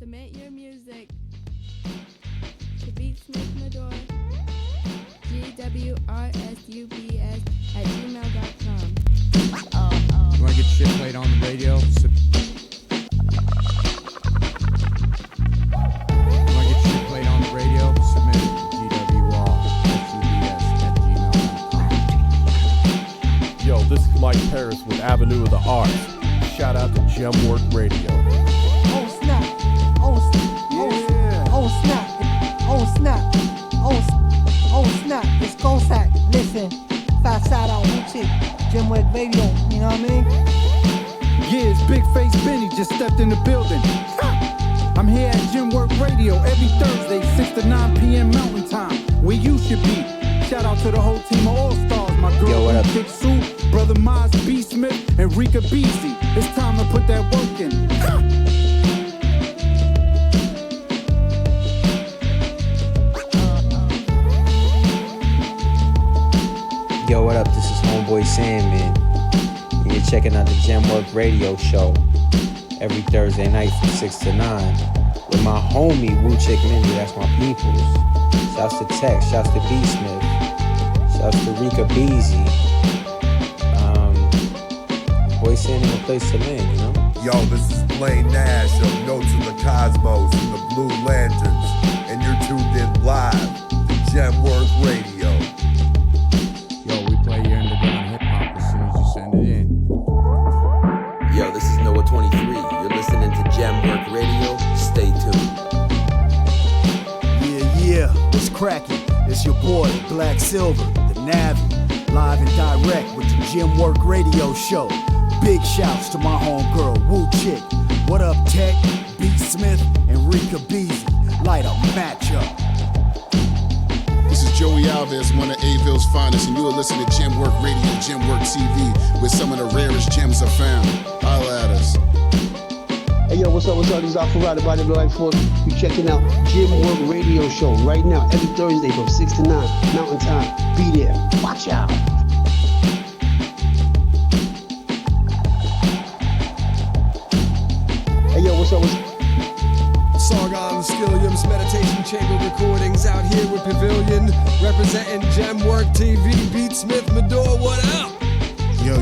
Submit your music to Beatsmith Medore, GWRSUBS@gmail.com. You wanna get shit played on the radio? You wanna get shit played on the radio? Submit it to GWRSUBS@gmail.com. Yo, this is Mike Paris with Avenue of the Arts. Shout out to Gemwork Radio. Oh snap! Oh snap! Yeah. Oh snap! Oh snap! Oh snap! It's Cossack. Listen, fat shout out, Chick, Gemwork Radio. You know what I mean? Yeah, it's Big Face Benny just stepped in the building. I'm here at Gemwork Radio every Thursday, 6 to 9 p.m. Mountain Time, where you should be. Shout out to the whole team of All-Stars, my girl, Yo, what up? Chick Sue, Brother Miles, Beatsmith, and Rika Beasy. It's time to put that work in. Yo, what up? This is Homeboy Sandman. And you're checking out the Gemwork Radio show every Thursday night from 6 to 9 with my homie Wu Chick Mindy. That's my peoples. Shouts to Tex, shouts to Beatsmith, shouts to Rika Beasy. Boy Sandman, a place to land, you know? Yo, this is Blaine Nash of Notes in the Cosmos and the Blue Lanterns, and you're tuned in live to Gemwork Radio. Yo, we play your underground hip-hop as soon as you send it in. Yo, this is Noah 23. You're listening to Gemwork Radio. Stay tuned. Yeah, what's cracking? It's your boy, Black Silver, the Navy, live and direct with the Gemwork Radio show. Big shouts to my homegirl, Wu Chick. What up, Tech, Beatsmith, and Rika Beasy. Light a matchup. This is Joey Alves, one of Aville's finest, and you are listening to Gemwork Radio, Gemwork TV, where some of the rarest gems are found. Holla at us. Hey yo, what's up? This is Alpharado by the Black Force. You checking out Gemwork Radio show right now, every Thursday from 6 to 9, Mountain Time. Be there. Watch out. Hey yo, what's up? Sargon Skilliam's Meditation Chamber recordings out here with Pavilion, representing Gemwork TV, Beatsmith, Medore, what up?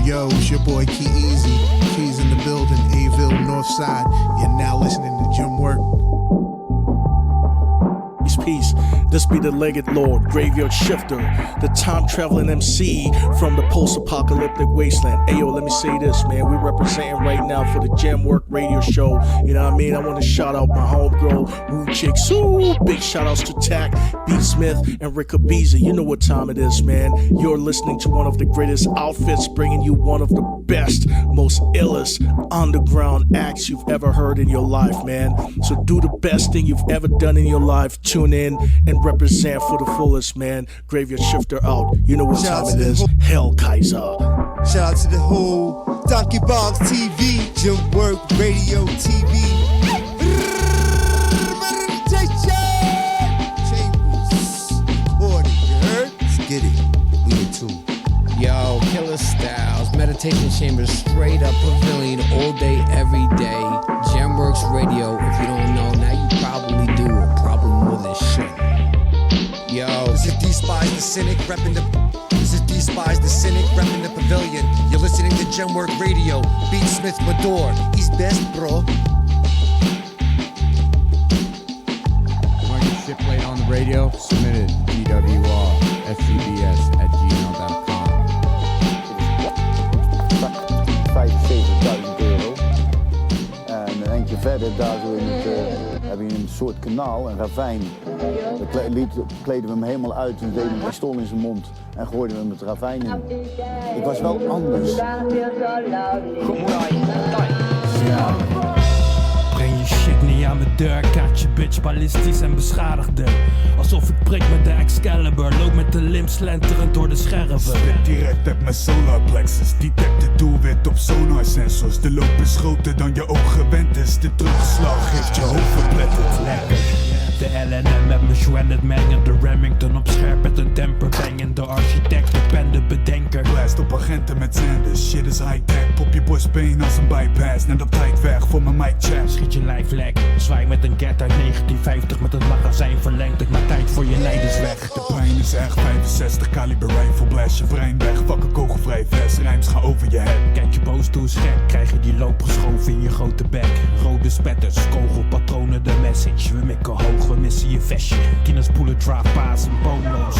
Yo, it's your boy Key Easy. Keys in the building, Aville, Northside. You're now listening to Gemwork. Peace. This be the Legged Lord, Graveyard Shifter, the time-traveling MC from the post-apocalyptic wasteland. Ayo, let me say this, man. We're representing right now for the Gemwork Radio show. You know what I mean? I want to shout out my homegirl, Wu Chick Sue. Big shout-outs to Tack, Beatsmith, and Rika Beasy. You know what time it is, man. You're listening to one of the greatest outfits, bringing you one of the best, most illest underground acts you've ever heard in your life, man. So do the best thing you've ever done in your life. Tune in and represent for the fullest, man. Graveyard Shifter out. You know what time it is. Hell Kaiser. Shout out to the whole Donkey Box TV, Gemwork Radio TV. Chambers, recording, you heard? Let's get it. We in tune. Yo, Killer Styles, Meditation Chambers, straight up Pavilion, all day, every day. Gemworks Radio, if you don't know, now you probably do, or probably more than shit. Yo, this is Despise the Cynic, repping the Pavilion. You're listening to Gemwork Radio, Beatsmith, Medore. He's best, bro. You wanna get shit played on the radio? Submit it to GWRSUBS@gmail.com. 75.000 euro. En een eindje verder, daar zo in het, heb je een soort kanaal, een ravijn. Daar kleden we hem helemaal uit en deden een pistool in zijn mond en gooiden we hem het ravijn in. Ik was wel anders. Ja. Breng je shit niet aan mijn deur, kaart je bitch ballistisch en beschadigde. Alsof ik prik met de Excalibur, loop met de limb slenterend door de scherven. Spit direct uit mijn solar plexus, detect het doelwit op sonar sensors. De loop is groter dan je oog gewend is, de terugslag heeft je hoofd verpletterd. Lekker. De LNM met mijn Schwennet mengen, de Remington op scherp met een temper bangen. De architect, de pen, de bedenker. Blast op agenten met zenders, shit is high-tech. Pop je borstbeen als een bypass, net op tijd weg voor mijn mic check. Schiet je lijf lek, zwaai met een gat uit 1950 met het magazijn verlengd. Ik maak tijd voor je lijdensweg. De pijn is echt 65 kaliber rifle blast. Je brein weg, fuck kogelvrij vest. Rijms gaan over je head. Kijk je boos toe is gek, krijg je die loop geschoven in je grote bek. Rode spetters, kogelpatronen, de message. We mikken hoog, we missen je vestje. Kines bullet drop, paas en polo's.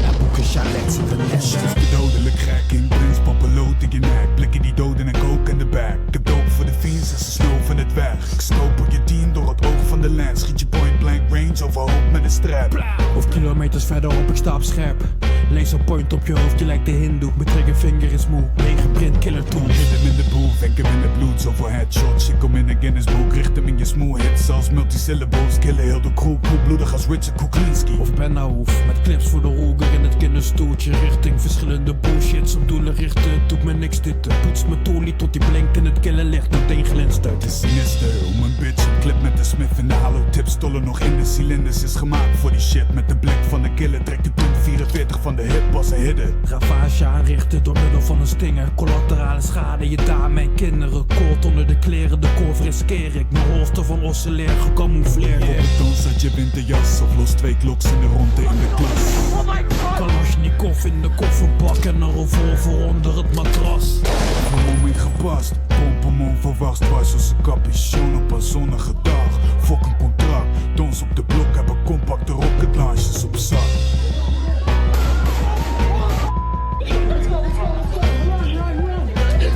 En boeken chalets in de nestjes. Het is de dodelijk gek in prins, poppenlood in je nek. Blikken die doden en kook in de bag. Ik heb dope voor de fiends en ze snoven het weg. Ik scope je team door het oog van de lens. Schiet je point blank range overhoop met een strap. Of kilometers verderop, ik sta op scherp. Laser point op je hoofd, je lijkt de hindoe. Mijn triggervinger is moe, meegeprint killer tool. Hit hem in de boel, denk hem in de bloed. Zoveel headshots, ik kom in een Guinness boek. Richt hem in je smooth hits als multisyllables. Killen heel de crew, bloedig als Richard Kuklinski. Of Ben Hoef, met clips voor de Roger in het kinderstoeltje. Richting verschillende bullshits op doelen richten. Het doet me niks dit, poets mijn toolie tot die blinkt in het kille licht. Meteen glinstert. Het is sinister, om een bitch een clip met de Smith in de halo tip. Stollen nog in de cilinders, is gemaakt voor die shit. Met de blik van de killer, trekt die punt 44 van de hip, was een hidden. Ravage aanrichten door middel van een stinger. Collaterale schade, je dame en kinderen. Koord onder de kleren, de korf riskeer ik. Mijn holster van oscilleer, gecamoufleerd. Op het dans uit je winterjas, of los 2 kloks in de ronde in de klas. Kalashnikov in de kofferbak en een revolver onder het matras. Vermomming gepast, pomp hem onverwacht. Was als een capuchon op een zonnige dag. Fok een contract, dons op de blok, hebben compacte rocket launches op zak.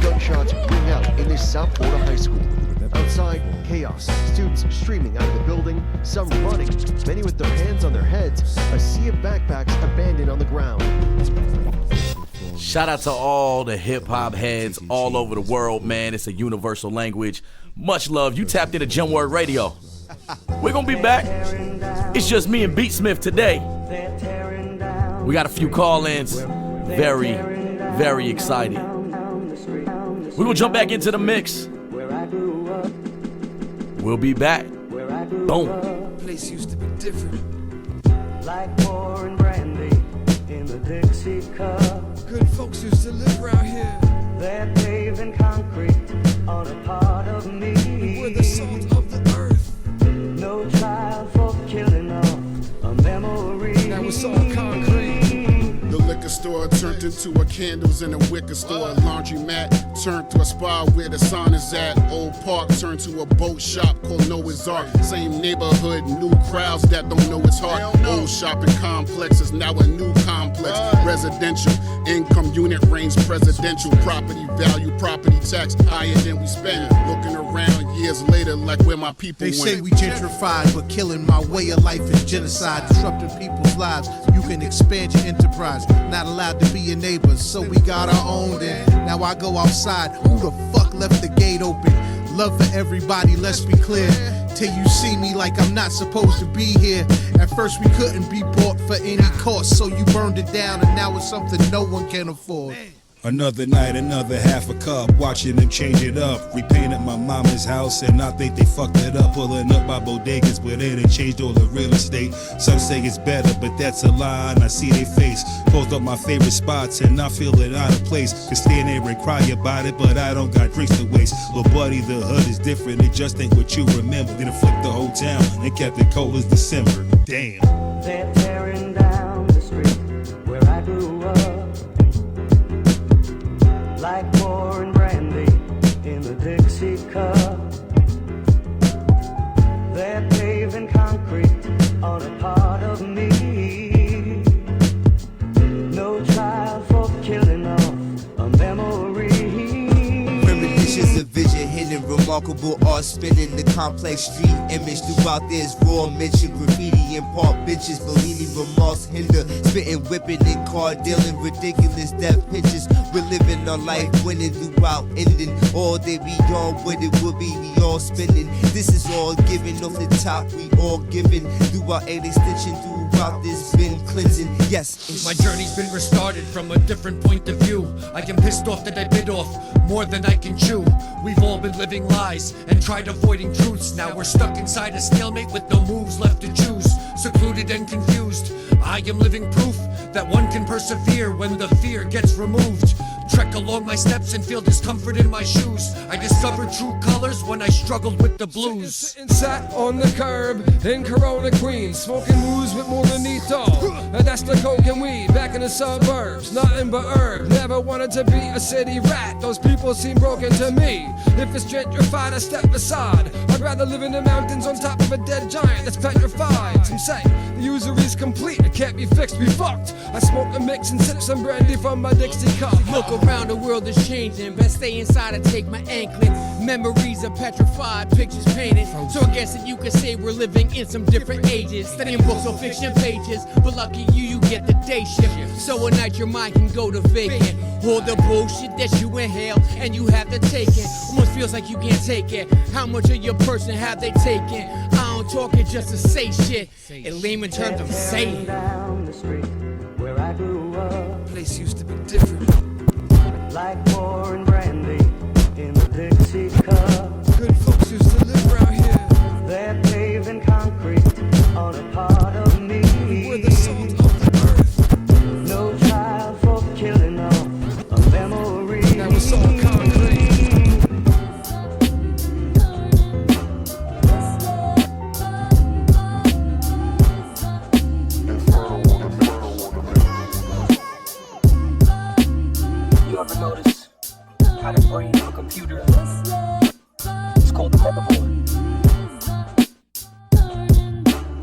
Gunshots ring out in this South Florida high school. Outside, chaos. Students streaming out of the building, some running, many with their hands on their heads, a sea of backpacks abandoned on the ground. Shout out to all the hip-hop heads all over the world, man. It's a universal language. Much love. You tapped into Gemwork Radio. We're gonna be back. It's just me and Beatsmith today. We got a few call-ins. Very, very excited. We're gonna jump back into the mix. We'll be back. Boom. Place used to be different. Like pouring brandy in the Dixie cup. Good folks used to live around here. They're paving concrete on a part of me. We're the salt of the earth. No trial for killing off a memory. That was all concrete. The liquor store turned into a candles in a wicker store. Laundromat turned to a spa where the sauna is at. Old Park turned to a boat shop called Noah's Ark. Same neighborhood, new crowds that don't know its heart. Old shopping complex is now a new complex. Residential income unit range presidential. Property value, property tax higher than we spend. Looking around years later like where my people They went. say we gentrified, but killing my way of life is genocide. Disrupting people's lives. You can expand your enterprise. Not allowed to be your neighbors, so we got our own then. Now I go outside, who the fuck left the gate open? Love for everybody, let's be clear. Till you see me like I'm not supposed to be here. At first we couldn't be bought for any cost, so you burned it down and now it's something no one can afford. Another night, another half a cup, watching them change it up. Repainted my mama's house and I think they fucked it up. Pulling up by bodegas where they done changed all the real estate. Some say it's better, but that's a lie and I see their face. Closed up my favorite spots and I feel it out of place. Can stand there and cry about it, but I don't got drinks to waste. But buddy, the hood is different, it just ain't what you remember. Then it flipped the whole town and kept it cold as December. Damn. They're tearing down the street where I grew up. Like pouring brandy in the Dixie cup. They're paving concrete on a part of me. No trial for killing off a memory. Premonitions of vision, hidden remarkable art, spinning the complex street image throughout this raw mention, graffiti and park benches, Bellini remorse hinder, spitting, whipping and car dealing, ridiculous death pictures. We're living our life, winning throughout ending. All day beyond what it will be, we all spending. This is all given off the top, we all giving throughout an extension throughout this been cleansing. Yes, my journey's been restarted from a different point of view. I am pissed off that I bit off more than I can chew. We've all been living lies and tried avoiding truths. Now we're stuck inside a stalemate with no moves left to choose. Secluded and confused, I am living proof that one can persevere when the fear gets removed. Trek along my steps and feel discomfort in my shoes. I discovered true colors when I struggled with the blues. Sitting sat on the curb in Corona, Queens, smoking booze with Morenito. And that's the coke and weed back in the suburbs. Nothing but herb. Never wanted to be a city rat. Those people seem broken to me. If it's gentrified, I step aside. I'd rather live in the mountains on top of a dead giant that's petrified. Some say the usury's complete, it can't be fixed, we fucked. I smoke a mix and sip some brandy from my Dixie cup. Look around, the world is changing. Best stay inside and take my anklet. Memories are petrified, pictures painted. So I guess that you could say we're living in some different ages. Studying books on fiction pages, but lucky you get the day shift. So at night your mind can go to vacant. All the bullshit that you inhale and you have to take it. Almost feels like you can't take it. How much of your person have they taken? I don't talk it just to say shit. In layman terms, I'm saying. Down the street where I grew up, place used to be different. Like pouring brandy in the Dixie cup. Good folks used to live around here. They're paving concrete on a part of me. We're the salt of the earth. No child for killing off a memory. Now it's all concrete. You ever notice how the brain of a computer is called the motherboard?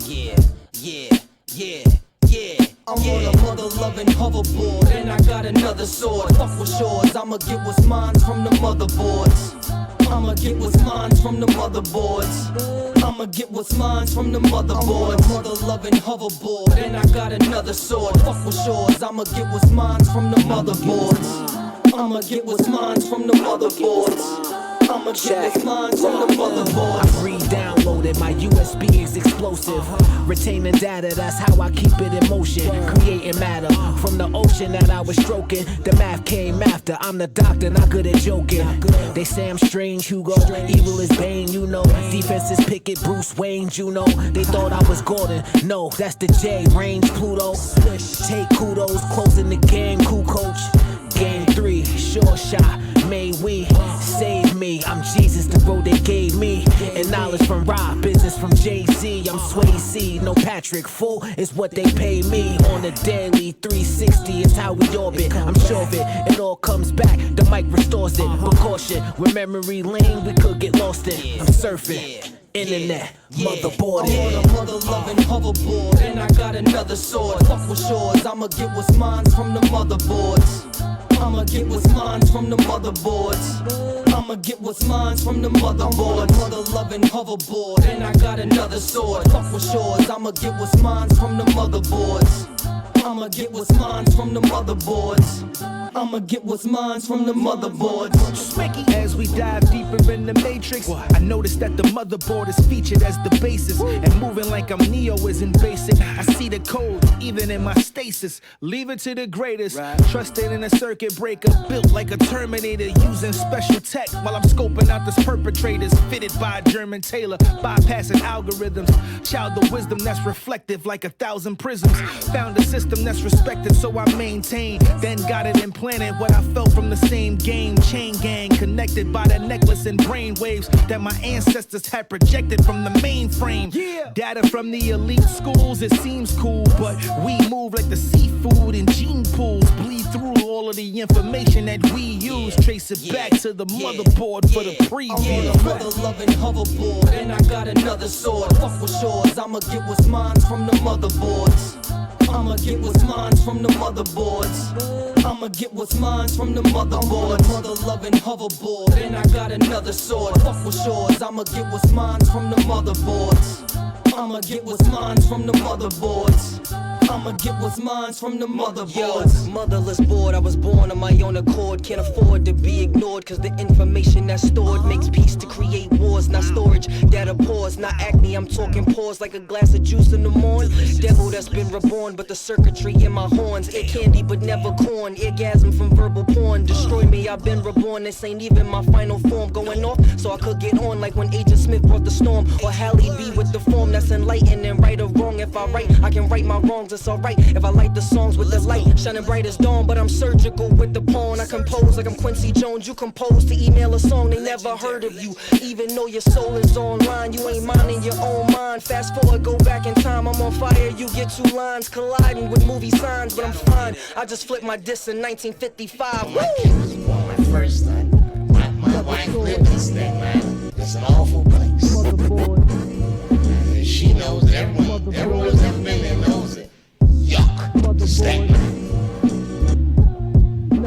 Yeah. I'm on a mother-loving hoverboard, and I got another sword. Fuck with shores, I'ma get what's mine from the motherboards. I'ma get what's mine from the motherboards. I'ma get what's mine from the motherboards. I'm on a mother-loving hoverboard, and I got another sword. Fuck with shores, I'ma get what's mine from the motherboards. I'ma get what's mine from the motherboards. I'ma get what's mine from the motherboards. I re-downloaded, my USB is explosive. Retaining data, that's how I keep it in motion. Creating matter from the ocean that I was stroking. The math came after, I'm the doctor, not good at joking. They say I'm strange, Hugo, evil is Bane, you know. Defense is Pickett, Bruce Wayne, Juno. They thought I was Gordon, no, that's the J, range Pluto. Take kudos, closing the game, cool coach. Game 3, sure shot, may we save me. I'm Jesus, the road they gave me. And knowledge from Rob, business from Jay-Z. I'm Swayze, no Patrick, full is what they pay me. On the daily 360 is how we orbit. I'm sure of it, it all comes back, the mic restores it. Precaution, with memory lane, we could get lost in. I'm surfing. Internet, motherboard. I'm on a mother-loving hoverboard, and I got another sword. Fuck with shores, I'ma get what's mine from the motherboards. I'ma get what's mine from the motherboards. I'ma get what's mine from the motherboards. I'm on a mother-loving hoverboard, and I got another sword. Fuck with shores, I'ma get what's mine from the motherboards. I'ma get what's mine from the motherboards. I'ma get what's mine from the motherboards. As we dive deeper in the matrix, I noticed that the motherboard is featured as the basis. And moving like I'm Neo isn't basic. I see the code, even in my stasis. Leave it to the greatest. Trusted in a circuit breaker, built like a Terminator, using special tech while I'm scoping out this perpetrators. Fitted by a German tailor, bypassing algorithms. Child the wisdom that's reflective like 1,000 prisms. Found a system that's respected, so I maintain. Then got it implanted what I felt from the same game. Chain gang connected by the necklace and brain waves that my ancestors had projected from the mainframe. Data from the elite schools, it seems cool, but we move like the seafood in gene pools. Bleed through all of the information that we use. Trace it back to the motherboard for the preview. I'm on a mother-loving hoverboard, and I got another sword. Fuck with shores, I'ma get what's mine from the motherboards. I'ma get what's mine from the motherboards. I'ma get what's mine from the motherboards. I'm on a mother-loving hoverboard, and I got another sword. Fuck with shores, I'ma get what's mine from the motherboards. I'ma get what's mine from the motherboards. I'ma get what's mine from the motherboards. Motherless board, I was born on my own accord. Can't afford to be ignored, cause the information that's stored makes peace to create wars, not storage. Data pause, not acne, I'm talking pause like a glass of juice in the morn. Devil that's been reborn, but the circuitry in my horns. Ear candy, but never corn. Orgasm from verbal porn. Destroy me, I've been reborn. This ain't even my final form. Going off so I could get on like when Agent Smith brought the storm. Or Halle B with the form that's enlightening. Right or wrong, if I write, I can right my wrongs. It's alright if I light the songs with the light shining bright as dawn. But I'm surgical with the pawn. I compose like I'm Quincy Jones. You compose to email a song they never heard of you. Even though your soul is online, you ain't minding your own mind. Fast forward, go back in time. I'm on fire, you get two lines colliding with movie signs. But I'm fine, I just flipped my disc in 1955. My kid was born my first son. My wife lived this thing, man. It's an awful place. And she knows it. Everyone who's ever been there knows it. Yuck. Stank.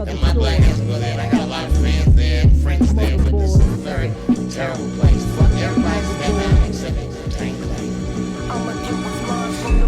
And my black ass go there. And I got a lot of fans there and friends there. But this is a very terrible place. Fuck everybody's been there except for Tank Clay.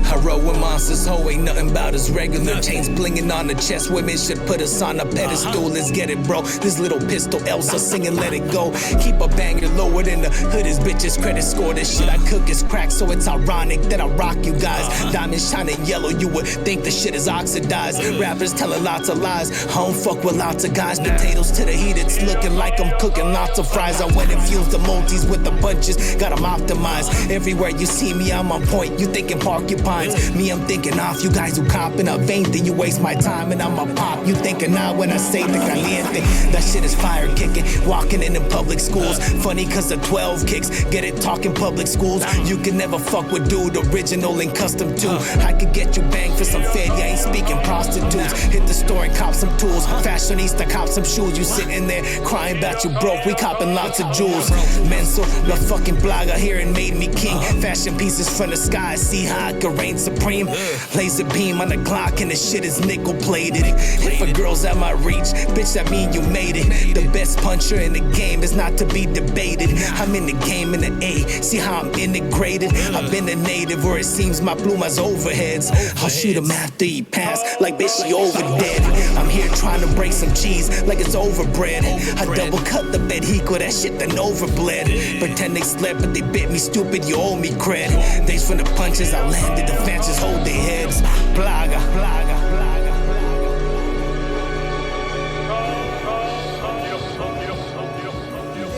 I roll with monsters, ho, ain't nothing about us regular. Chains blinging on the chest, women should put us on a pedestal. Let's get it, bro. This little pistol, Elsa singing, let it go. Keep a banger lower than the hood is bitches credit score. This shit I cook is crack, so it's ironic that I rock you guys. Diamonds shining yellow, you would think the shit is oxidized. Rappers telling lots of lies, I don't fuck with lots of guys. Potatoes to the heat, it's looking like I'm cooking lots of fries. I went and fused the multis with the punches, got them optimized. Everywhere you see me, I'm on point, you thinking porcupines. Me, I'm thinking off, you guys who copping up vain, then you waste my time and I'm a pop. You thinking now when I say the caliente, that shit is fire kicking, walking in the public schools. Funny cause the 12 kicks, get it talking public schools. You can never fuck with dude, original and custom too. I could get you banged for some fed, you ain't speaking prostitutes. Hit the store and cop some tools, fashionista cop some shoes. You sitting there crying about you broke, we copping lots of jewels. Menso, the fucking blogger here and made me king. Fashion pieces from the sky, see how I could reign supreme. Laser beam on the clock and the shit is nickel plated. If a girl's at my reach, bitch, that mean you made it. The best puncher in the game is not to be debated. I'm in the game in the A, see how I'm integrated. I've been a native where it seems my pluma's overheads. I'll shoot him after he pass, like bitch, she over dead. I'm here trying to break some cheese, like it's overbred. I double cut the Bedico, that shit done overbled. Pretend they slept, but they bit me stupid, you owe me cred. Thanks for the punches I landed, the fans just hold their heads. Plaga, plaga, plaga.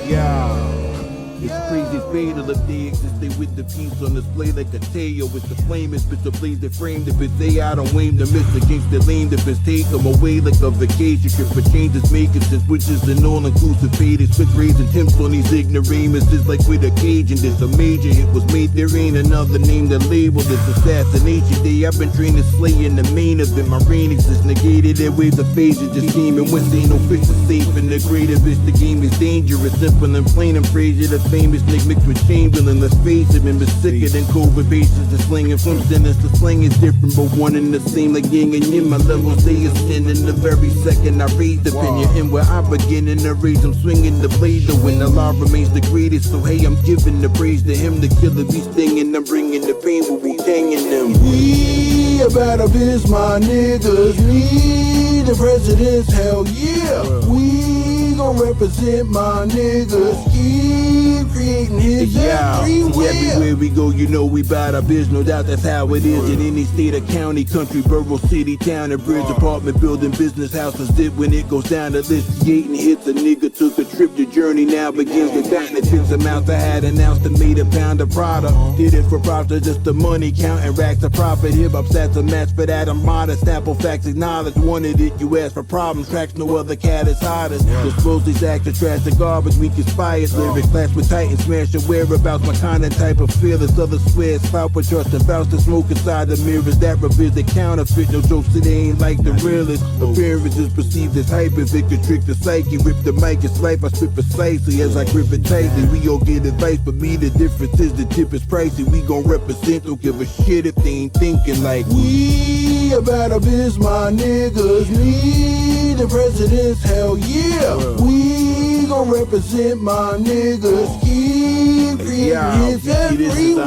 Yeah. It's crazy fatal if they exist, they with the piece on display like a tail. With the flame, it's bitch a blaze that framed. If it's they, I don't aim to miss against the lane. If it's take them away like a vacation trip for changes making since witches and all-inclusive fate. It's with raising temps on these ignoramuses like with a cage. And this a major hit was made, there ain't another name to label this assassination day. I've been trained to slay in the main event. My reign exists negated, their ways of phases just came and went. Ain't no fish is safe in the greater bitch. The game is dangerous, simple and plain and Frazier. The famous Nick mixed with Chamberlain, let's face it, remember sicker than COVID patients. The slinging from sinners, the slang is different, but one and the same like yin and yin. My levels they ascend in the very second I raise the opinion. And where I begin in the rage, I'm swinging the blade. The when the law remains the greatest, so hey, I'm giving the praise to him. The killer be stinging, I'm bringing the pain, but we hanging them. We about a biz, my niggas. We the presidents, hell yeah. We gon' represent my niggas. Keep creating hits everywhere. Everywhere we go, you know we bout our biz. No doubt that's how it is in any state or county, country, borough, city, town, and bridge, apartment, building, business, houses. Dip when it goes down the list. Creating hits, a nigga took a trip. The journey now begins. The time that took some out I had announced and made a pound of product. Did it for profit, just the money counting racks of profit. Hip hop stats a match for that. I'm modest. Apple facts acknowledged. Wanted it, you asked for problems. Tracks no other cat is hottest. Dispose these acts of trash and garbage. We conspired. Lyrics clash with Titans. Smash your whereabouts. My kind of type of fearless. Others swear spout for trust and vouch to smoke inside the mirrors. That revisit counterfeit. No jokes today ain't like the realest. Appearances perceived as hype. If it could trick the psyche. Rip the mic, it's life. I spit precisely as I grip it tightly. We all get advice, but me the difference is the tip is pricey. We gon' represent. Don't give a shit if they ain't thinking like we about a biz, my niggas. Me the presidents, hell yeah. We gon' represent my niggas. Keep creating hits everywhere.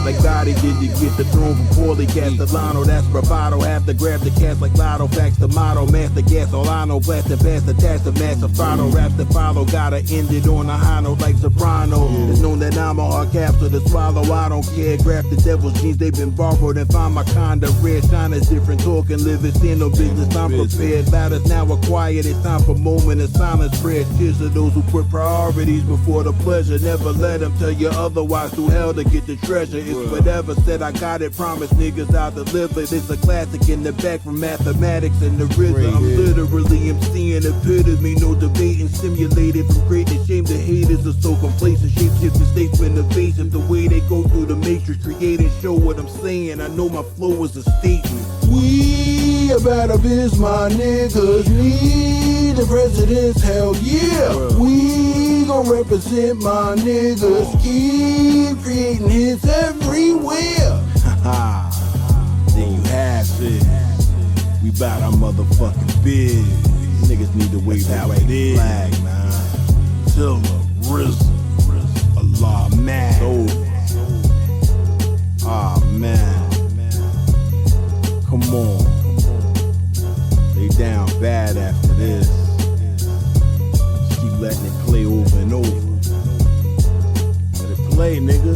Like Gotti did to get the throne from Paulie Castellano. That's bravado. Have to grab the cast like Lotto. Facts the motto. Master gas. All I know. Blast the past. Attach the master throttle. Raps to follow. Gotta end it on a high note like Soprano. It's known that I'm a hard capsule to swallow. I don't care. Grab the devil's jeans. They've been borrowed and find my kinda rare. Shine is different. Talking, living, stand no business. I'm prepared. Loudest now now quiet. It's time for moment of silence. Prayers, tears of those who put priorities before the pleasure. Never let them tell you otherwise. Through hell to get the treasure. It's whatever said I got it. Promise niggas I'll deliver. It's a classic in the back from mathematics and the rhythm. I'm literally emceeing epitome. No debating. Simulated from great to shame. The haters are so complacent. Shape-shifting states for innovation. The way they go through the matrix. Create and show what I'm saying. I know my flow is a statement. We about to biz my niggas. Need the presidents, hell yeah. We gon' represent my niggas. Keep creating hits everywhere. Haha, there you have it. We bout our motherfucking biz. Niggas need to wave that white flag, man. Till the RZA, Allah, man. Ah, man. Come on. They down bad after this. Keep letting it play over and over. Let it play, nigga.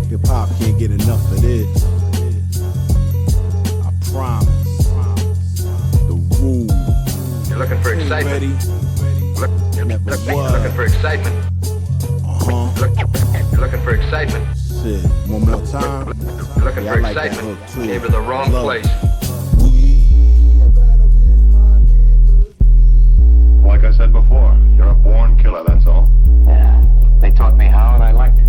Hip hop can't get enough of this. I promise. The rule. You're looking for excitement. Looking for excitement. You're looking for excitement. Shit, one more time. Looking for excitement. Came to the wrong place. Like I said before, you're a born killer, that's all. Yeah, they taught me how and I liked it.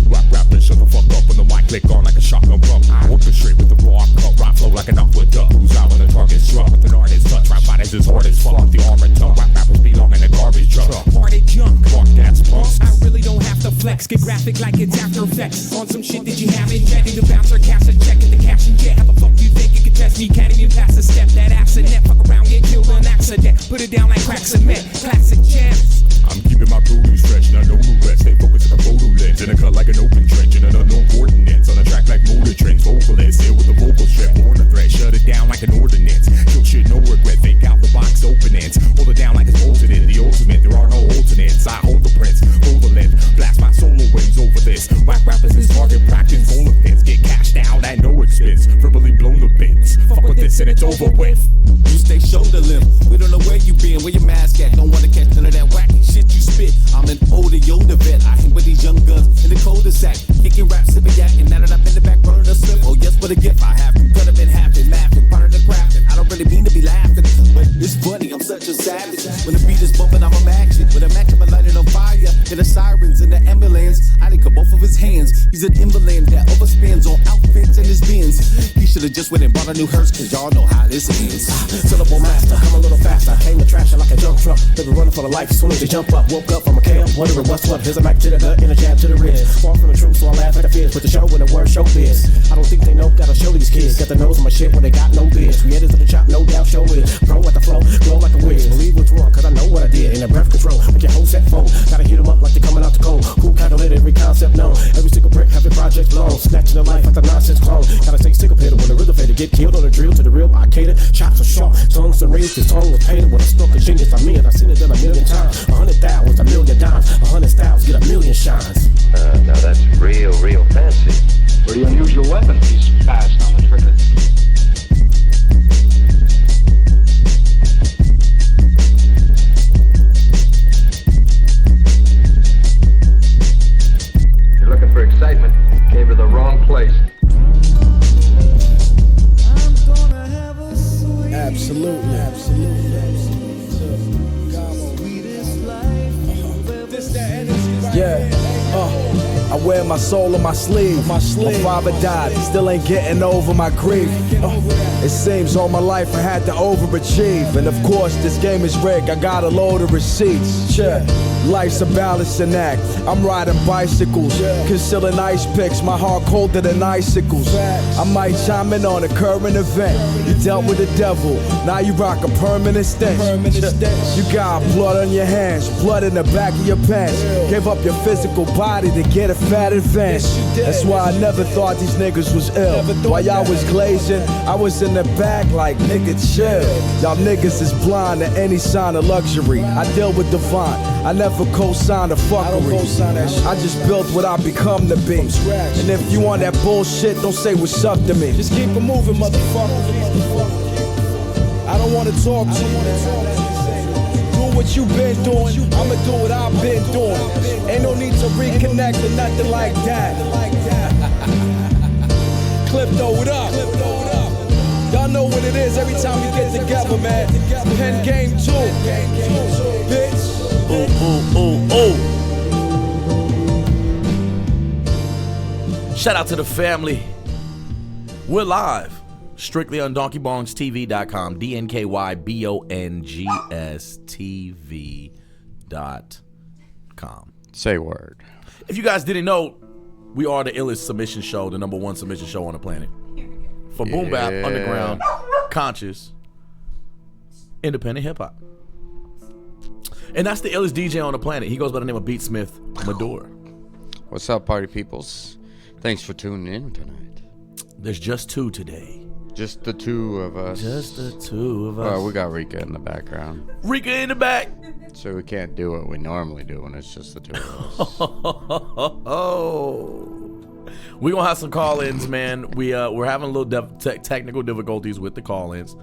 Rapping, shut the fuck up when the mic click on like a shotgun pump. I orchestrate with the raw cut, rap flow like an aqueduct. Who's out when the truck is struck with an artist touch? Rap bodies as hard as fuck. The armor tongue, rap rappers belong in a garbage truck. Party junk, fuck that's punks. I really don't have to flex, get graphic like it's After Effects. On some shit that you haven't jetted, the bouncer cash a check at the cash and jet. How the fuck you think you can test me? Can't even pass a step. That accident, fuck around, get killed on accident. Put it down like crack cement, classic gems. I'm keeping my produce fresh, and I know the rest. Stay focused like a photo lens, in a cut like an open trench, and an unknown coordinates. On a track like motor trends, vocalist, here with the vocal strap, born a threat. Shut it down like an ordinance. Kill shit, no regret, fake out the box openings. Hold it down like it's bolted in the ultimate. There are no alternates. I hold the prints, hold the length, blast my solo wings over this. Whack rappers is target practice, full of hits. Get cashed out at no expense. Verbally blown the bits. Fuck with this and it's over with. You stay shoulder limp. We don't know where you been, where your mask at. Don't wanna catch none of that wacky shit you spit. I'm an older Yoda vet. I hang with these young guns in the cul-de-sac. Kicking rap, sipping yak, and now that I'm in the back burner to slip. Oh yes, what a gift I have. You could have been happy, laughing, part of the crafting. I don't really mean to be laughing, but it's funny. I'm such a savage. When the beat is bumping, I'm a action. When I'm acting, I light it on fire. Get the sirens in the ambulance. I didn't cut both of his hands. He's an invalid that overspends on outfits and his bins. He should have just went and bought a new hearse, cause y'all know how this ends. Syllable master, come a little faster. Came to trash it like a jump truck. Baby running for the life as soon as they jump up. Woke up from a camp, wondering what's up. Here's a mic to the gut and a jab to the wrist. Far from the truth, so I laugh at the fears. Put the show in the word showbiz. I don't think they know, gotta show these kids. Got the nose on my shit when they got no biz. Creators of the chop, no doubt, show it. Pro at the flow, glow like a whiz. Believe what's wrong, cause I know what I did. In the breath control, make your whole set fold. Gotta heat them up like they coming out the cold. Who calculate every concept known? Every single brick, have a project long. Snatching the life like the nonsense clone. Gotta take sticker pitter when the rhythm faded. Get killed on the drill to the real arcade. Chops are sharp, tongues are raised. This tongue was painted with a stroke of genius. I mean, I've seen it done a million times. 100,000, a million dimes. 100 styles, get a million shines. Now that's real fancy. Pretty unusual weapon he's passed on the trigger. You're looking for excitement. Came to the wrong place. Absolutely. Yeah, I wear my soul on my sleeve. My father died, still ain't getting over my grief. It seems all my life I had to overachieve. And of course, this game is rigged, I got a load of receipts. Yeah. Life's a balancing act. I'm riding bicycles, concealing ice picks. My heart colder than icicles. I might chime in on a current event. You dealt with the devil, now you rock a permanent stench. You got blood on your hands, blood in the back of your pants. Gave up your physical body to get a fat advance. That's why I never thought these niggas was ill. While y'all was glazing, I was in the back like, nigga, chill. Y'all niggas is blind to any sign of luxury. I deal with divine, I never co-sign the fuckery. I just built what I become to be. And if you want that bullshit, don't say what's up to me. Just keep it moving, motherfucker. I don't wanna talk to you, man. Do what you been doing, I'ma do what I've been doing. Ain't no need to reconnect or nothing like that. Clipto, what up? Y'all know what it is every time we get together, man. Pen game 2, bitch. Shout out to the family. We're live. Strictly on DonkeyBongsTV.com. DNKYBONGSTV.com. Say word. If you guys didn't know, we are the illest submission show, the #1 submission show on the planet. For boom bap, underground, conscious, independent hip hop. And that's the illest DJ on the planet. He goes by the name of Beatsmith Medore. What's up, party peoples? Thanks for tuning in tonight. There's just 2 today. Just the 2 of us. Just the 2 of us. Well, we got Rika in the background. Rika in the back. So we can't do what we normally do when it's just the 2 of us. We're going to have some call-ins, man. We're having a little technical difficulties with the call-ins.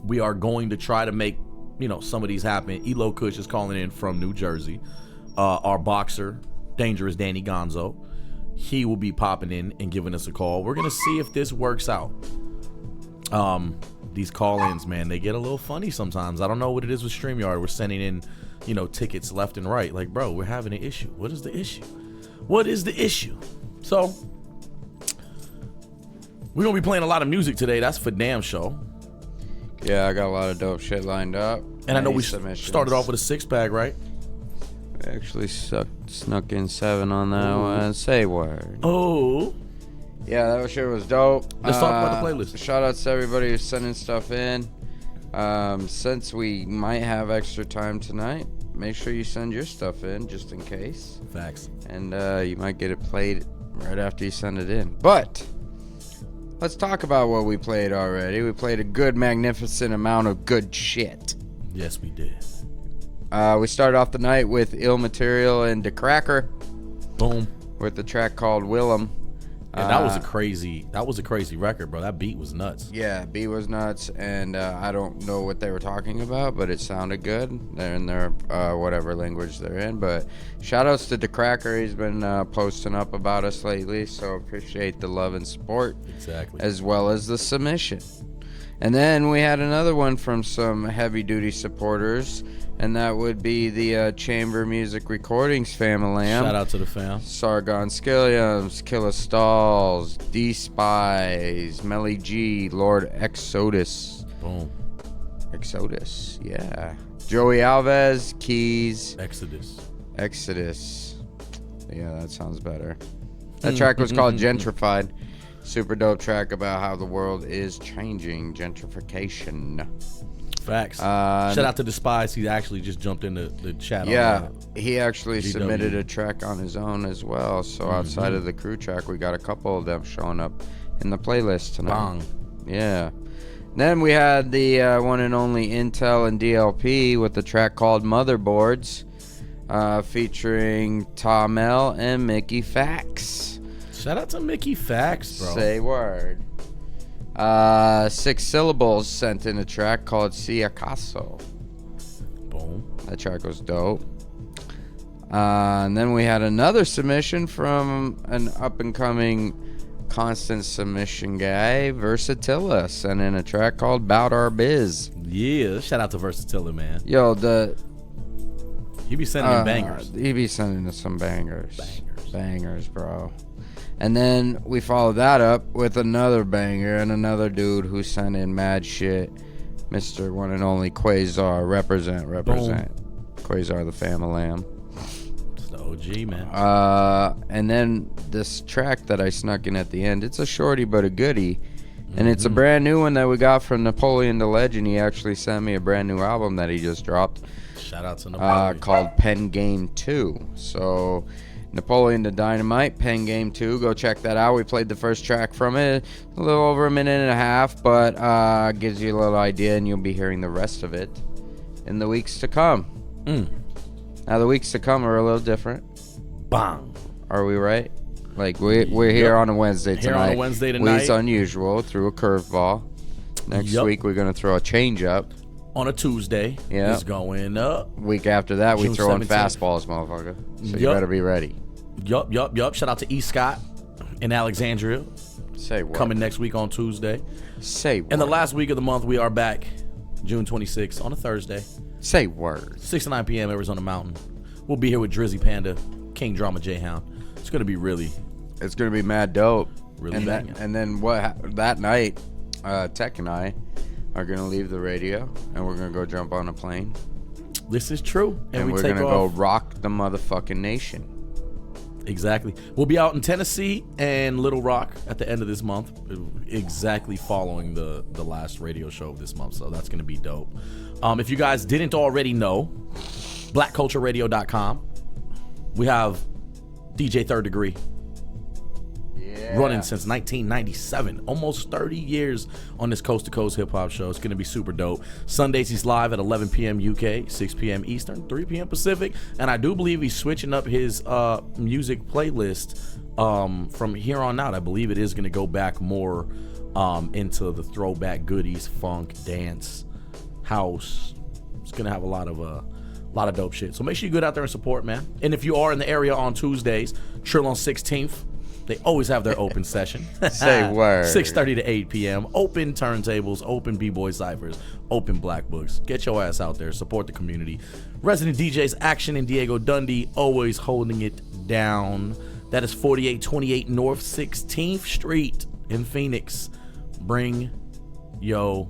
We are going to try to make, some of these happen. Eloh Kush is calling in from New Jersey. Our boxer, Dangerous Danny Gonzo. He will be popping in and giving us a call. We're going to see if this works out. These call-ins, man, they get a little funny sometimes. I don't know what it is with StreamYard. We're sending in, tickets left and right. Like, bro, we're having an issue. What is the issue? What is the issue? So, we're going to be playing a lot of music today. That's for damn sure. Yeah, I got a lot of dope shit lined up. And I know we started off with a 6-pack, right? We actually snuck in 7 on that one. Say word. Oh. Yeah, that shit was dope. Let's talk about the playlist. Shout out to everybody who's sending stuff in. Since we might have extra time tonight, make sure you send your stuff in just in case. Facts. And you might get it played right after you send it in. But let's talk about what we played already. We played a good, magnificent amount of good shit. Yes, we did. We started off the night with Ill Material and Da Cracker. Boom. With the track called Willem. And that was a crazy record, bro. That beat was nuts. Yeah, beat was nuts, and I don't know what they were talking about, but it sounded good. They're in their whatever language they're in. But shout outs to Da Cracker. He's been posting up about us lately, so appreciate the love and support. Exactly. As well as the submission. And then we had another one from some heavy duty supporters, and that would be the Chamber Music Recordings family. Shout out to the fam. Sargon Skilliams, Killa Stalls, D-Spies, Melly G, Lord Exodus. Boom. Exodus, yeah. Joey Alves, Keys. Exodus. Yeah, that sounds better. That track was called Gentrified. Super dope track about how the world is changing. Gentrification. Facts. Shout out to the Spies. He actually just jumped in the chat. Yeah, he actually submitted a track on his own as well. So outside of the crew track, we got a couple of them showing up in the playlist tonight. Bang. Yeah. Then we had the one and only Intel and DLP with the track called Motherboards, featuring Tamel and Mickey Fax. Shout out to Mickey Fax, bro. Say word. 6 Syllables sent in a track called Si Acaso. Boom. That track was dope. And then we had another submission from an up-and-coming constant submission guy, Versatilla, sent in a track called Bout Our Biz. Yeah, shout out to Versatilla, man. Yo, he be sending in bangers. He be sending us some bangers. Bangers, bro. And then we followed that up with another banger and another dude who sent in mad shit. Mr. One and Only Quasar. Represent. Boom. Quasar the Famalam. It's the OG, man. And then this track that I snuck in at the end, it's a shorty but a goodie. And it's a brand new one that we got from Napoleon the Legend. He actually sent me a brand new album that he just dropped. Shout out to Napoleon. Called Pen Game 2. So Napoleon the Dynamite, Pen Game 2. Go check that out. We played the first track from it. A little over a minute and a half, but gives you a little idea, and you'll be hearing the rest of it in the weeks to come. Now, the weeks to come are a little different. Bang. Are we right? Like, we're here on a Wednesday tonight. Here on a Wednesday tonight. It's unusual, through a curveball. Next week we're gonna throw a change up. On a Tuesday. Yeah. It's going up. Week after that, we June throw in 17th. fastballs, motherfucker. So you better be ready. Yup. Shout out to E. Scott in Alexandria. Say what? Coming next week on Tuesday. Say what? And the last week of the month, we are back June 26th on a Thursday. Say word. 6 to 9 p.m. Arizona Mountain. We'll be here with Drizzy Panda, King Drama J-Hound. It's going to be really... It's going to be mad dope. Really and banging. then that night, Tech and I are going to leave the radio, and we're going to go jump on a plane. This is true. And we're going to go rock the motherfucking nation. Exactly. We'll be out in Tennessee and Little Rock at the end of this month, exactly following the last radio show of this month. So that's going to be dope. If you guys didn't already know, blackcultureradio.com. We have DJ Third Degree. Running since 1997, almost 30 years on this coast to coast hip hop show. It's going to be super dope. Sundays he's live at 11 p.m. UK, 6 p.m. Eastern, 3 p.m. Pacific, and I do believe he's switching up his music playlist from here on out. I believe it is going to go back more into the throwback goodies, funk, dance, house. It's going to have a lot of dope shit. So make sure you get out there and support, man. And if you are in the area on Tuesdays, Trill on 16th. They always have their open session. Say word. 6:30 to 8 p.m. Open turntables, open b-boy ciphers, open black books. Get your ass out there. Support the community. Resident DJs Action and Diego Dundee always holding it down. That is 4828 North 16th Street in Phoenix. Bring yo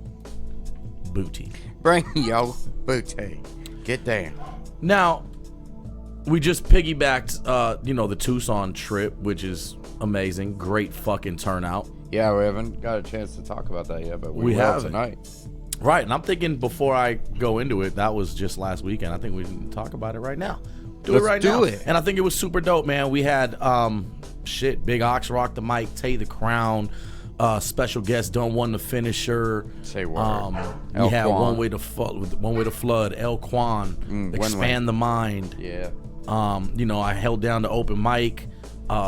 booty. Bring yo booty. Get down. Now, we just piggybacked, the Tucson trip, which is amazing. Great fucking turnout. Yeah, we haven't got a chance to talk about that yet, but we will have tonight. Right, and I'm thinking before I go into it, that was just last weekend. I think we can talk about it right now. Let's do it. And I think it was super dope, man. We had, Big Ox rock the mic, Tay the Crown, special guest Done One the Finisher. Say word. We had One Way to Flood, El Quan, Expand the Mind. Yeah. I held down the open mic.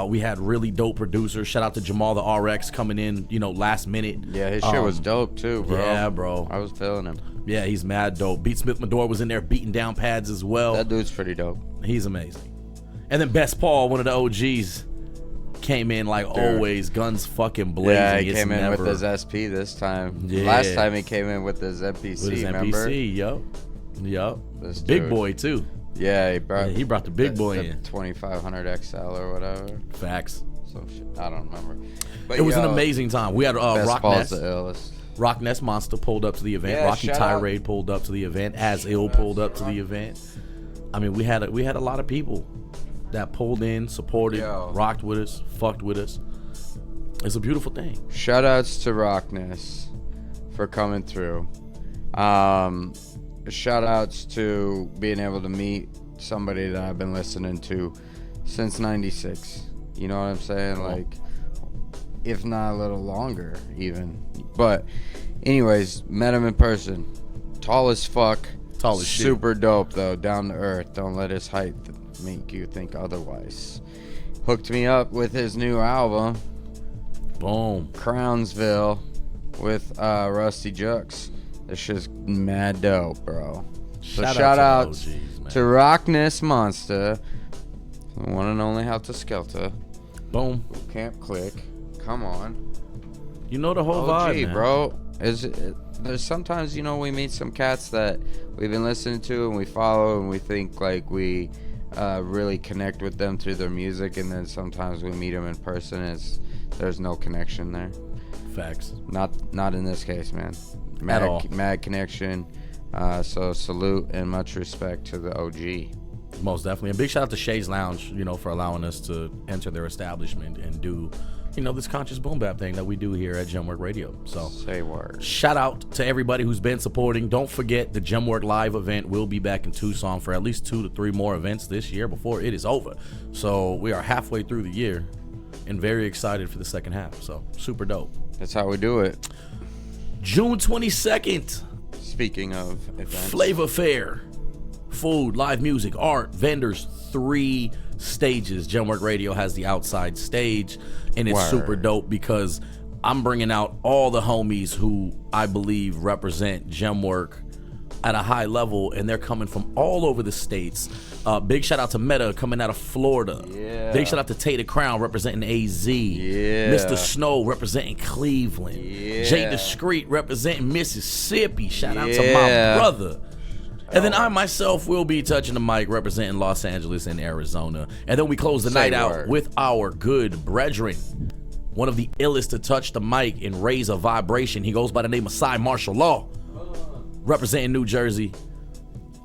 We had really dope producers. Shout out to Jamal the RX coming in, last minute. Yeah, his shit was dope too, bro. Yeah, bro. I was feeling him. Yeah, he's mad dope. Beatsmith Medore was in there beating down pads as well. That dude's pretty dope. He's amazing. And then Best Paul, one of the OGs, came in like always, guns fucking blazing. Yeah, he came in with his SP this time. Yeah. Last time he came in with his MPC, with his remember? MPC, yup. This Big dude. boy too. Yeah, he brought the big boy in. 2500 XL or whatever. Facts. Some shit. I don't remember. But it was an amazing time. We had Rock Ness. The illest. Rock Ness Monster pulled up to the event. Yeah, Rocky Tirade pulled up to the event. As Ill pulled up to the event. I mean, we had a lot of people that pulled in, supported, rocked with us, fucked with us. It's a beautiful thing. Shout outs to Rockness for coming through. Shout outs to being able to meet somebody that I've been listening to since 96. You know what I'm saying? Like, if not a little longer even. But anyways, met him in person. Tall as fuck. Tall as shit. Super dope though, down to earth. Don't let his height make you think otherwise. Hooked me up with his new album. Boom. Crownsville with Rusty Jux. This shit's mad dope, bro. So shout out to Rockness Monster, the one and only Helter Skelter. Boom. Camp Click. Come on. You know the whole vibe, man. Bro. There's sometimes, we meet some cats that we've been listening to and we follow and we think like we really connect with them through their music, and then sometimes we meet them in person and there's no connection there. Facts. Not in this case, man. At all. Mad connection. So salute and much respect to the OG. Most definitely. A big shout out to Shay's Lounge, for allowing us to enter their establishment and do, this conscious boom bap thing that we do here at Gemwork Radio. So say word. Shout out to everybody who's been supporting. Don't forget the Gemwork Live event will be back in Tucson for at least 2 to 3 more events this year before it is over. So we are halfway through the year and very excited for the second half. So super dope. That's how we do it. June 22nd. Speaking of events. Flavor Fair. Food, live music, art, vendors, 3 stages. Gemwork Radio has the outside stage, and it's super dope because I'm bringing out all the homies who I believe represent Gemwork at a high level, and they're coming from all over the states. Big shout out to Medore coming out of Florida. Yeah. Big shout out to Tater Crown representing AZ. Yeah. Mr. Snow representing Cleveland. Yeah. Jay Discreet representing Mississippi. Shout out to my brother. And then I myself will be touching the mic representing Los Angeles and Arizona. And then we close the night out with our good brethren. One of the illest to touch the mic and raise a vibration. He goes by the name of Cy Martial Law, representing New Jersey.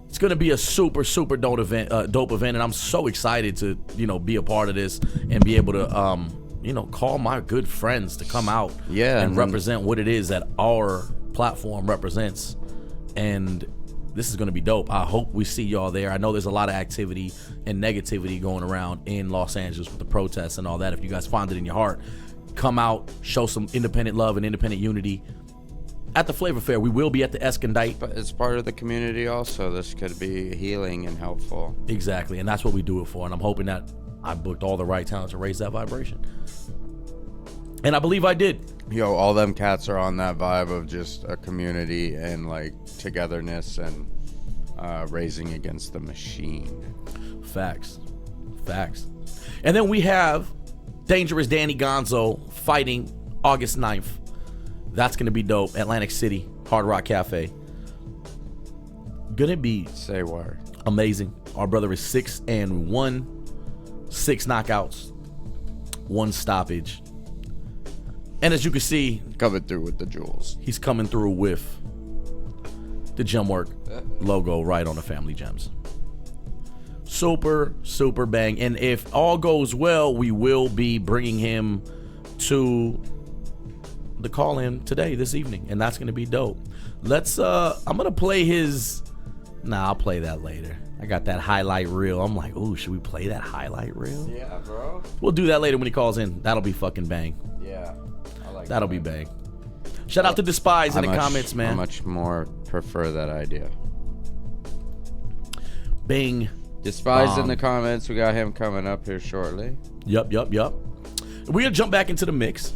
It's gonna be a super dope event, and I'm so excited to be a part of this and be able to call my good friends to come out and represent what it is that our platform represents. And this is gonna be dope. I hope we see y'all there. I know there's a lot of activity and negativity going around in Los Angeles with the protests and all that. If you guys find it in your heart, come out, show some independent love and independent unity. At the Flavor Fair, we will be at the Escondite. But it's part of the community also. This could be healing and helpful. Exactly, and that's what we do it for. And I'm hoping that I booked all the right talent to raise that vibration. And I believe I did. Yo, all them cats are on that vibe of just a community and like togetherness and raising against the machine. Facts. And then we have Dangerous Danny Gonzo fighting August 9th. That's going to be dope. Atlantic City, Hard Rock Cafe. Gonna be say word amazing. Our brother is 6-1, 6 knockouts, 1 stoppage. And as you can see, coming through with the jewels. He's coming through with the Gemwork logo right on the Family Gems. Super bang. And if all goes well, we will be bringing him to the call-in this evening, and that's gonna be dope. Let's I'm gonna play his I'll play that later. I got that highlight reel. I'm like, ooh, should we play that highlight reel? Yeah, bro. We'll do that later when he calls in. That'll be fucking bang. Yeah, I like that'll be bang. Shout out to Despise in the comments, man. I much more prefer that idea. Bing. Despise in the comments. We got him coming up here shortly. Yup. We're gonna jump back into the mix.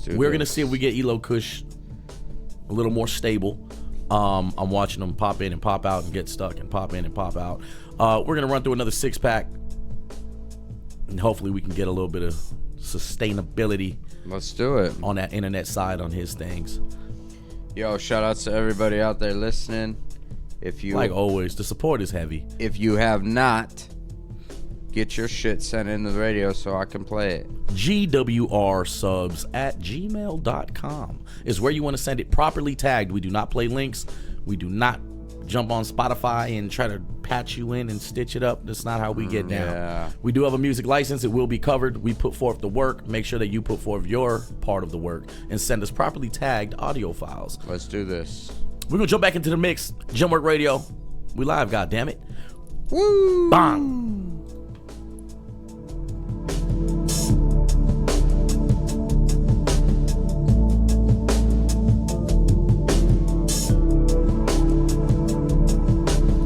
We're gonna see if we get Eloh Kush a little more stable. I'm watching them pop in and pop out and get stuck and pop in and pop out. We're gonna run through another 6-pack, and hopefully we can get a little bit of sustainability. Let's do it on that internet side on his things. Yo, shout outs to everybody out there listening. If you like always, the support is heavy. If you have not, get your shit sent in the radio so I can play it. GWRsubs@gmail.com is where you want to send it, properly tagged. We do not play links. We do not jump on Spotify and try to patch you in and stitch it up. That's not how we get down. Yeah. We do have a music license. It will be covered. We put forth the work. Make sure that you put forth your part of the work and send us properly tagged audio files. Let's do this. We're going to jump back into the mix. Gemwork Radio. We live, goddammit. Woo! Bang!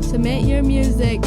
Submit your music.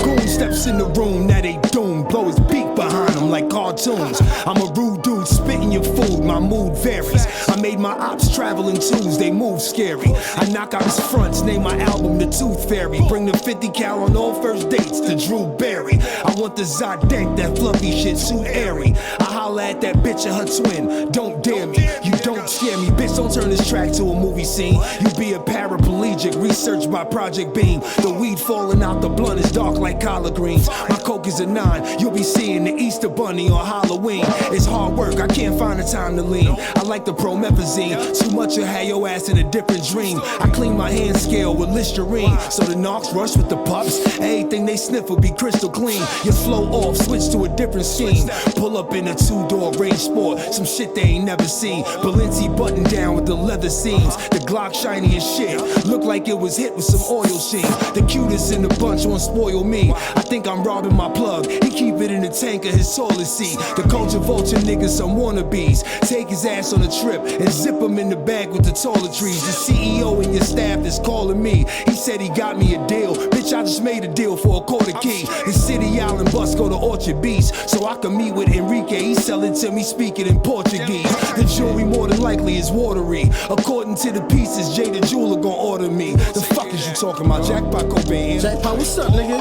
Goon steps in the room, now they doomed. Blow his beak behind him like cartoons. I'm a rude dude, spitting your food, my mood varies. I made my ops travel in twos, they move scary. I knock out his fronts, name my album The Tooth Fairy. Bring the 50 cal on all first dates to Drew Barry. I want the Zodank, that fluffy shit, suit airy. I holla at that bitch and her twin, don't dare me. You don't scare me, bitch, don't turn this track to a movie movie scene. You be a paraplegic, researched by Project Beam. The weed falling out the blunt is dark like collard greens. My coke is a 9, you'll be seeing the Easter Bunny on Halloween. It's hard work, I can't find the time to lean. I like the promethazine, too much will have your ass in a different dream. I clean my hand scale with Listerine, so the knocks rush with the pups. Everything they sniff will be crystal clean. Your flow off, switch to a different scene. Pull up in a 2-door range sport, some shit they ain't never seen. Balenci button down with the leather seams. The Glock shiny as shit, look like it was hit with some oil sheen. The cutest in the bunch won't spoil me. I think I'm robbing my plug, he keep it in the tank of his toilet seat. The culture vulture niggas some wannabes. Take his ass on a trip and zip him in the bag with the toiletries. The CEO and your staff is calling me. He said he got me a deal. Bitch, I just made a deal for a quarter key. The City Island bus go to Orchard Beach, so I can meet with Enrique. He sell it to me speaking in Portuguese. The jewelry more than likely is watery. According to the pieces, Jay the jeweler gon' order me. The fuck is you talking about? Jackpot Cobain. Jackpot, what's up, nigga?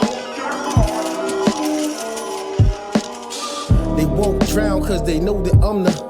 They won't drown cause they know that I'm the.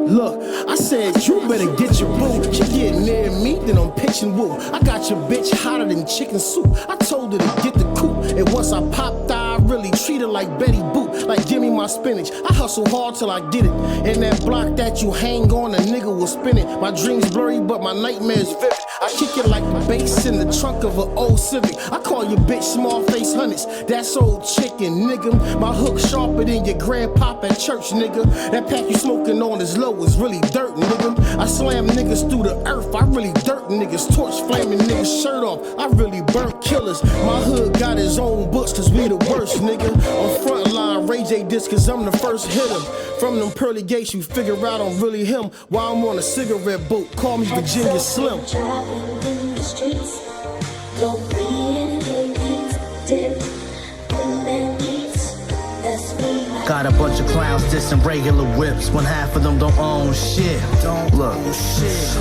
Look, I said you better get your boo. She get near me, then I'm pitching woo. I got your bitch hotter than chicken soup. I told her to get the coupe, and once I popped I really treat her like Betty Boop. Like give me my spinach, I hustle hard till I get it. And that block that you hang on, a nigga will spin it. My dreams blurry, but my nightmares vivid. I kick it like bass in the trunk of an old Civic. I call your bitch small face hundreds. That's old chicken, nigga. My hook sharper than your grandpop at church, nigga. That pack you smoking on is low, is really dirt, nigga. I slam niggas through the earth. I really dirt niggas. Torch flaming niggas shirt off. I really burnt killers. My hood got his own books cause we the worst, nigga. On front line, Ray J disc cause I'm the first hitter. From them pearly gates you figure out I'm really him. While I'm on a cigarette boat, call me Virginia Slim. In the streets, don't be in ladies, dip, the man eats, that's me. Got a bunch of clowns dissing regular whips when half of them don't own shit. Don't look.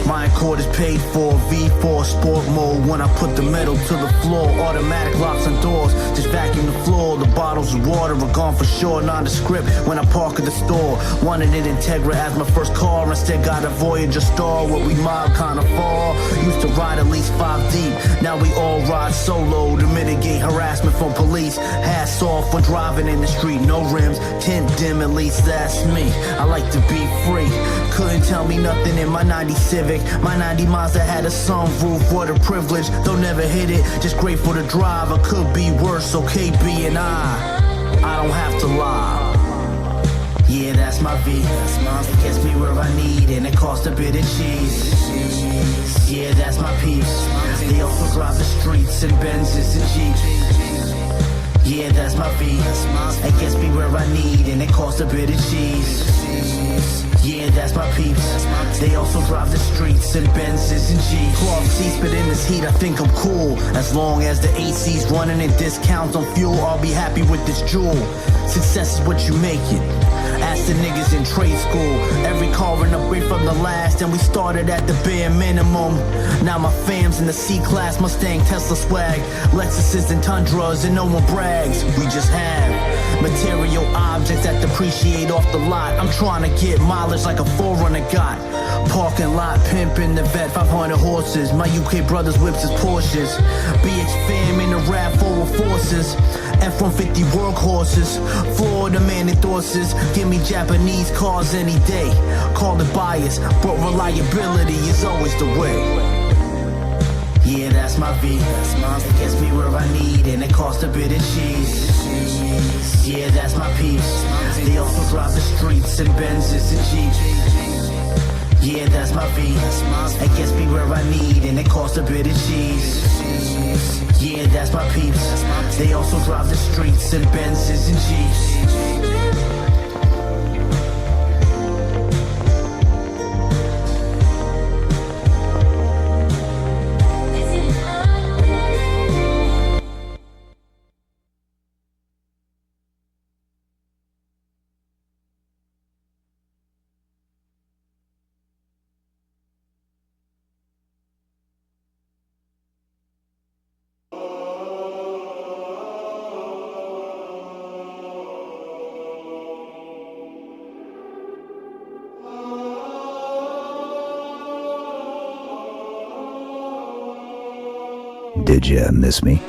My Accord is paid for, V4 sport mode. When I put the metal to the floor, automatic locks and doors. Just vacuum the floor. The bottles of water are gone for sure. Nondescript when I park at the store. Wanted it Integra as my first car. Instead got a Voyager Star where we mob kinda fall. Used to ride at least 5 deep. Now we all ride solo to mitigate harassment from police. Hats off when driving in the street. No rims. Tint dim, at least that's me. I like to be free. Couldn't tell me nothing in my 90 Civic. My 90 Mazda had a sunroof. What a privilege. They'll never hit it. Just grateful to drive. I could be worse. So KB and I don't have to lie. Yeah, that's my V. That's mine. It gets me where I need, and it costs a bit of cheese. Yeah, that's my piece. They also drive the streets in Benzes and Jeeps. Yeah, that's my V. It gets me where I need, and it costs a bit of cheese. Yeah, that's my peeps. They also drive the streets in Benzes and Jeeps. Cloth seats, but in this heat I think I'm cool. As long as the AC's running and discounts on fuel, I'll be happy with this jewel. Success is what you make it. Ask the niggas in trade school. Every car an upgrade from the last, and we started at the bare minimum. Now my fam's in the C-Class, Mustang, Tesla swag, Lexuses and Tundras, and no one brags. We just have material objects that depreciate off the lot. I'm trying to get mileage like a 4Runner got. Parking lot, pimping the vet, 500 horses. My UK brothers whips is Porsches. BX fam in the rap forward forces. F-150 workhorses. Florida man endorses. Give me Japanese cars any day. Call it bias, but reliability is always the way. Yeah, that's my V. That's mine. It gets me where I need, and it costs a bit of cheese. Yeah, that's my piece. They also drive the streets in Benzes and Jeeps. Yeah, that's my V. It gets me where I need, and it costs a bit of cheese. Yeah, that's my peeps. They also drive the streets in Benzes and Jeeps. Did you miss me?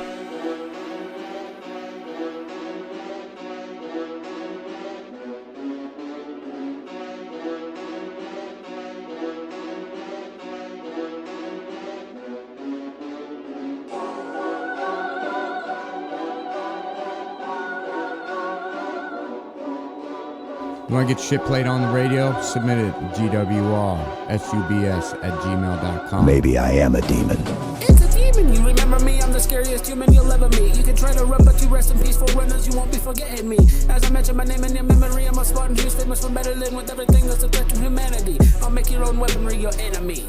You want to get your shit played on the radio? Submit it gwrsubs@gmail.com. Maybe I am a demon. It's a demon, you remember me, I'm the scariest human you'll ever meet. You can try to run, but you rest in peace for runners, you won't be forgetting me. As I mentioned my name in your memory, I'm a Spartan who's famous for meddling with everything that's a threat to humanity. I'll make your own weaponry your enemy.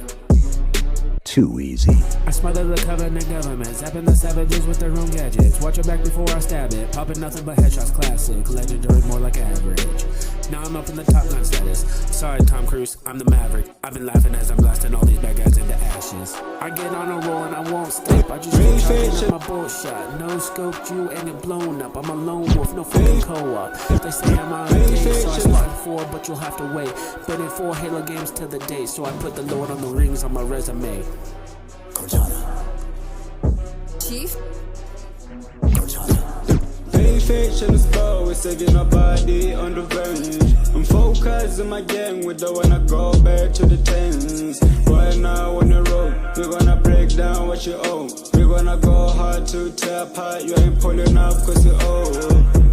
Too easy. I smother the covenant government, zapping the savages with their own gadgets. Watch your back before I stab it, popping nothing but headshots, classic, legendary, more like average. Now I'm up in the Top Gun status. Sorry, Tom Cruise, I'm the Maverick. I've been laughing as I'm blasting all these bad guys into ashes. I get on a roll and I won't stop. I just keep talking up my bullshot. No scoped you and get blown up. I'm a lone wolf, no fucking co-op. They say I'm out of date, so I spot 4, but you'll have to wait. Been in 4 Halo games to the date, so I put the Lord on the Rings on my resume. Chief? Patient is power, we're saving our body on the range. I'm focused in my gang, we don't wanna go back to the tens. Right now on the road, we're gonna break down what you owe. We're gonna go hard to tear apart, you ain't pulling up cause you owe.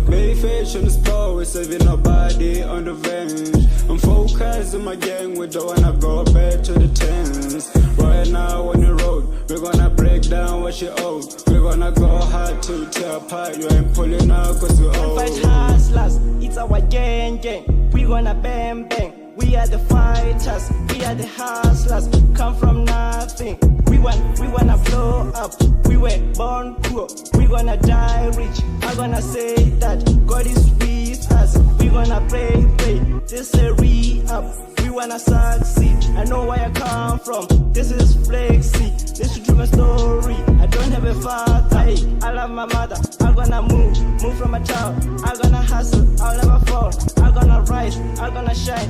Patient is power, we're saving our body on the range. I'm focused in my gang, we don't wanna go back to the tens. Right now on the road, we're gonna break down what you owe. We're gonna go hard to tear apart, you ain't pulling out cause you owe. Fight hustlers, it's our gang. We gonna bang bang. We are the fighters, we are the hustlers. Come from nothing. We wanna blow up. We were born poor. We gonna die rich. I'm gonna say that God is with us. We gonna pray. This is re-up. We wanna succeed. I know where I come from. This is flexi. This is my story. I don't have a father. Hey, I love my mother. I'm gonna move from a child. I'm gonna hustle. I'll never fall. I'm gonna rise. I'm gonna shine.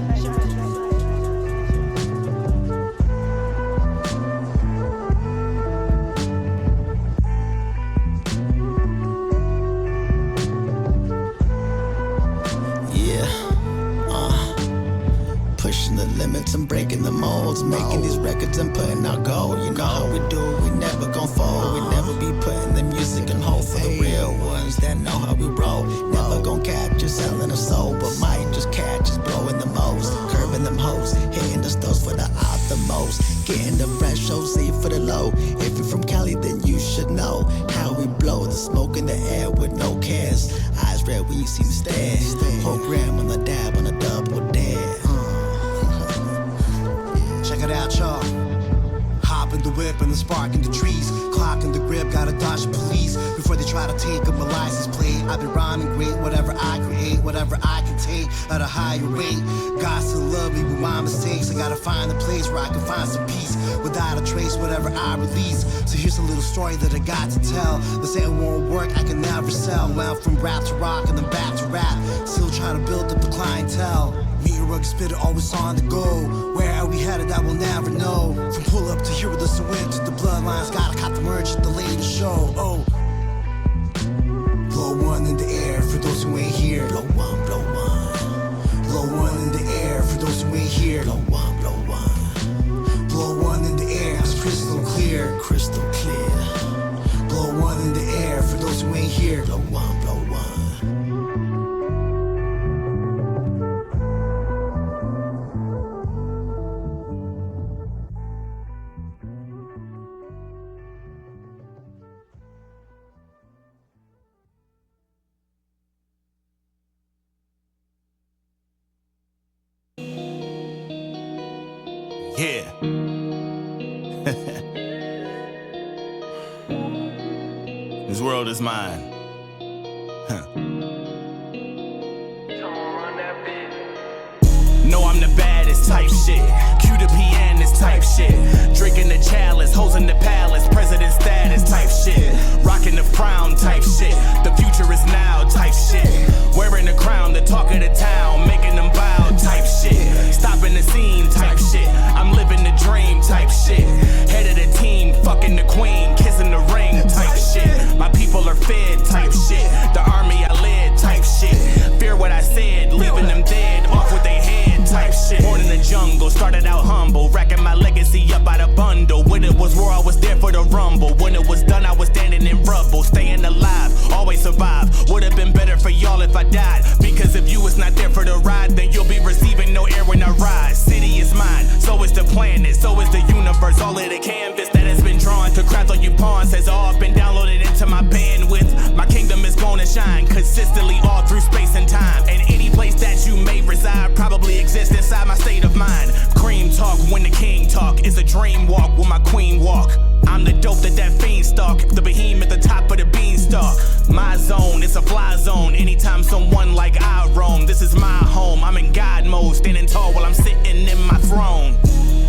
Pushing the limits and breaking the molds, making these records and putting out gold. You know how we do, we never gon' fold. We never be putting the music on hold for the real ones that know how we roll. Never gon' catch us selling a soul, but might just catch us blowing the most, curving them hoes, hitting the stores for the utmost, getting the fresh OC for the low. If you're from Cali, then you should know how we blow the smoke in the air with no cares. Eyes red when you see me stare. Whole gram on the dab on the double dare. Check it out, y'all. Hop in the whip and the spark in the trees. Clock in the grip, gotta dodge the police before they try to take up my license plate. I've been rhyming great, whatever I create, whatever I can take at a higher rate. God still love me with my mistakes. I gotta find a place where I can find some peace without a trace, whatever I release. So here's a little story that I got to tell. They say it won't work, I can never sell. Went from rap to rock and then back to rap. Still trying to build up the clientele. Me and rugged spitter always on the go. Where are we headed, I will never know. From pull up to here the swim to the bloodlines. Gotta cop the merch at the latest show. Oh, blow one in the air for those who ain't here. Blow one, blow one. Blow one in the air for those who ain't here. Blow one, blow one. Blow one in the air, it's crystal clear. Crystal clear. Blow one in the air for those who ain't here. Blow one, blow one. Yeah. This world is mine. No, I'm the baddest type shit. Cue the pianist type shit. Drinking the chalice, hoes in the palace, president status type shit. Rocking the crown type shit. The future is now type shit. Wearing the crown, the talk of the town, making them bow type shit. Stopping the scene type shit. I'm living the dream type shit. Head of the team, fucking the queen, kissing the ring type shit. Born in the jungle, started out humble, racking my legacy up by the bundle. When it was war, I was there for the rumble. When it was done, I was standing in rubble. Staying alive, always survive. Would've been better for y'all if I died. Because if you was not there for the ride, then you'll be receiving no air when I rise. City is mine, so is the planet, so is the universe. All of the canvas that has been drawn to craft on you pawns has all been downloaded into my bandwidth. My kingdom is gonna shine consistently all through space and time. And any place that you may reside probably exists inside my state of mind. Cream talk when the king talk is a dream walk when my queen walk. I'm the dope that fiend stalk, the behemoth at the top of the beanstalk. My zone, it's a fly zone. Anytime someone like I roam, this is my home. I'm in God mode, standing tall while I'm sitting in my throne.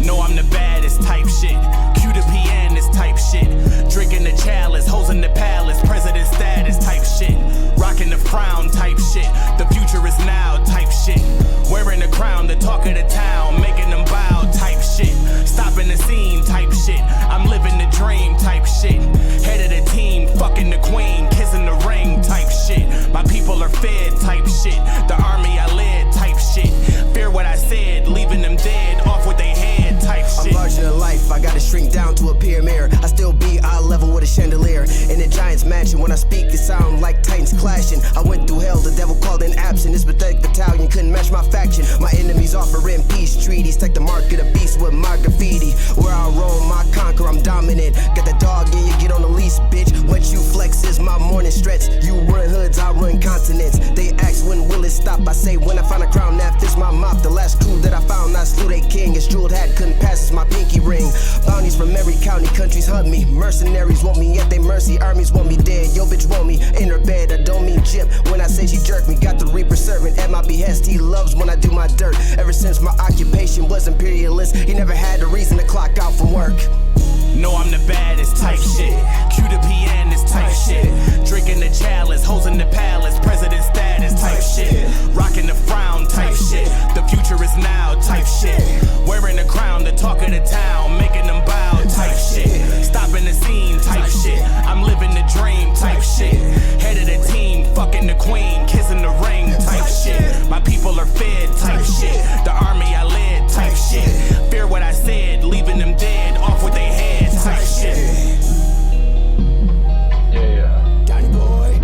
No, I'm the baddest type shit. Cue the pianist type shit. Drinking the chalice, hoes in the palace, president status type shit. Rocking the frown type shit. The future is now type shit. Wearing the crown, the talk of the town, making them bow type shit. Stopping the scene type shit. I'm living the dream type shit. Head of the team, fucking the queen, kissing the ring type shit. My people are fed type shit. The army I led type shit. Fear what I said, leaving them dead off with their head type shit. I'm larger than life, I gotta shrink down to a pyramid. I still be eye level with a chandelier. In a giant's mansion, when I speak it sound like titans clashing. I went through hell, the devil called in absent. This pathetic battalion couldn't match my faction. My enemies offering peace treaties. Take the mark of the beast with my graffiti. Where I roam, I conquer, I'm dominant. Got the dog in you, get on the leash, bitch. What you flex is my morning stretch. You run hoods, I run continents. They ask when will it stop, I say when I find a crown that fits my mop. The last clue that I found, I slew they king. His jeweled hat couldn't pass, it's my pinky ring. Bounties from every county, countries hunt me. Mercenaries want me at their mercy, armies want me dead. Yo bitch want me in her bed, I don't mean chip. When I say she jerked me, got the reaper servant at my behest. He loves when I do my dirt. Ever since my occupation was imperialist, he never had a reason to clock out from work. No, I'm the baddest type shit. Cue the pianist type shit. Drinking the chalice, hoes in the palace, president status type shit. Rocking the frown type shit. The future is now type shit. Wearing the crown, the talk of the town, making them bow type shit. Stopping the scene type shit. I'm living the dream type shit. Head of the team, fucking the queen, kissing the ring type shit. My people are fed type shit. The army I led type shit. Fear what I said, leaving them dead off with their head type shit. Yeah. Danny boy.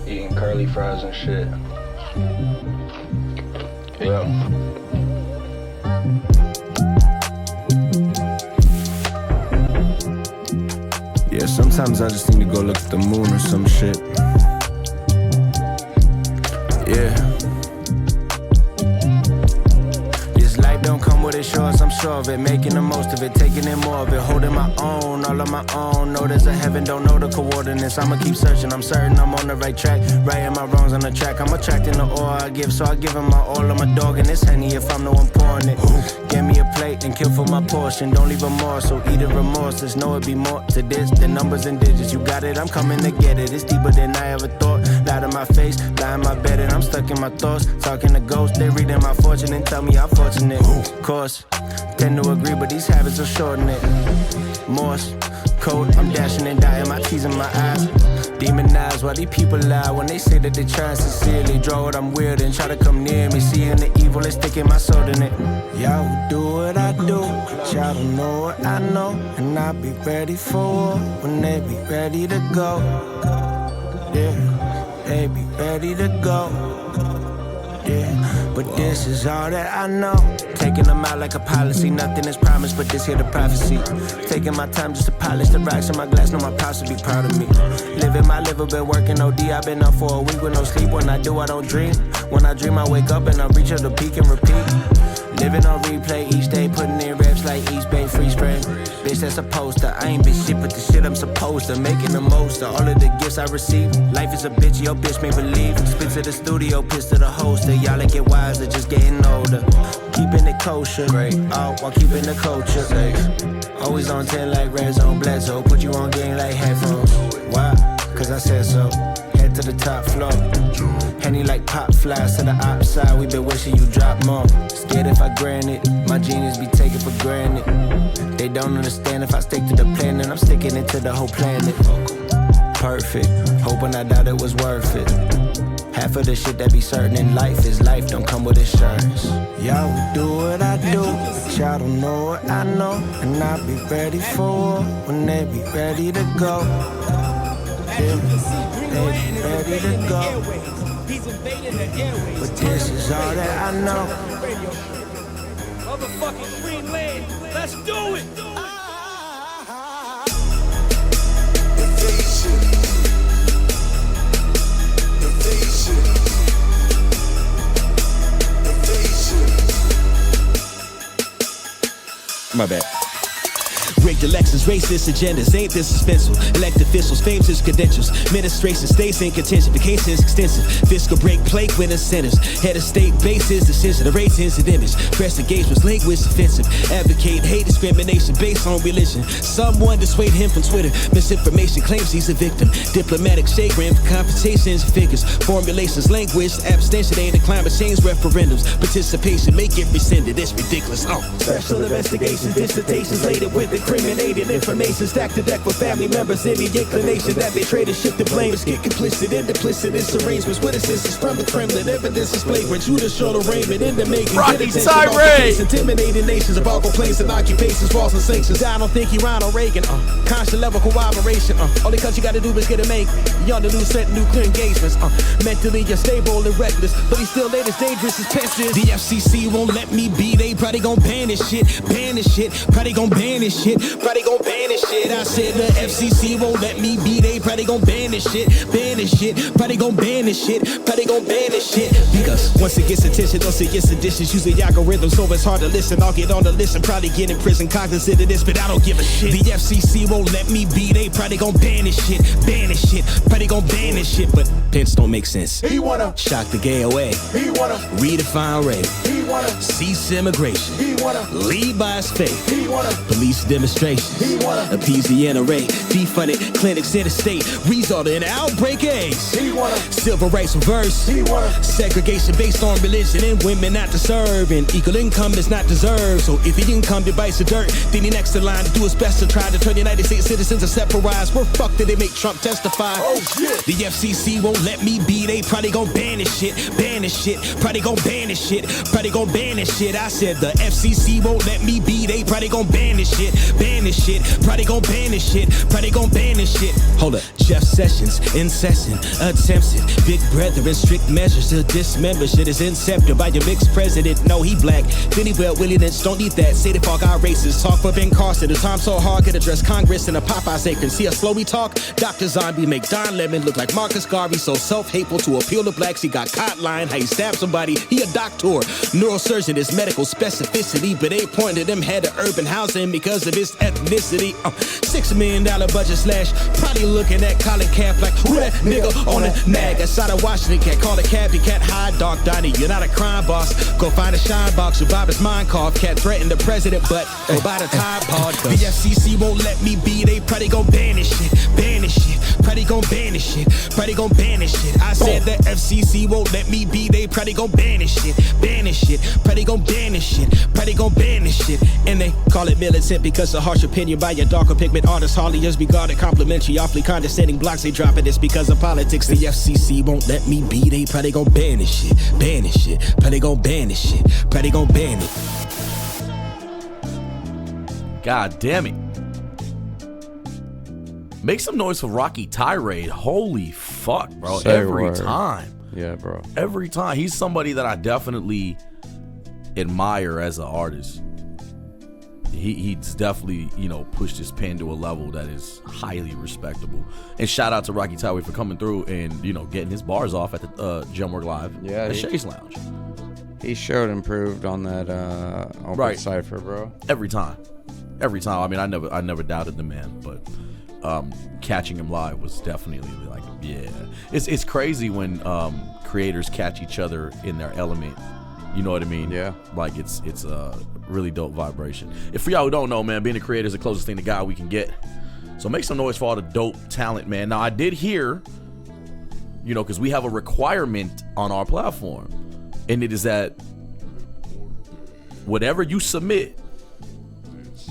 Eating curly fries and shit. Yeah. Yeah, sometimes I just need to go look at the moon or some shit. Yeah. Life don't come with its shorts, I'm sure of it. Making the most of it, taking in more of it. Holding my own, all on my own. Know there's a heaven, don't know the coordinates. I'ma keep searching, I'm certain I'm on the right track. Righting my wrongs on the track. I'm attracting the ore I give, so I give him my all. I'm a dog in this Henny if I'm the one pouring it. Give me a plate and kill for my portion. Don't leave a morsel, eat a remorse. There's no it be more to this than numbers and digits. You got it, I'm coming to get it. It's deeper than I ever thought. Lie to my face, lie in my bed, and I'm stuck in my thoughts. Talking to ghosts, they reading my fortune and tell me I'm fortunate. Of course, tend to agree, but these habits are shortening it. Morse code, I'm dashing and dying, my T's in my eyes. Demonized while these people lie when they say that they try sincerely. Draw what I'm weird and try to come near me. Seeing the evil and sticking my soul in it. Y'all will do what I do, but y'all don't know what I know. And I'll be ready for war when they be ready to go. Yeah, they be ready to go. Yeah, but this is all that I know. Taking them out like a policy. Nothing is promised, but this here the prophecy. Taking my time just to polish the rocks in my glass. Know my pops will be proud of me. Living my liver, been working OD. I've been up for a week with no sleep. When I do, I don't dream. When I dream, I wake up and I reach up the peak and repeat. Living on replay each day, putting in reps like East Bay Freeze Frame. Bitch, that's a poster. I ain't been shit, but the shit I'm supposed to. Making the most of all of the gifts I receive. Life is a bitch, your bitch may believe. Spit to the studio, piss to the hoster. Y'all ain't get wiser, just getting older. Keeping it kosher, great. Out while keeping the culture safe. Always on 10 like Red Zone Bledsoe. Put you on game like headphones. Why? Cause I said so. Head to the top floor. Henny like pop flies to the outside. We been wishing you drop more. Scared if I grant it. My genius be taken for granted. They don't understand if I stick to the plan, and I'm sticking it to the whole planet. Perfect. Hoping I doubt it was worth it. Half of the shit that be certain in life is life, don't come with insurance. Y'all will do what I do, but y'all don't know what I know. And I'll be ready for war when they be ready to go. Yeah, they be ready to go. But this is all that I know. Motherfucking Greenland, let's do it! My bad. Rigged elections, racist agendas, ain't this suspenseful? Elect officials, fames his credentials. Administration stays in contention, vacation is extensive. Fiscal break, plague with incentives. Head of state bases, decision to raise his image. Press engagements, language offensive. Advocate hate discrimination based on religion. Someone dissuade him from Twitter. Misinformation claims he's a victim. Diplomatic chagrin for conversations and figures. Formulations, language, abstention ain't a climate change referendums. Participation, make it rescinded. It's ridiculous. Special investigations, dissertations laden with incriminating information. Stacked to deck with family members. Any inclination that they trade and shift the blame is get complicit in duplicitous arrangements with assistance from the Kremlin. Evidence is flagrant. Judas showed arraignment in the making. Rocky tirade. Intimidating nations of all complaints and occupations, false and sanctions. I don't think he Ronald Reagan. Constant level cooperation. All the country got to do is get him angry. Beyond the new set, nuclear engagements. Mentally unstable and reckless, but he still late as dangerous as pests. The FCC won't let me be. They probably gon' ban this shit. Ban this shit. Probably gon' ban this shit. Probably gon' ban this shit. I said the FCC won't let me be. They probably gon' ban this shit. Ban this shit. Probably gon' ban this shit. Probably gon' ban this shit. Because once it gets attention, once it gets additions, use the algorithm so it's hard to listen. I'll get on the list and probably get in prison cognizant of this, but I don't give a shit. The FCC won't let me be. They probably gon' ban this shit. Ban this shit. Probably gon' ban this shit, but Pence don't make sense. He wanna shock the gay away. He wanna redefine rape. He wanna cease immigration. He wanna lead by his faith. He wanna police demonstrations. He wanna appease the NRA. Defunded clinics in the state. Result in outbreak AIDS. He wanna civil rights reverse. He wanna segregation based on religion and women not to serve. And equal income is not deserved. So if the income divides the dirt, then he next in line to do his best to try to turn the United States citizens to separate. We're fucked that they make Trump testify. Oh shit. The FCC won't let me be. They probably gon' ban this shit. Ban this shit. Probably gon' ban this shit. Probably gon' ban this shit. I said the FCC won't let me be. They probably gon' ban this shit. Ban this shit. Probably gon' ban this shit. Probably gon' ban this shit. Hold up. Jeff Sessions, incessant attempts it. Big brother and strict measures to dismember shit is incepted by your mixed president. No, he black. Then he well Willie Lynch. Don't need that. Say the fuck our racist. Talk for Ben Carson. The time so hard could address Congress in a Popeye's apron. See how slow we talk? Dr. Zombie make Don Lemon look like Marcus Garvey. So self-hateful to appeal to blacks. He got caught lying. How he stabbed somebody. He a doctor. Neurosurgeon is medical specificity. But they pointed him head to urban housing because of his ethnicity. $6 million budget slash. Probably looking at Colin Cap like who that nigga on the nag. Outside of Washington cat. Call a cab. You can't hide Dark Donnie. You're not a crime boss. Go find a shine box. Revive his mind cough. Cat threaten the president but go buy the Tide Pod. The FCC won't let me be. They probably gon' ban this shit. Ban this shit. Probably gon' ban this shit. Probably gon' ban this shit. I said the FCC won't let me be. They probably gon' ban this shit. Ban this shit. Probably gon' ban this shit. Probably gon' ban this shit. And they call it militant because of harsh opinion by your darker pigment artists. Hardly just regarded complimentary, awfully condescending blocks they dropping. It's because of politics. The FCC won't let me be. They probably gon' ban this shit. Ban this shit. Probably gon' ban this shit. Probably gon' ban it. God damn it. Make some noise for Rocky Tirade. Holy fuck, bro. Say Every word. time. Yeah, bro. Every time. He's somebody that I definitely admire as an artist. He's definitely, pushed his pen to a level that is highly respectable. And shout out to Rocky Tirade for coming through and, getting his bars off at the Gemwork Live at Shay's Lounge. He showed improved on that open cipher, bro. Every time. I mean, I never doubted the man, but catching him live was definitely like, yeah. It's crazy when creators catch each other in their element. You know what I mean? Yeah. Like it's a really dope vibration. If for y'all who don't know, man, being a creator is the closest thing to God we can get. So make some noise for all the dope talent, man. Now I did hear, because we have a requirement on our platform, and it is that whatever you submit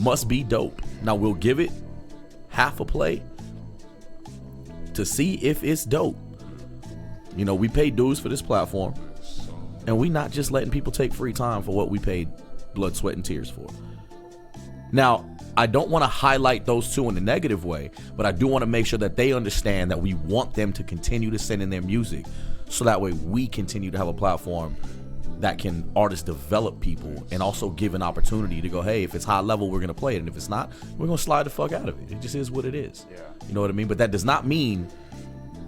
must be dope. Now we'll give it half a play to see if it's dope. You know, we pay dues for this platform, and we not just letting people take free time for what we paid blood, sweat, and tears for. Now, I don't want to highlight those two in a negative way, but I do want to make sure that they understand that we want them to continue to send in their music, so that way we continue to have a platform that can artists develop people and also give an opportunity to go, hey, if it's high level, we're going to play it. And if it's not, we're going to slide the fuck out of it. It just is what it is. Yeah. You know what I mean? But that does not mean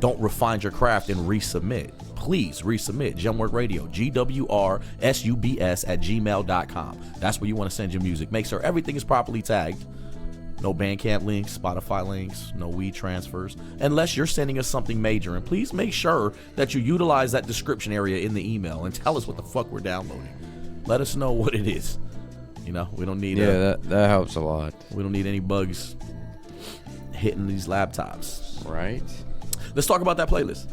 don't refine your craft and resubmit. Please resubmit. Gemwork Radio, GWRSUBS@gmail.com. That's where you want to send your music. Make sure everything is properly tagged. No Bandcamp links, Spotify links, no weed transfers, unless you're sending us something major. And please make sure that you utilize that description area in the email and tell us what the fuck we're downloading. Let us know what it is. You know, we don't need that helps a lot. We don't need any bugs hitting these laptops. Right. Let's talk about that playlist.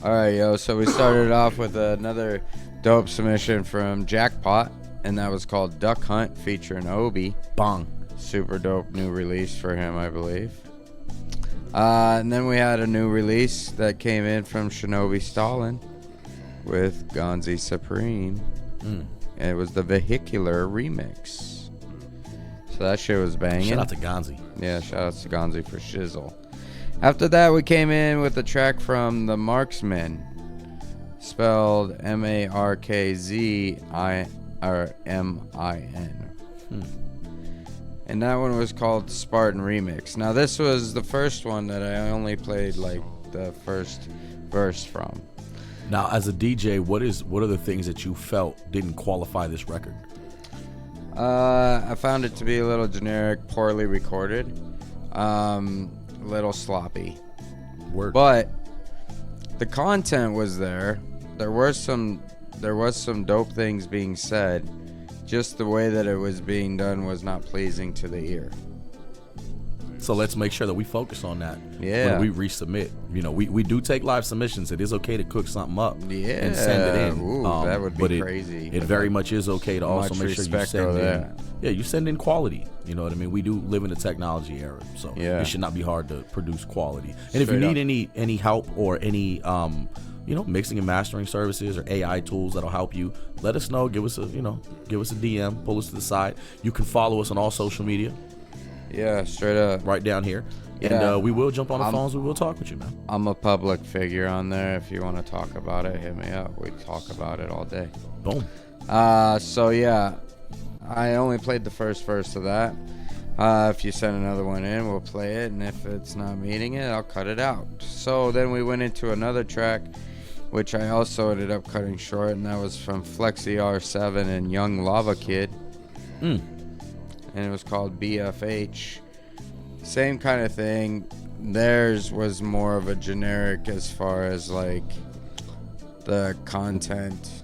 All right, yo. So we started off with another dope submission from Jackpot, and that was called Duck Hunt featuring Obi. Bong. Super dope new release for him, I believe. And then we had a new release that came in from Shinobi Stalin with Gonzi Supreme. And it was the Vehicular remix. So that shit was banging. Shout out to Gonzi. Yeah, shout out to Gonzi for shizzle. After that, we came in with a track from The Marksmen, spelled MARKZIMIN. And that one was called Spartan Remix. Now, this was the first one that I only played like the first verse from. Now, as a DJ, what are the things that you felt didn't qualify this record? I found it to be a little generic, poorly recorded, a little sloppy. Word. But the content was there. There was some dope things being said. Just the way that it was being done was not pleasing to the ear. So let's make sure that we focus on that when we resubmit. You know, we do take live submissions. It is okay to cook something up and send it in. Ooh, that would be crazy. It very much is okay to also make sure you send in. Yeah, you send in quality. You know what I mean? We do live in a technology era, so it should not be hard to produce quality. And if you need any help or any mixing and mastering services or AI tools that'll help you, let us know. Give us a DM, pull us to the side. You can follow us on all social media. Yeah, straight up. Right down here. Yeah. And we will jump on the phones. We will talk with you, man. I'm a public figure on there. If you want to talk about it, hit me up. We talk about it all day. Boom. So yeah, I only played the first verse of that. If you send another one in, we'll play it. And if it's not meeting it, I'll cut it out. So then we went into another track, which I also ended up cutting short. And that was from Flexi R7 and Young Lava Kid. And it was called BFH. Same kind of thing. Theirs was more of a generic as far as like the content.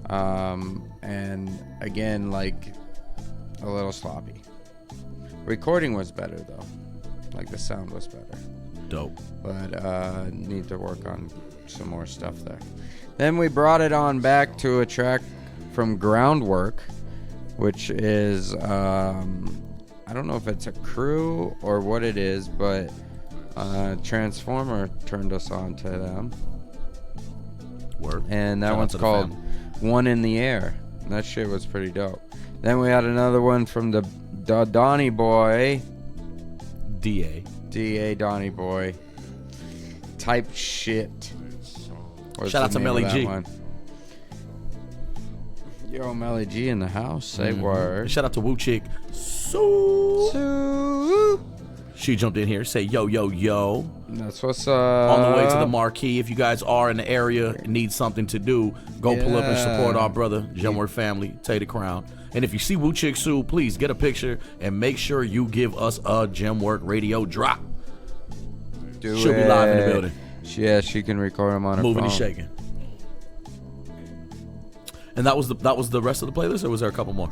And again, like a little sloppy. Recording was better though. Like the sound was better. Dope. But need to work on some more stuff there. Then we brought it on back to a track from Groundwork, which is I don't know if it's a crew or what it is, but Transformer turned us on to them. Word. And that one's called One in the Air. And that shit was pretty dope. Then we had another one from the Donny Boy. D.A. Donny Boy. Type shit. Shout out to Melly G. Yo, Melly G in the house. Say word. Shout out to Woo Chick. Sue. She jumped in here. Say yo, yo, yo. That's what's up. On the way to the marquee. If you guys are in the area and need something to do, go pull up and support our brother, Gemwork family. Take the crown. And if you see Woo Chick Sue, please get a picture and make sure you give us a Gemwork Radio drop. She'll be live in the building. Yeah, she can record them on her moving phone. And shaking. And that was the rest of the playlist, or was there a couple more?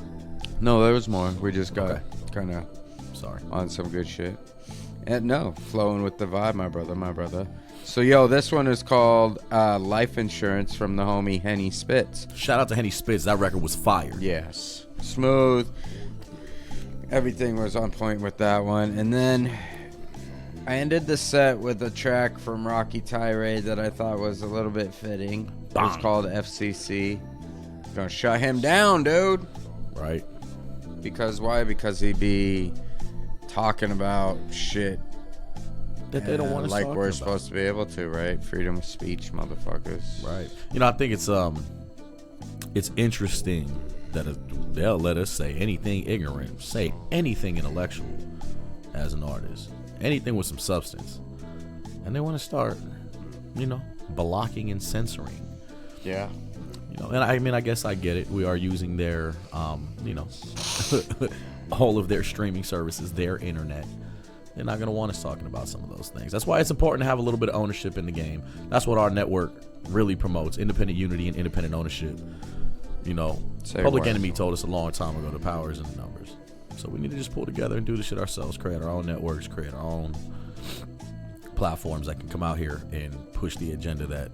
No, there was more. We just got kind of sorry on some good shit. And no, flowing with the vibe, my brother. So yo, this one is called Life Insurance from the homie Henny Spitz. Shout out to Henny Spitz. That record was fire. Yes, smooth. Everything was on point with that one. And then I ended the set with a track from Rocky Tirade that I thought was a little bit fitting. It was called FCC. Gonna shut him down, dude. Right. Because why? Because he'd be talking about shit that they don't want to like we're supposed to be able to, right? Freedom of speech, motherfuckers. Right. You know, I think it's interesting that they'll let us say anything ignorant, say anything intellectual as an artist, anything with some substance, and they want to start, blocking and censoring. Yeah. And I mean, I guess I get it. We are using their, all of their streaming services, their internet. They're not going to want us talking about some of those things. That's why it's important to have a little bit of ownership in the game. That's what our network really promotes: independent unity and independent ownership. Public Enemy told us a long time ago, the power is in the numbers. So we need to just pull together and do the shit ourselves, create our own networks, create our own platforms that can come out here and push the agenda that,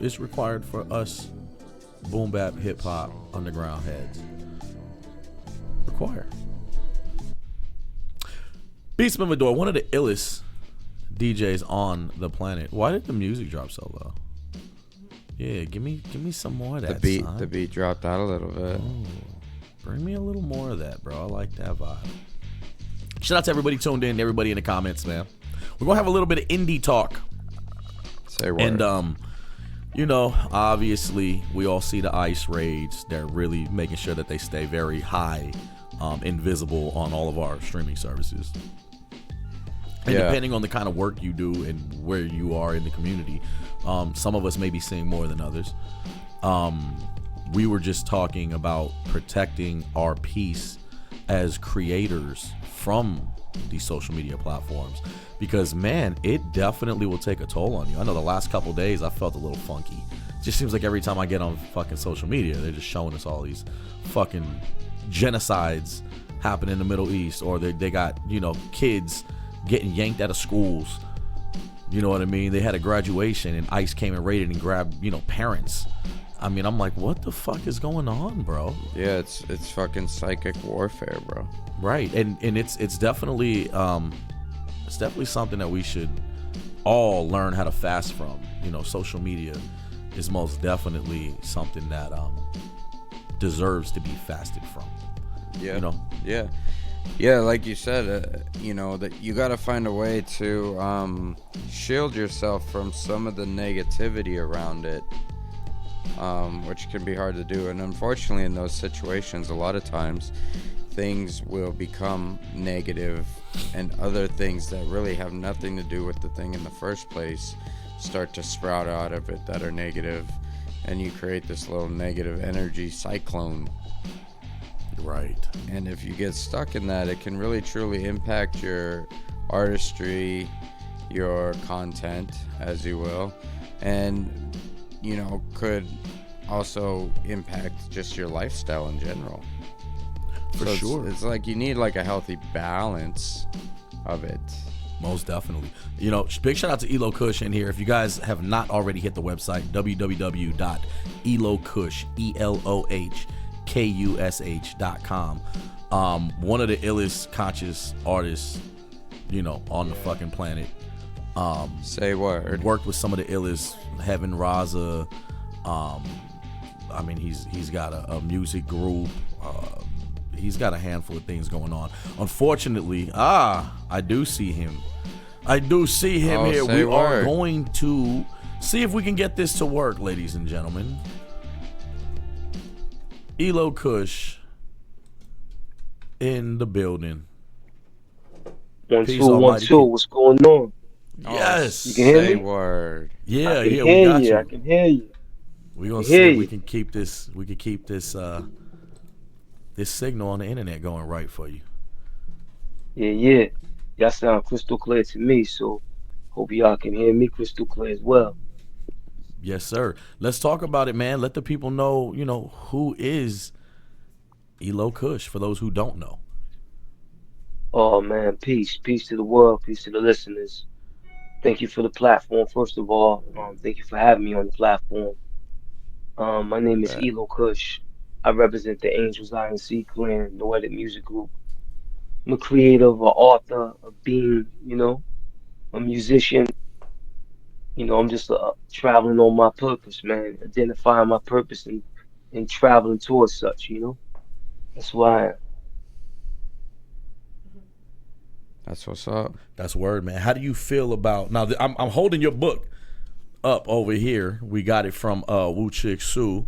is required for us boom bap, hip hop, underground heads. Require. Beatsmith Medore, one of the illest DJs on the planet. Why did the music drop so low? Yeah, give me some more of that. The beat dropped out a little bit. Oh, bring me a little more of that, bro. I like that vibe. Shout out to everybody tuned in, everybody in the comments, man. We're gonna have a little bit of indie talk. Say word. And obviously we all see the ICE raids. They're really making sure that they stay very high, invisible on all of our streaming services. And depending on the kind of work you do and where you are in the community, some of us may be seeing more than others. We were just talking about protecting our peace as creators from these social media platforms, because man, it definitely will take a toll on you. I know the last couple days I felt a little funky. It just seems like every time I get on fucking social media, they're just showing us all these fucking genocides happen in the Middle East, or they got, kids getting yanked out of schools. You know what I mean? They had a graduation and ICE came and raided and grabbed, parents. I mean, I'm like, what the fuck is going on, bro? Yeah, it's fucking psychic warfare, bro. Right. And it's definitely something that we should all learn how to fast from. Social media is most definitely something that deserves to be fasted from. Yeah. Yeah, like you said, that you got to find a way to shield yourself from some of the negativity around it, which can be hard to do. And unfortunately, in those situations, a lot of times things will become negative, and other things that really have nothing to do with the thing in the first place start to sprout out of it that are negative, and you create this little negative energy cyclone. Right. And if you get stuck in that, it can really truly impact your artistry, your content, as you will, and could also impact just your lifestyle in general. For sure. It's like you need like a healthy balance of it. Most definitely. Big shout out to Eloh Kush in here. If you guys have not already hit the website, www.elohkush, ELOHKUSH.com. One of the illest conscious artists, on the fucking planet. Say word. Worked with some of the illest, Heaven Raza. I mean, he's got a music group. He's got a handful of things going on. Unfortunately, I do see him. Here. We are going to see if we can get this to work, ladies and gentlemen. Eloh Kush in the building. 1 2 1 2. What's going on? Yes. You can hear me? Word. Yeah, we got you. I can hear you. We're gonna see if we can keep this. We can keep this. This signal on the internet going right for you. Yeah. Y'all sound crystal clear to me, so hope y'all can hear me crystal clear as well. Yes, sir. Let's talk about it, man. Let the people know, who is Eloh Kush, for those who don't know. Oh man, peace to the world, peace to the listeners. Thank you for the platform. First of all, thank you for having me on the platform. My name is Eloh Kush. I represent the Angels INC Clan, Noetic Music Group. I'm a creative, an author, a being, a musician. I'm just traveling on my purpose, man. Identifying my purpose and traveling towards such. That's why. That's what's up. That's word, man. How do you feel about now? I'm holding your book up over here. We got it from Wu Chick Sue.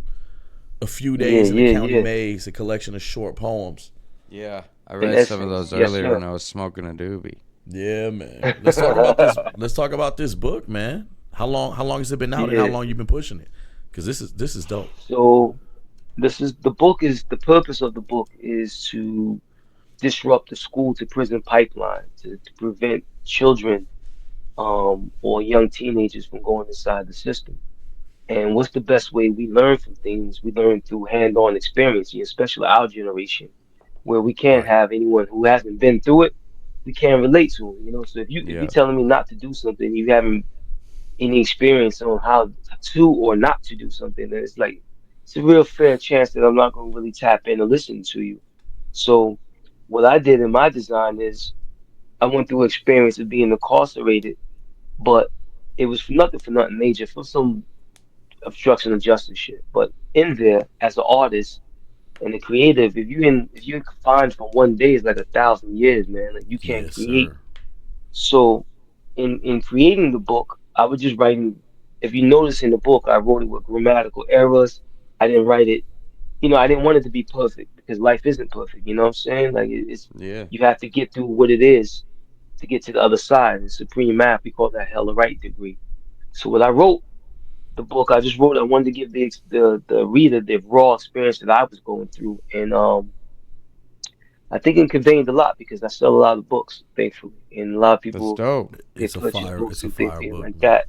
A Few Days in the County Maze, a collection of short poems. Yeah, I read some of those earlier when I was smoking a doobie. Yeah, man. Let's talk about this. Let's talk about this book, man. How long has it been out, and how long you been pushing it? Because this is dope. So, the purpose of the book is to disrupt the school to prison pipeline to prevent children or young teenagers from going inside the system. And what's the best way we learn from things? We learn through hand-on experience, especially our generation, where we can't have anyone who hasn't been through it. We can't relate to them. So if you're telling me not to do something, you haven't any experience on how to or not to do something, then it's a real fair chance that I'm not going to really tap in and listen to you. So what I did in my design is I went through experience of being incarcerated, but it was for nothing major, for some obstruction of justice shit. But in there, as an artist and a creative, if you're confined for one day, it's like 1,000 years, man. Like you can't create. Sir. So in creating the book, I was just writing. If you notice in the book, I wrote it with grammatical errors. I didn't write it. I didn't want it to be perfect because life isn't perfect. You know what I'm saying? Like it's you have to get through what it is to get to the other side. In supreme math, we call that hell a right degree. So when I wrote the book, I just wrote. I wanted to give the reader the raw experience that I was going through, and I think it conveyed a lot because I sell a lot of books, thankfully, and a lot of people It's a fire book, like that.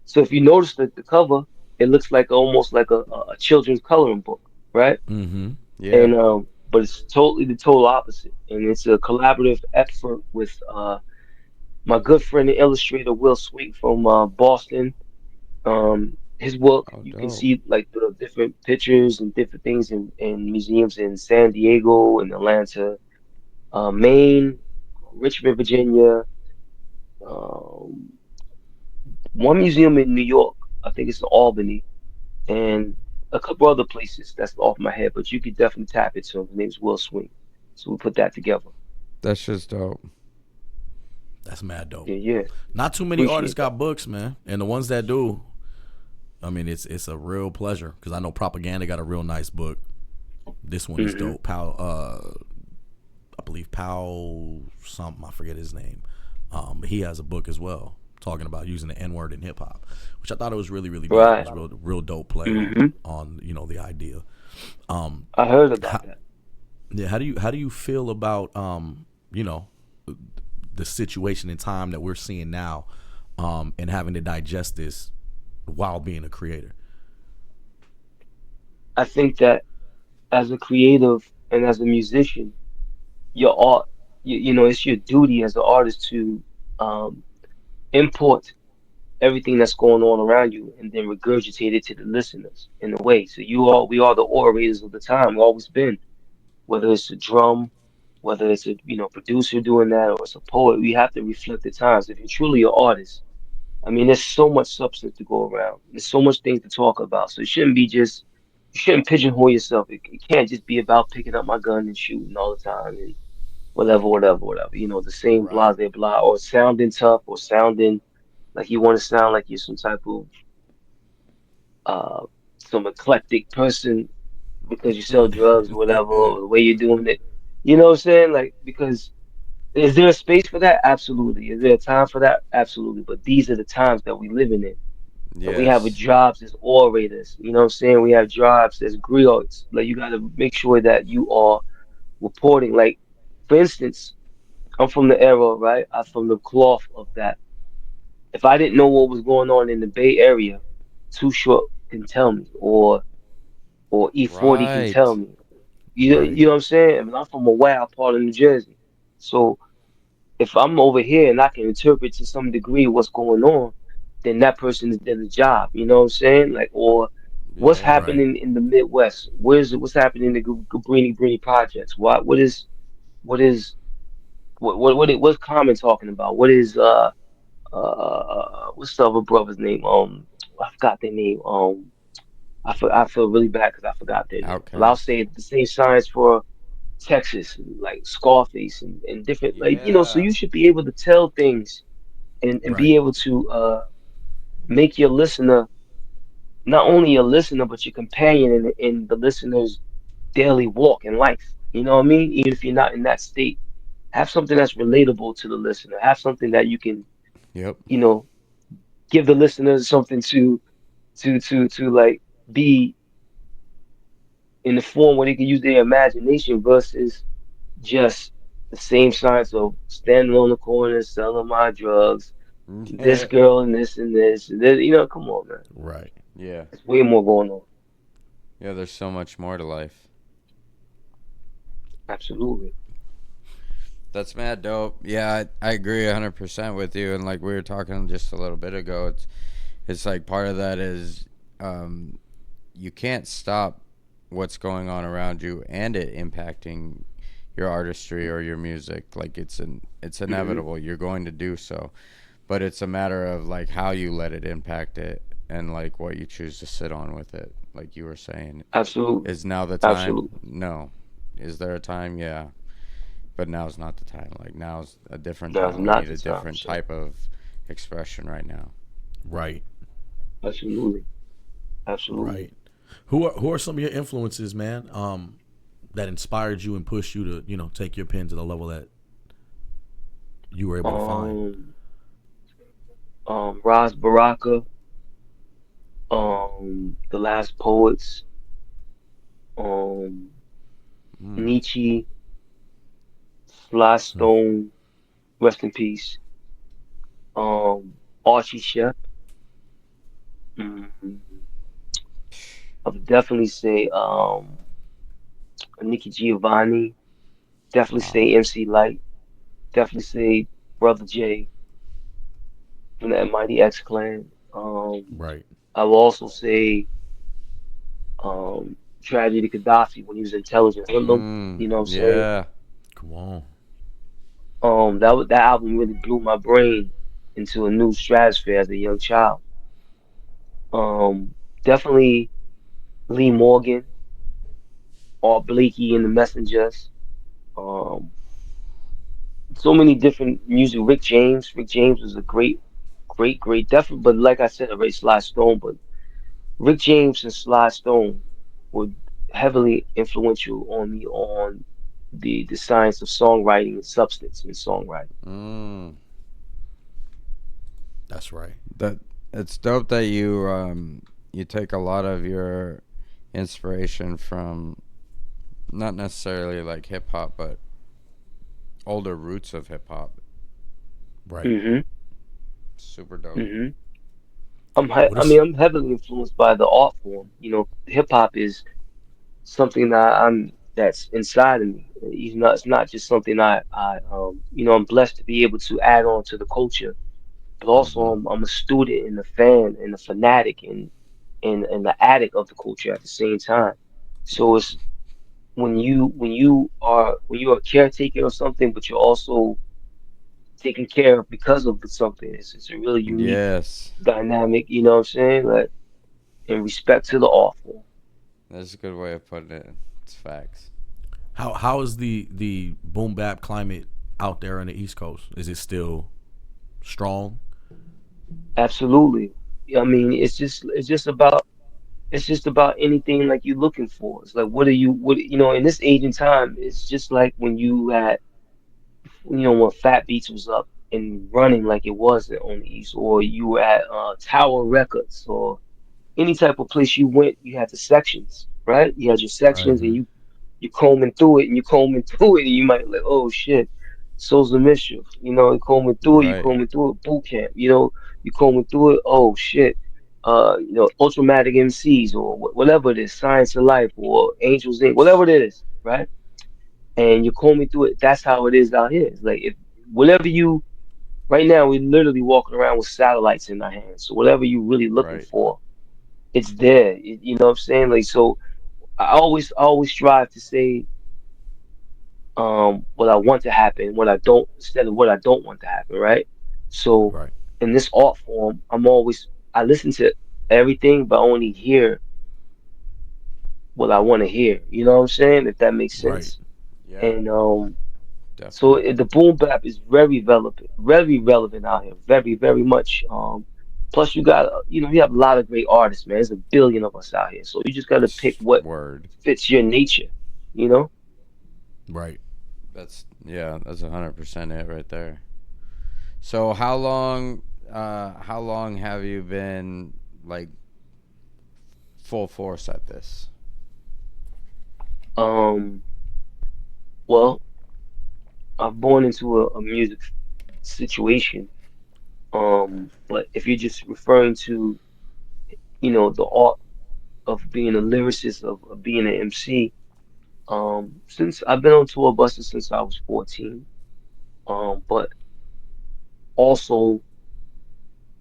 So if you notice that the cover, it looks like almost like a children's coloring book, right? Mm-hmm. Yeah. And but it's totally the total opposite, and it's a collaborative effort with my good friend and illustrator Will Sweet from Boston. His work, you can see like the different pictures and different things in museums in San Diego and Atlanta, Maine, Richmond, Virginia, one museum in New York, I think it's in Albany, and a couple other places that's off my head, but you could definitely tap into him. His name's Will Swing. So we put that together. That's just dope. That's mad dope. Yeah. Not too many artists got books, man, and the ones that do, I mean, it's a real pleasure because I know Propaganda got a real nice book. This one is dope. I believe Powell something, I forget his name, but he has a book as well talking about using the N-word in hip hop, which I thought it was really, really good. It was real dope play on the idea. I heard about that. Yeah, how do you feel about the situation and time that we're seeing now, and having to digest this while being a creator? I think that as a creative and as a musician, your art, it's your duty as an artist to import everything that's going on around you and then regurgitate it to the listeners in a way. So we are the orators of the time. We've always been, whether it's a drum, whether it's a producer doing that, or it's a poet. We have to reflect the times. If you're truly an artist, I mean, there's so much substance to go around. There's so much things to talk about. So you shouldn't pigeonhole yourself. It can't just be about picking up my gun and shooting all the time and whatever. The same blah, blah, blah, or sounding tough or sounding like you want to sound like you're some type of some eclectic person because you sell drugs or whatever, or the way you're doing it. You know what I'm saying? Like, because is there a space for that? Absolutely. Is there a time for that? Absolutely. But these are the times that we living in. Yes. We have jobs as orators. You know what I'm saying? We have jobs as griots. Like, you got to make sure that you are reporting. Like, for instance, I'm from the era, right? I'm from the cloth of that. If I didn't know what was going on in the Bay Area, Too Short can tell me, or E40 can tell me. You know what I'm saying? I mean, I'm from a wild part of New Jersey. So if I'm over here and I can interpret to some degree what's going on, then that person is doing the job. You know what I'm saying? Like, or what's happening in the Midwest? What's happening in the Cabrini projects? What's Common talking about? What is what's the other brother's name? I forgot their name. I feel really bad because I forgot their name. But I'll Outcast. say the same signs for Texas, like Scarface and different, like, so Yeah. you should be able to tell things and Right. be able to make your listener not only a listener but your companion in the listener's daily walk in life. You know what I mean? Even if you're not in that state, have something that's relatable to the listener. Have something that you can, Yep. you know, give the listeners something to like be in the form where they can use their imagination versus just the same science of standing on the corner selling my drugs, this Yeah. girl and this and this. And this. Come on, man. Right. Yeah. There's way more going on. Yeah, there's so much more to life. Absolutely. That's mad dope. Yeah, I agree 100% with you. And like we were talking just a little bit ago, it's like part of that is you can't stop what's going on around you and it impacting your artistry or your music. Like it's inevitable. You're going to do so. But it's a matter of like how you let it impact it and like what you choose to sit on with it. Like you were saying. Absolutely. Is now the time? Absolutely. No. Is there a time? Yeah. But now's not the time. Like now's a different That's time. We not need the a time. different So. type of expression right now. Right. Absolutely. Absolutely. Right. Who are some of your influences, man? That inspired you and pushed you to, take your pen to the level that you were able to find? Ras Baraka, the Last Poets, Nietzsche, Sly Stone, rest in peace. Archie Shepp. Mm, I would definitely say Nikki Giovanni. Definitely say MC Light. Definitely say Brother J from that Mighty X Clan. Right. I will also say Tragedy Gaddafi when he was intelligent. Hoodlum, you know what I'm saying? Yeah. Come on. That album really blew my brain into a new stratosphere as a young child. Definitely Lee Morgan, Art Blakey and the Messengers. Um, so many different music. Rick James. Rick James was a great, definitely. But like I said, already Sly Stone. But Rick James and Sly Stone were heavily influential on me on the science of songwriting and substance in songwriting. That's right. That it's dope that you take a lot of your inspiration from not necessarily like hip hop, but older roots of hip hop. Right. Mm-hmm. Super dope. Mm-hmm. I'm heavily influenced by the art form. Hip hop is something that's inside of me. It's not just something I'm blessed to be able to add on to the culture, but also I'm a student and a fan and a fanatic and the addict of the culture at the same time. So it's when you are a caretaker of something, but you're also taken care of because of the something. It's a really unique Yes. dynamic. You know what I'm saying? Like in respect to the art form. That's a good way of putting it. It's facts. How is the boom bap climate out there on the East Coast? Is it still strong? Absolutely. I mean, it's just about anything like you're looking for. It's like what in this age and time, it's just like when you had when Fat Beats was up and running like it was on the East, or you were at Tower Records or any type of place you went, you had the sections, right? You had your Right. sections and you combing through it and you combing through it and you might like, oh shit, Souls of Mischief, you combing through it, you Right. combing through it, boot camp, you combing through it, oh shit, Ultramatic MCs or whatever it is, Science of Life or Angels Inc., whatever it is, right? And you're combing through it. That's how it is out here. It's like if whatever you right now, we're literally walking around with satellites in our hands. So whatever you're really looking Right. for, it's there. You know what I'm saying? Like so, I always strive to say what I want to happen, what I don't, instead of what I don't want to happen, right? So Right. in this art form, I listen to everything, but I only hear what I want to hear. You know what I'm saying? If that makes Right. sense. Yeah, And so definitely. the boom bap is very relevant out here, very, very much. Plus you got, you have a lot of great artists, man. There's a billion of us out here, so you just got to pick what Word. fits your nature, you know? Right. That's 100% it right there. So how long have you been like full force at this? Um, well, I'm born into a music situation. But if you're just referring to, the art of being a lyricist, of being an MC, since I've been on tour buses since I was 14, but also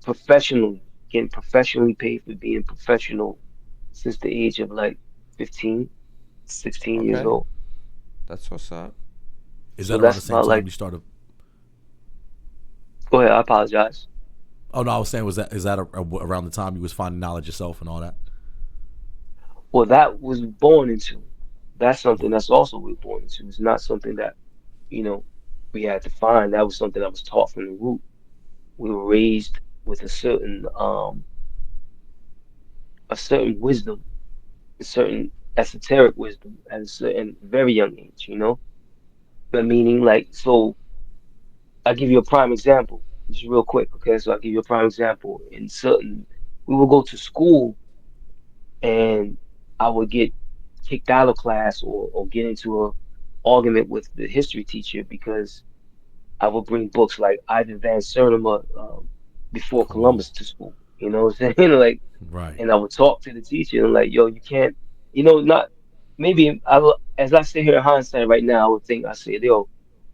professionally, getting professionally paid for being professional since the age of like 15, 16 years Okay, old. that's what's up. Is So that around the that's same about time like, you started? go ahead, I apologize. Oh no, I was saying, is that around the time you was finding knowledge yourself and all that? Well, that was born into. That's something that's also we're born into. It's not something that, you know, we had to find. That was something that was taught from the root. We were raised with a certain wisdom, a certain esoteric wisdom at a certain very young age. But meaning like, so I'll give you a prime example, just real quick, okay? So I'll give you a prime example. We will go to school and I would get kicked out of class or get into a argument with the history teacher because I would bring books like Ivan Van Sertima, Before Cool. Columbus to school. You know what I'm saying? Like, Right. and I would talk to the teacher and like, yo, you can't, not maybe as I sit here in hindsight right now, I would think I said, yo,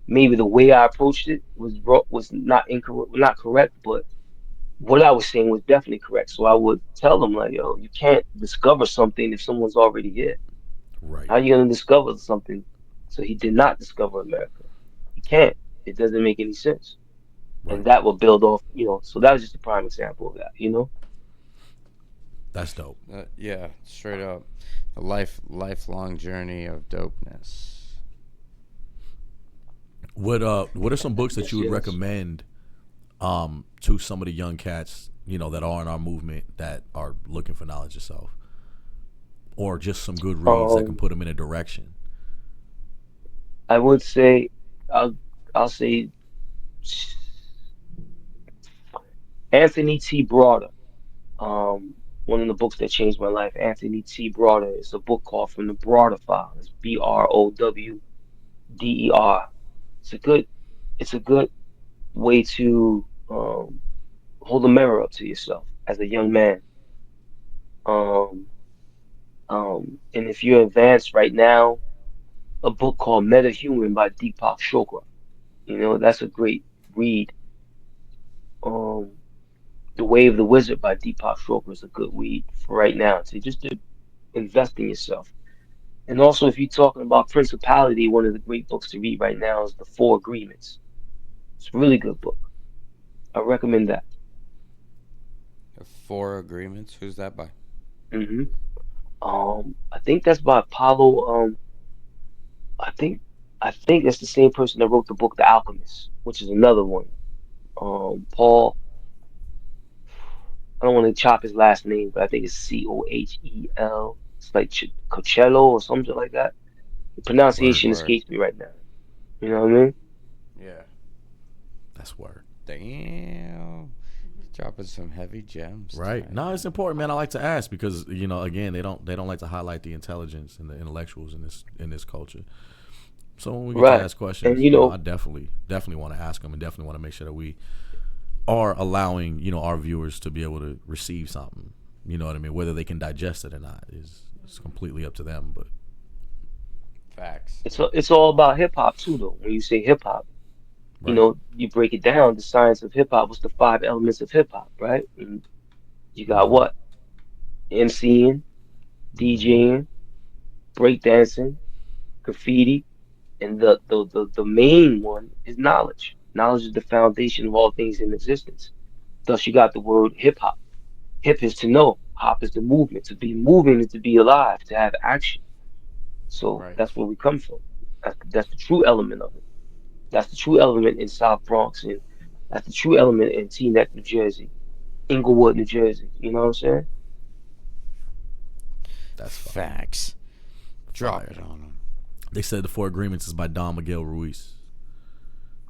maybe the way I approached it was not incorrect, not correct, but what I was saying was definitely correct. So I would tell them like, yo, you can't discover something if someone's already here. Right. How you gonna discover something? So he did not discover America. He can't. It doesn't make any sense. And Right. that will build off. So that was just a prime example of that. That's dope. Yeah, straight up, a lifelong journey of dopeness. What are some books that Yes, you would yes. recommend to some of the young cats, that are in our movement that are looking for knowledge yourself? Or just some good reads that can put them in a direction? I would say, I'll say Anthony T. Broader. One of the books that changed my life, Anthony T. Broader, is a book called From the Broader File. It's Browder. It's a good way to hold a mirror up to yourself as a young man. Um, and if you're advanced right now, a book called Metahuman by Deepak Chopra. That's a great read. Um, The Way of the Wizard by Deepak Chopra is a good read for right now. To invest in yourself. And also, if you're talking about principality, one of the great books to read right now is The Four Agreements. It's a really good book. I recommend that. The Four Agreements. Who's that by? hmm I think that's by Paulo. I think I think that's the same person that wrote the book The Alchemist, which is another one. Paul. I don't want to chop his last name, but I think it's Cohel. It's like Cocello or something like that. The Word. pronunciation escapes me right now. You know what I mean? Yeah. That's word. Damn. Dropping some heavy gems. Right. tonight. No, it's important, man. I like to ask because again, they don't like to highlight the intelligence and the intellectuals in this culture. So when we get to Right. ask questions, And I definitely want to ask them and definitely want to make sure that we are allowing our viewers to be able to receive something. You know what I mean? Whether they can digest it or not is completely up to them. But Facts. it's all about hip hop too, though. When you say hip hop, right, you break it down. The science of hip hop. What's the five elements of hip hop, right? And you got what? MCing, DJing, breakdancing, graffiti, and the main one is knowledge. Knowledge is the foundation of all things in existence. Thus, you got the word hip hop. Hip is to know. Hop is the movement. To be moving is to be alive, to have action. So Right. that's where we come from. That's the true element of it. That's the true element in South Bronx, and that's the true element in Teaneck, New Jersey, Inglewood, New Jersey. You know what I'm saying? That's facts. Drop it on them. They said the Four Agreements is by Don Miguel Ruiz.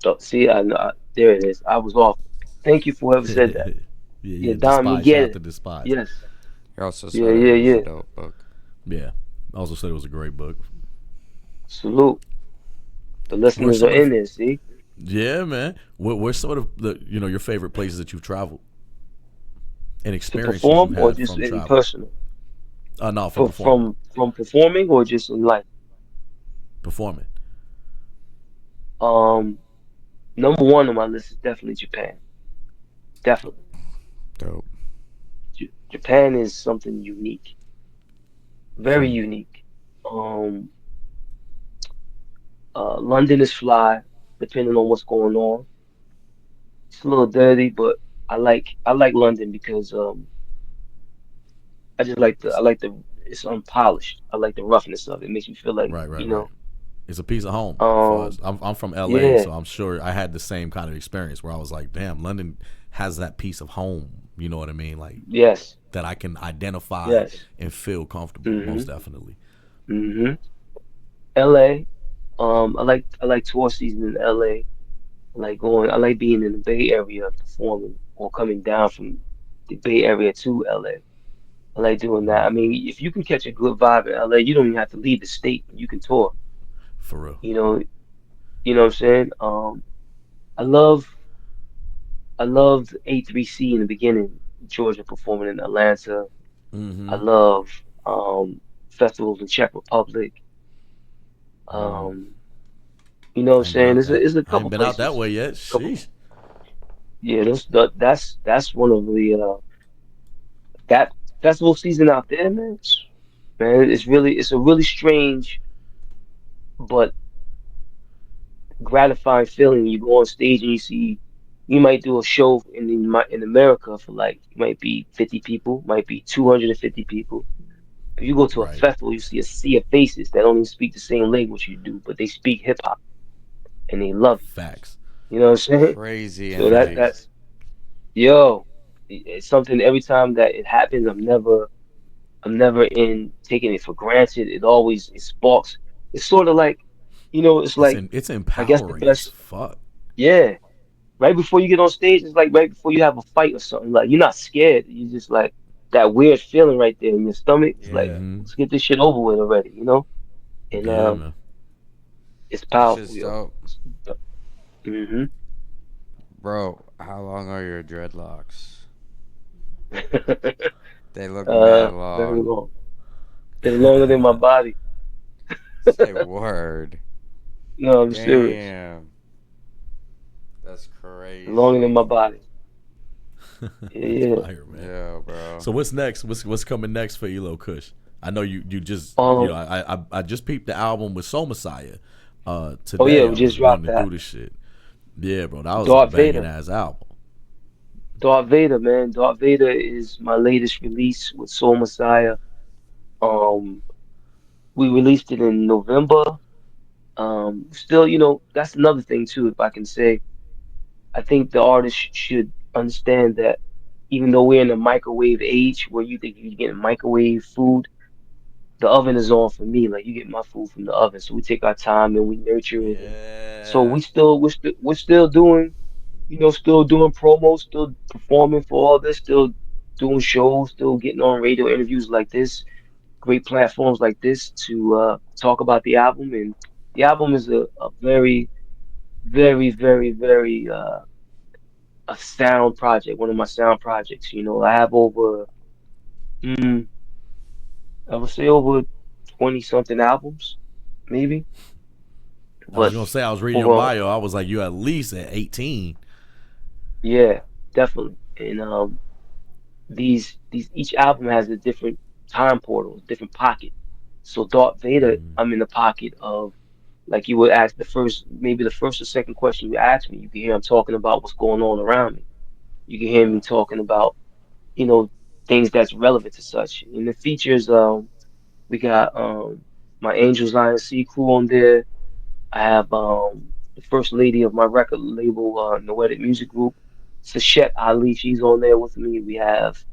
So, see, there it is. I was off. Thank you for whoever said that. Yeah, Don Despise. Miguel. Shout out to Despise. Yes. You also said Yeah, it yeah, was yeah. a dope book. Yeah. I also said it was a great book. Salute. The listeners are in there, see? Yeah, man. Where's some of the your favorite places that you've traveled and To experiences perform you've or had just from in travel? personal? No, from performing. From performing or just in life? Performing. Number one on my list is definitely Japan. Definitely. Dope. Japan is something unique. Very unique. Um, London is fly, depending on what's going on. It's a little dirty, but I like London because I like the it's unpolished. I like the roughness of it. It makes me feel like, Right. It's a piece of home for us. I'm from LA, yeah, so I'm sure I had the same kind of experience where I was like, damn, London has that piece of home. You know what I mean? Like, yes, that I can identify yes. and feel comfortable. Most definitely. LA, I like tour season in LA. I like being in the Bay Area performing or coming down from the Bay Area to LA. I like doing that. I mean, if you can catch a good vibe in LA, you don't even have to leave the state. You can tour. For real. You know what I'm saying? I love I loved A3C in the beginning, Georgia performing in Atlanta. I love festivals in Czech Republic. Um, you know what I'm saying? There's a I ain't couple been out that places. way yet. Couple, Sheesh. yeah, that's one of the that festival season out there, man. Man, it's a really strange but gratifying feeling. You go on stage and you might do a show in America for like might be 50 people, might be 250 people. If you go to a festival, you see a sea of faces that don't even speak the same language you do, but they speak hip hop and they love it. Facts. You know what I'm saying? Crazy So energy. yo, it's something every time that it happens, I'm never in taking it for granted. It sparks. It's sort of like, it's like It's I guess the empowering as best. fuck. Yeah, right before you get on stage, it's like right before you have a fight or something. Like you're not scared. You just like that weird feeling right there in your stomach. It's like let's get this shit over with already. And Yeah, man. it's That's powerful, just yo. dope. Mm-hmm. Bro, how long are your dreadlocks? They look mad Very long. long. They're longer than my body. Say word. No, I'm serious. Damn. That's crazy. Longer than my body. Yeah. Fire, man. Yeah, bro. So what's next? What's coming next for Eloh Kush? I know you just I just peeped the album with Soul Messiah. Today Oh yeah, I we was just dropped running that. through this shit. Yeah, bro, that was Darth a banging Vader. ass album. Darth Vader, man. Darth Vader is my latest release with Soul Messiah. Um, we released it in November. Still, that's another thing too, if I can say. I think the artist should understand that even though we're in a microwave age where you think you're getting microwave food, the oven is on for me. Like you get my food from the oven. So we take our time and we nurture it. So we're still doing, still doing promos, still performing for all this, still doing shows, still getting on radio interviews like this, great platforms like this to talk about the album. And the album is a very, very, very, very a sound project, one of my sound projects. I have mm, I would say over 20 something albums, maybe. I was But gonna say I was reading your overall, bio. I was like, you at least at 18. yeah, definitely. And these each album has a different time portal, different pocket. So Darth Vader, I'm in the pocket of like you would ask maybe the first or second question you ask me, you can hear I'm talking about what's going on around me. you can hear me talking about, things that's relevant to such. And the features, we got my Angels INC crew on there. I have the first lady of my record label, Noetic Music Group, Sachet Ali. She's on there with me. We have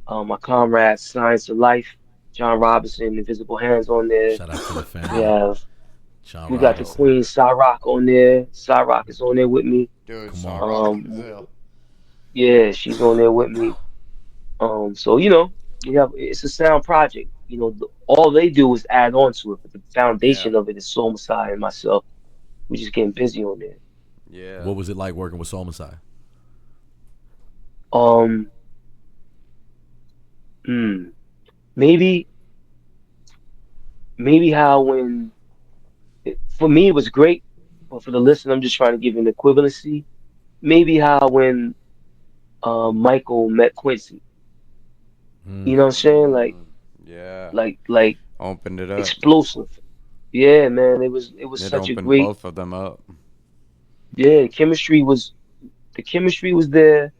my comrade Science of Life, John Robinson, Invisible Hands on there. Shout out to the We family. have John we got the Robinson. Queen Cyrock on there. Cyrock is on there with me. Dude, Yeah, she's on there with me. So it's a sound project. All they do is add on to it, but the foundation of it is Soul Messiah and myself. We just getting busy on there. Yeah. What was it like working with Soul Messiah? Maybe how for me it was great, but for the listener, I'm just trying to give an equivalency. Maybe how when Michael met Quincy. You know what I'm saying? Yeah. Like Opened it up. explosive. Yeah, man. It was It such a opened great. both of them up. Yeah, the chemistry was there.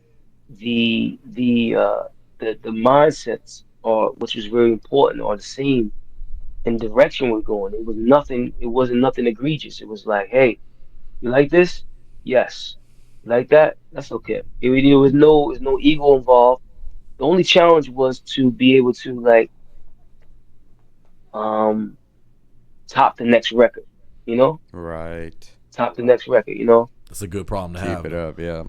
The mindsets which was very important, or the scene and direction we're going. It wasn't nothing egregious. It was like, hey, you like this? Yes. You like that? That's okay. There was no ego involved. The only challenge was to be able to um top the next record, you know? Right. Top the next record, you know? That's a good problem to have. Keep it up, yeah.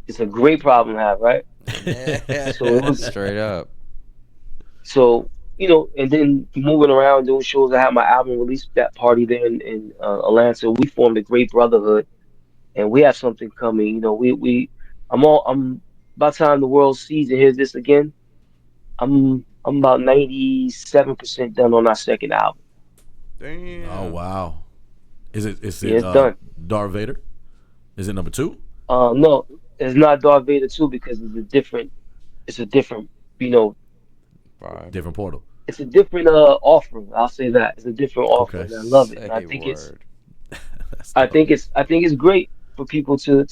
It's a great problem to have, right? So it was straight up. So, and then moving around doing shows. I had my album released that party there in Atlanta. We formed a great brotherhood, and we have something coming. I'm by the time the world sees and hears this again, I'm about 97% done on our second album. Damn. Oh wow. Is it Yeah, it's done. Darth Vader? Is it number 2? No, it's not Darth Vader 2 because it's a different, different portal. It's a different offering. I'll say that. It's a different offering. Okay. I love it. And I think it's great for people to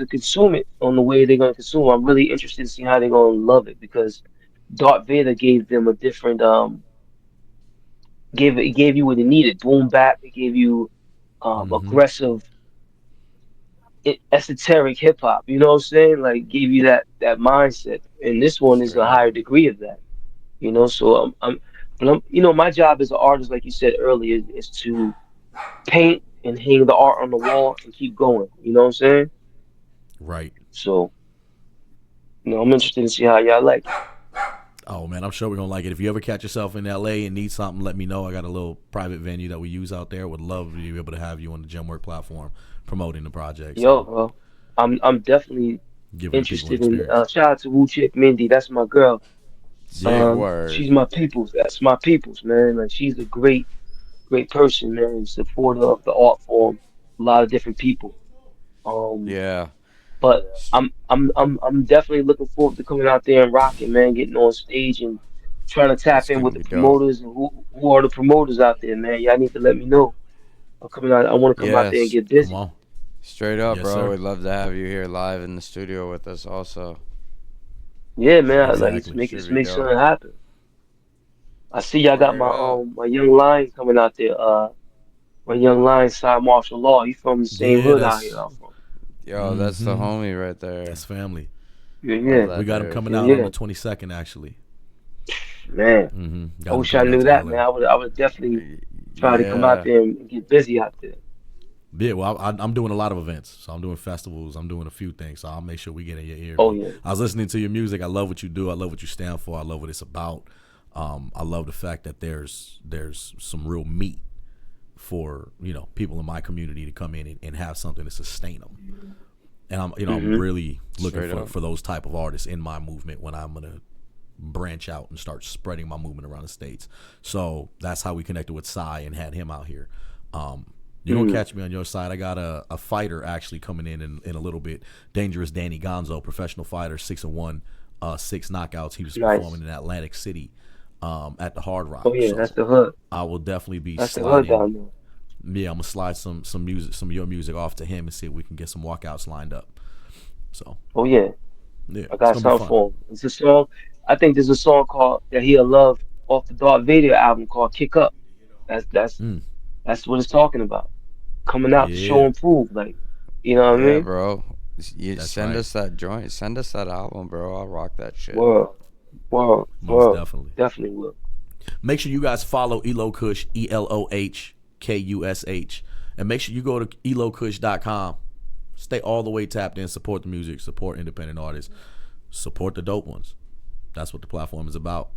consume it on the way they're gonna consume. I'm really interested to see how they're gonna love it because Darth Vader gave them a different gave you what it needed. Boom bap. It gave you aggressive, esoteric hip hop. You know what I'm saying? Like gave you that mindset. And this one is a higher degree of that. So my job as an artist, like you said earlier, is to paint and hang the art on the wall and keep going. You know what I'm saying? Right. So, I'm interested to see how y'all like it. Oh man, I'm sure we're gonna like it. If you ever catch yourself in LA and need something, let me know. I got a little private venue that we use out there. Would love to be able to have you on the Gemwork platform promoting the project. Yo, bro, I'm definitely interested in. Shout out to Wu Chick Mindy. That's my girl. Yeah, word. She's my peoples. That's my peoples, man. Like she's a great person, man. Supporter of the art form. A lot of different people. Yeah. But I'm definitely looking forward to coming out there and rocking, man. Getting on stage and trying to tap in with the promoters and who are the promoters out there, man. Y'all need to let me know. I'm coming out. I want to come out there and get busy. Come on. Straight up, Yes, bro. sir. We'd love to have you here live in the studio with us, also. Yeah, man. Exactly. Let's make something happen. I see y'all got Word my young lion coming out there. My young lion, Side Martial Law. He's from the same hood out here. I'm from. Yo, that's the homie right there. That's family. Yeah. We got him coming out on the 22nd, actually. Man, Mm-hmm. I wish I knew that, man. I would definitely try to come out there and get busy out there. Yeah, well, I'm doing a lot of events. So I'm doing festivals. I'm doing a few things. So I'll make sure we get in your ear. Oh, yeah. I was listening to your music. I love what you do. I love what you stand for. I love what it's about. I love the fact that there's some real meat for people in my community to come in and have something to sustain them. And I'm really looking for those type of artists in my movement when I'm gonna branch out and start spreading my movement around the states. So that's how we connected with Cy and had him out here. You're gonna catch me on your side. I got a fighter actually coming in a little bit. Dangerous Danny Gonzo, professional fighter, 6-1, 6 knockouts. He was performing in Atlantic City. At the Hard Rock. Oh yeah, so that's the hood. I will definitely be that's sliding. The hood down there. Yeah, I'm gonna slide some music, some of your music off to him and see if we can get some walkouts lined up. So. Oh yeah, Yeah, I got something for him. It's a song. I think there's a song called that he'll love off the Darth Vader album called "Kick Up." That's what it's talking about. Coming out to show and prove, like, you know what I mean? Bro. You send us that joint. Send us that album, bro. I'll rock that shit. World. Definitely will. Make sure you guys follow Eloh Kush, ELOHKUSH, and make sure you go to elohkush.com. Stay all the way tapped in. Support the music. Support independent artists. Support the dope ones. That's what the platform is about.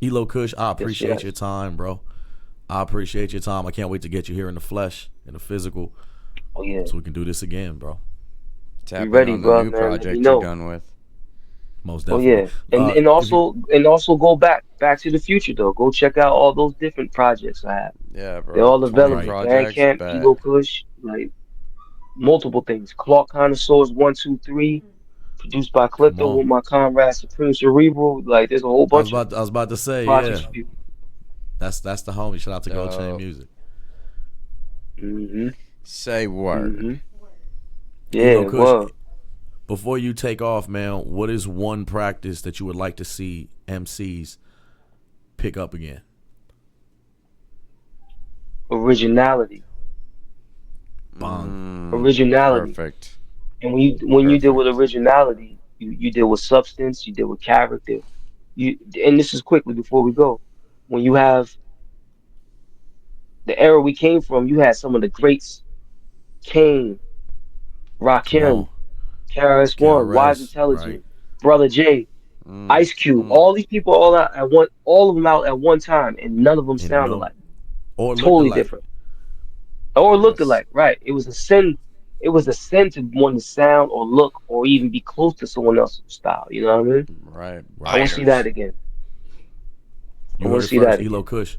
Eloh Kush, I appreciate your time, bro. I appreciate your time. I can't wait to get you here in the flesh, in the physical. Oh yeah. So we can do this again, bro. Tap ready, on the bro, new man. project you're done with. Most definitely. Oh yeah, and also go back to the future though. Go check out all those different projects I have. Yeah, bro. They're all available. Projects, Bandcamp, Eloh Kush, like multiple things. Clark Connoisseurs 1, 2, 3, produced by Clifton with my comrade Supreme Cerebral. Like there's a whole bunch. I was about to say, projects yeah. for people. That's the homie. Shout out to Gold Chain Music. Mm-hmm. Say word. Mm-hmm. Yeah, well. Before you take off, man, what is one practice that you would like to see MCs pick up again? Originality. Originality. Perfect. And when you deal with originality, you deal with substance, you deal with character. And this is quickly before we go. When you have the era we came from, you had some of the greats: Kane, Rakim, KRS-One, Wise Intelligent, right. Brother J, Ice Cube. All these people all of them out at one time, and none of them sounded alike. Or totally different. Or looked alike, right? It was a sin. It was a sin to want to sound or look or even be close to someone else's style. You know what I mean? Right. I want to see that again. You heard it first, Eloh Kush.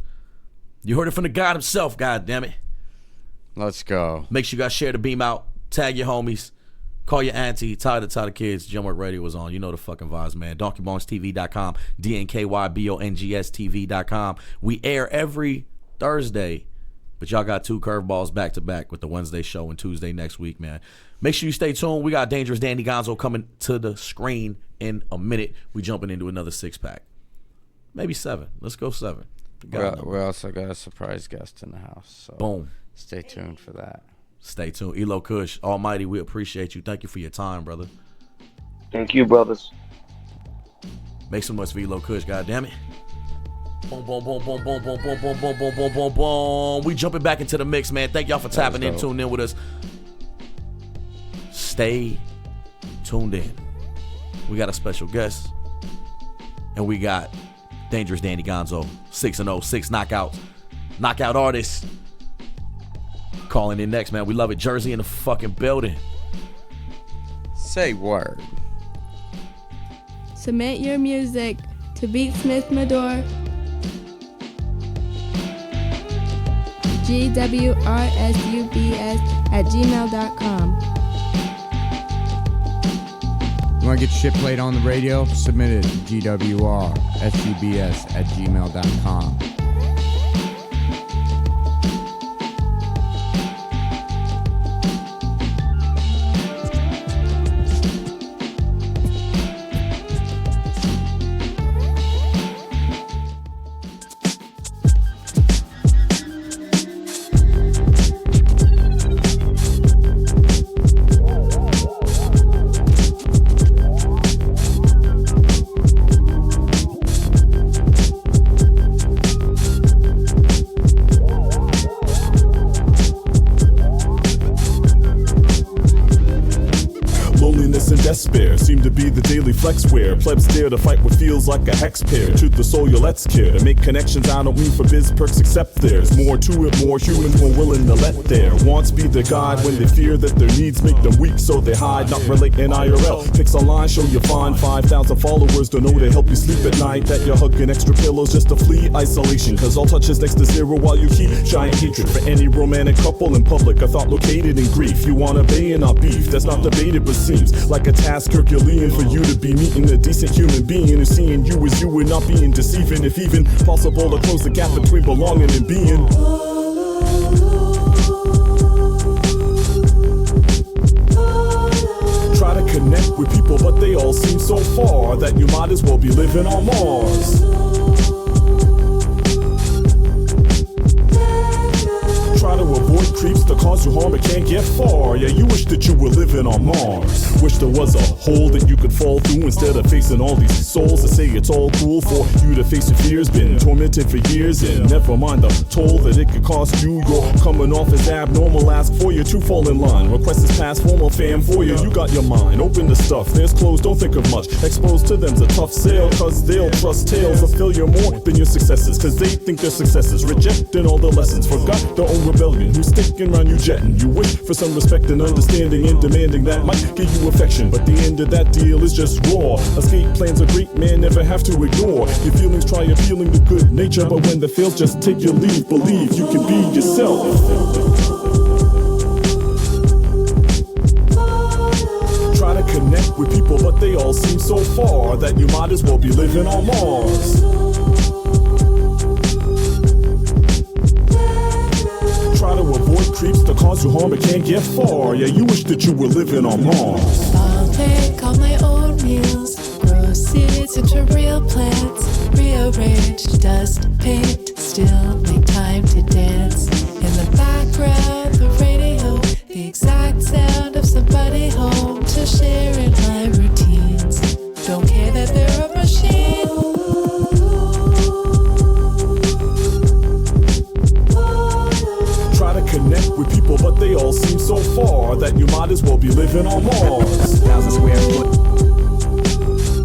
You heard it from the God himself, God damn it. Let's go. Make sure you guys share the beam out. Tag your homies. Call your auntie. Tell the kids. Gemwork Radio was on. You know the fucking vibes, man. DonkeyBonesTV.com. DNKYBONGSTV.com. We air every Thursday, but y'all got 2 curveballs back to back with the Wednesday show and Tuesday next week, man. Make sure you stay tuned. We got Dangerous Danny Gonzo coming to the screen in a minute. We jumping into another 6-pack. Maybe 7. Let's go 7. We also got a surprise guest in the house. So boom. Stay tuned for that. Stay tuned. Eloh Kush, Almighty, we appreciate you. Thank you for your time, brother. Thank you, brothers. Make some noise for Eloh Kush, goddammit. Boom, boom, boom, boom, boom, boom, boom, boom, boom, boom, boom, boom, boom. We jumping back into the mix, man. Thank y'all for tapping in, tuning in with us. Stay tuned in. We got a special guest. And we got Dangerous Danny Gonzo, 6-0, 6 knockouts. Knockout artist. Calling in next, man. We love it. Jersey in the fucking building. Say word. Submit your music to Beatsmith Medore. GWRSUBS@gmail.com. You want to get your shit played on the radio? Submit it to GWRSUBS@gmail.com. Despair seem to be the daily flex wear. Plebs dare to fight what feels like a hex pair. Truth the soul, you let's care. To make connections, I don't mean for biz perks except theirs. More to it, more humans more willing to let their wants be the guide. When they fear that their needs make them weak, so they hide. Not relate in IRL. Pics online show you find 5,000 followers to know to help you sleep at night. That you're hugging extra pillows just to flee isolation. Cause all touch is next to zero while you keep giant hatred for any romantic couple in public. A thought located in grief. You want obey and not beef. That's not debated but seems like a task Herculean for you to be meeting a decent human being and seeing you as you and not being deceiving. If even possible to close the gap between belonging and being. Try to connect with people, but they all seem so far that you might as well be living on Mars. Try to avoid creeps that cause you harm but can't get far. Yeah, you wish that you were living on Mars. Wish there was a hole that you could fall through instead of facing all these souls that say it's all cool for you to face your fears. Been tormented for years and never mind the toll that it could cost you. You're coming off as abnormal, ask for you to fall in line. Request is past formal fam for you. You got your mind open to stuff. There's closed, don't think of much. Exposed to them's a tough sale, cause they'll trust tales of failure more than your successes, cause they think they're successes. Rejecting all the lessons, forgot their own rebellion. Who's sticking around you jetting? You wish for some respect and understanding and demanding that might give you affection, but the end of that deal is just raw. Escape plans are great, man, never have to ignore your feelings. Try appealing to good nature, but when that fails, just take your leave. Believe you can be yourself. Try to connect with people, but they all seem so far that you might as well be living on Mars. Try to avoid creeps that cause you harm but can't get far. Yeah, you wish that you were living on Mars. I'll take all my own meals, grow seeds into real plants, rearrange dust, paint, still make time to dance. In the background, the radio, the exact sound of somebody home to share in my routines. Don't care that they're a machine. Connect with people, but they all seem so far that you might as well be living on Mars. 1,000 square foot.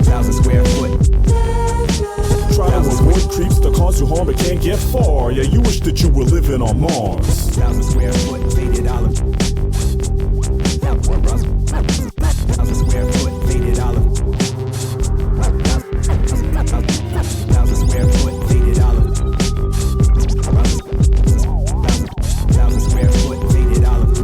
1,000 square foot. Try to avoid creeps that cause you harm but can't get far. Yeah, you wish that you were living on Mars. 1,000 square foot, faded olive. 1,000 square foot, faded olive. 1,000 square foot, faded olive. 1,000 square foot, faded olive.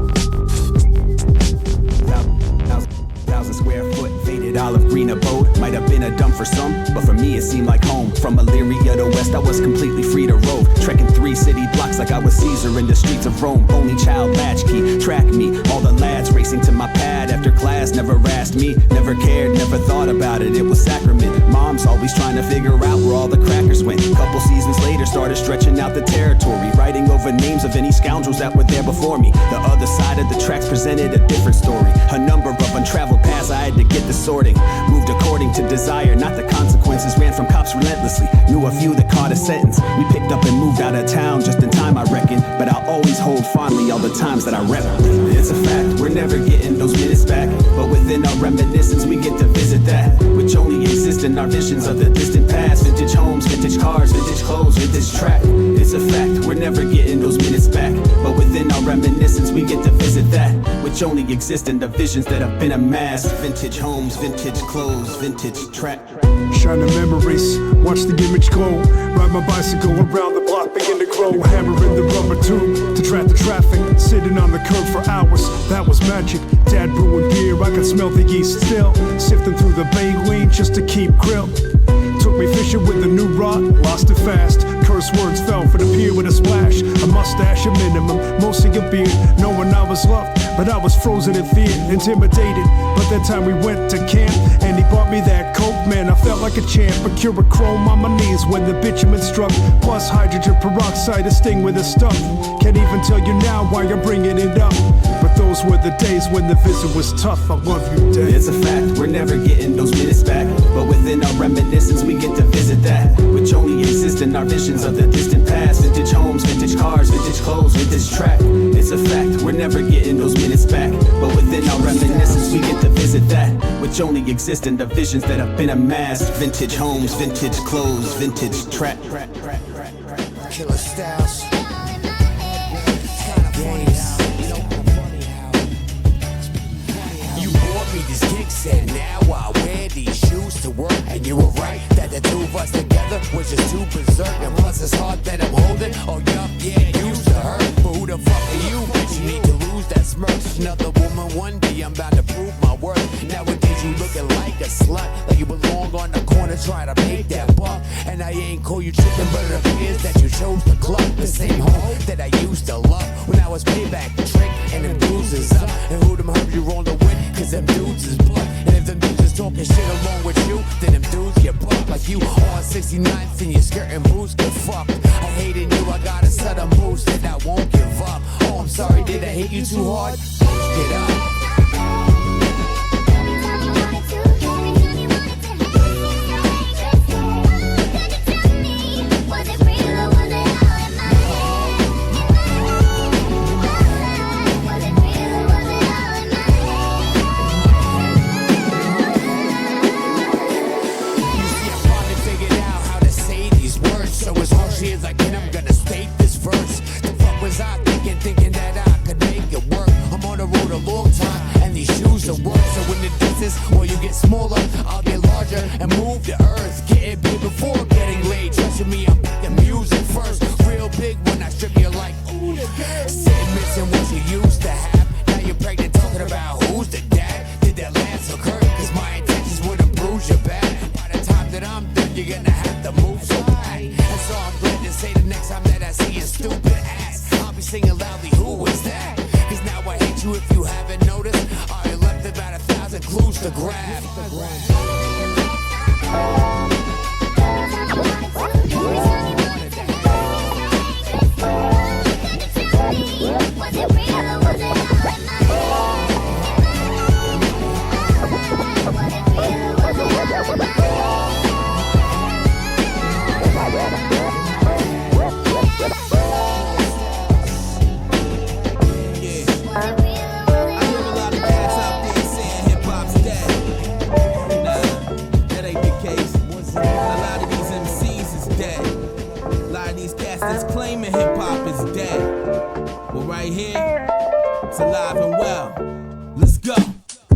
1,000 square foot, faded olive. Green abode might have been a dump for some, but for me it seemed like home. From Illyria to West, I was completely free to rove. Trekking 3 city blocks like I was Caesar in the streets of Rome. Only child latchkey, track me. All the lads racing to my pad after class never asked me. Never cared, never thought about it, it was sacrament. Mom's always trying to figure out where all the crackers went. Couple seasons later, started stretching out the territory, writing over names of any scoundrels that were there before me. The other side of the tracks presented a different story. A number of untraveled paths I had to get the sorting. Moved according to desire, not the consequences. Ran from cops relentlessly, knew a few that caught a sentence. We picked up and moved out of town just in time, I reckon. But I'll always hold fondly all the times that I rep. It's a fact, we're never getting those minutes back. But within our reminiscence, we get to visit that which only exists in our visions of the distant past. Vintage homes, vintage cars, vintage clothes, vintage track. It's a fact, we're never getting those minutes back. But within our reminiscence, we get to visit that which only exists in the visions that have been amassed. Vintage homes, vintage clothes, vintage track. Shining memories, watch the image glow. Ride my bicycle around the block, begin to grow. Hammering the rubber tube to track the traffic. Sitting on the curb for hours, that was magic. Dad brewing beer, I could smell the yeast still. Sifting through the baleen just to keep grilled. Took me fishing with a new rod, lost it fast. Curse words fell for the pier with a splash. A mustache, a minimum, mostly a beard. Knowing I was loved, but I was frozen in fear, intimidated. But that time we went to camp, and he bought me that coke. Man, I felt like a champ. Procure a chrome on my knees when the bitumen struck. Plus hydrogen peroxide, a sting with a stuff. Can't even tell you now why I'm bringing it up. But those were the days when the visit was tough. I love you, Dad. It's a fact, we're never getting those minutes back. But within our reminiscence, we get to visit that which only exists in our visions of the distant past. Vintage homes, vintage cars, vintage clothes, vintage track. It's a fact, we're never getting those minutes back. But within our reminiscence, we get to visit that which only exists in the visions that have been amassed. Vintage homes, vintage clothes, vintage track. Killer styles. You bought me this kick set, now I wear these shoes to work. And you were right that the two of us together was just too berserk. And plus it's hard that I'm holding. Oh yup, yeah, it used to hurt. But who the fuck are you? But you need to lose that smirk. Another woman one day, I'm about to prove my worth. Nowadays you looking like a slut, like you belong on the corner trying to make that buck. And I ain't call you chicken, but it appears that you chose the club. The same home that I used to love when I was payback the trick. and them dudes is up. And who them herbs you rollin' with, cause them dudes is blood. And if them dudes is talking shit along with you, then them dudes get bucked. Like you on 69th and your skirt and boots get fucked. I hated you, I got a set of moves that I won't give up. Oh, I'm sorry, did I hit you too hard? Get up. Years again, I'm gonna state this verse. The fuck was I thinking that I could make it work? I'm on the road a long time, and these shoes are work. So when the distance, or you get smaller, I'll get larger and move the earth. Getting big before getting laid. Trusting me, I'm the music first. Real big when I strip you like ooh, the girl. Sit missing what you used to have. Now you're pregnant, talking about who's the dad. Did that last occur? Cause my intentions were to bruise your back. By the time that I'm done, you're gonna have to move so high. And so I'm glad to say the next time that I see your stupid ass, I'll be singing loudly, who is that? Cause now I hate you if you haven't noticed. I left about 1,000 clues to grab. Claiming hip-hop is dead. But right here, it's alive and well. Let's go.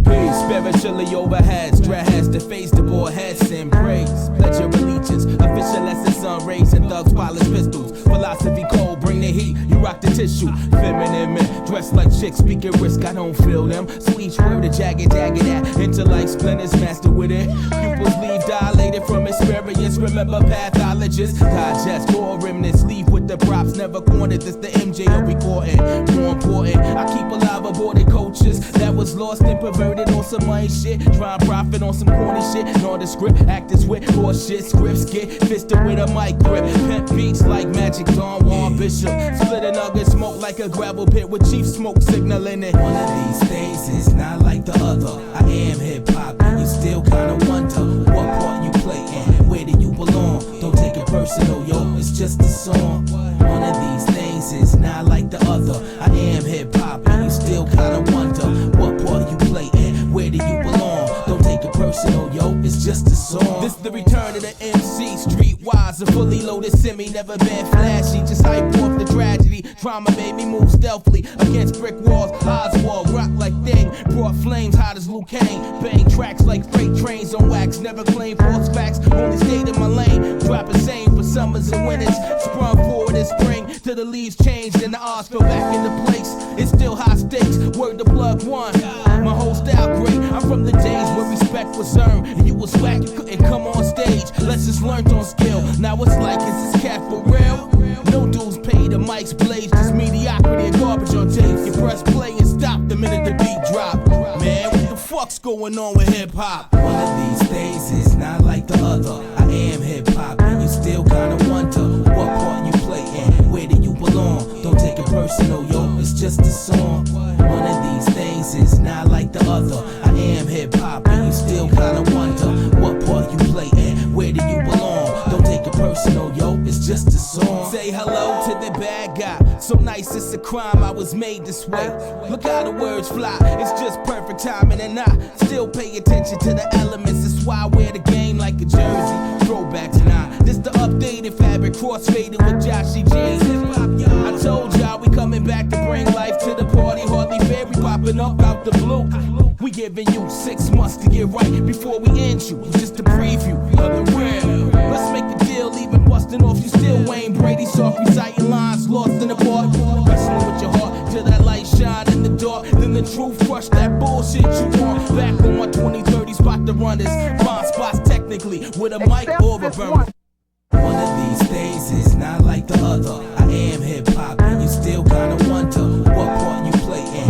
Peace, spiritually overhead. Dread heads to face the board heads and praise. Pledge your allegiance. Official as the sun rays and thugs polish pistols. Philosophy cold, bring the heat. You rock the tissue. Feminine men dressed like chicks, speaking risk. I don't feel them. So each word a jagged at. Intellect splinters, master with it. Pupils leave dilated from experience. Remember pathologists. Digest all remnants. Leave with the props. Never cornered. This the MJ recording. More important, I keep alive aborted coaches that was lost and perverted on some money shit. Try and profit on some corny shit. Nondescript actors with horse shit. Scripts get fisted with a mic grip. Pimp beats like Magic Don Juan Bishop. Split a nugget, smoke like a gravel pit with Chief Smoke signaling it. One of these things is not like the other. I am hip hop and you still kinda wonder what part you play and where do you belong. Don't take it personal, yo, it's just a song. One of these things is not like the other. I am hip hop and you still kinda wonder what part you play and where do you belong. Don't take it personal, yo, it's just a song. This the return of the MC, streetwise, a fully loaded semi, never been flashy, just hype off the tragedy. Trauma made me move stealthily against brick walls. Oswald, rock like thing, brought flames hot as Luke Kane. Bang tracks like freight trains on wax, never claim false facts, only stayed in my lane. Dropping same for summers and winters, sprung forward in spring till the leaves changed and the odds fell back into place. It's still high stakes, word to plug one. My whole style great, I'm from the days where respect was earned and you was whack, you couldn't come on stage. Lessons learned on skill, now it's like, is this cat for real? No dues paid, the mic's blaze, just mediocrity and garbage on tape. You press play and stop the minute the beat drop. Man, what the fuck's going on with hip hop? One of these things is not like the other. I am hip hop and you still kinda wonder what part you play and where do you belong. Don't take it personal, yo, it's just a song. One of these things is not like the other. I am hip hop and you still kinda wonder what part you play and where do you belong. Don't take it personal, yo, it's just a song. Say hello to the bad guy. So nice, it's a crime, I was made this way. Look how the words fly, it's just perfect timing. And I still pay attention to the elements. That's why I wear the game like a jersey. Throwback tonight, this the updated fabric, crossfaded with Joshy G. I told y'all we coming back to bring life to the party. Hardly fair, we popping up out the blue. We giving you 6 months to get right before we end you. Just a preview of the real. Let's make a deal, even busting off you still Wayne Brady. Soft reciting lines lost in the bar. Wrestling with your heart till that light shine in the dark. Then the truth crush that bullshit you want. Back on my 20-30 spot the runners. Find spots technically with a mic or a burner. One of these things is not like the other. I am hip hop and you still kinda wonder what part you play in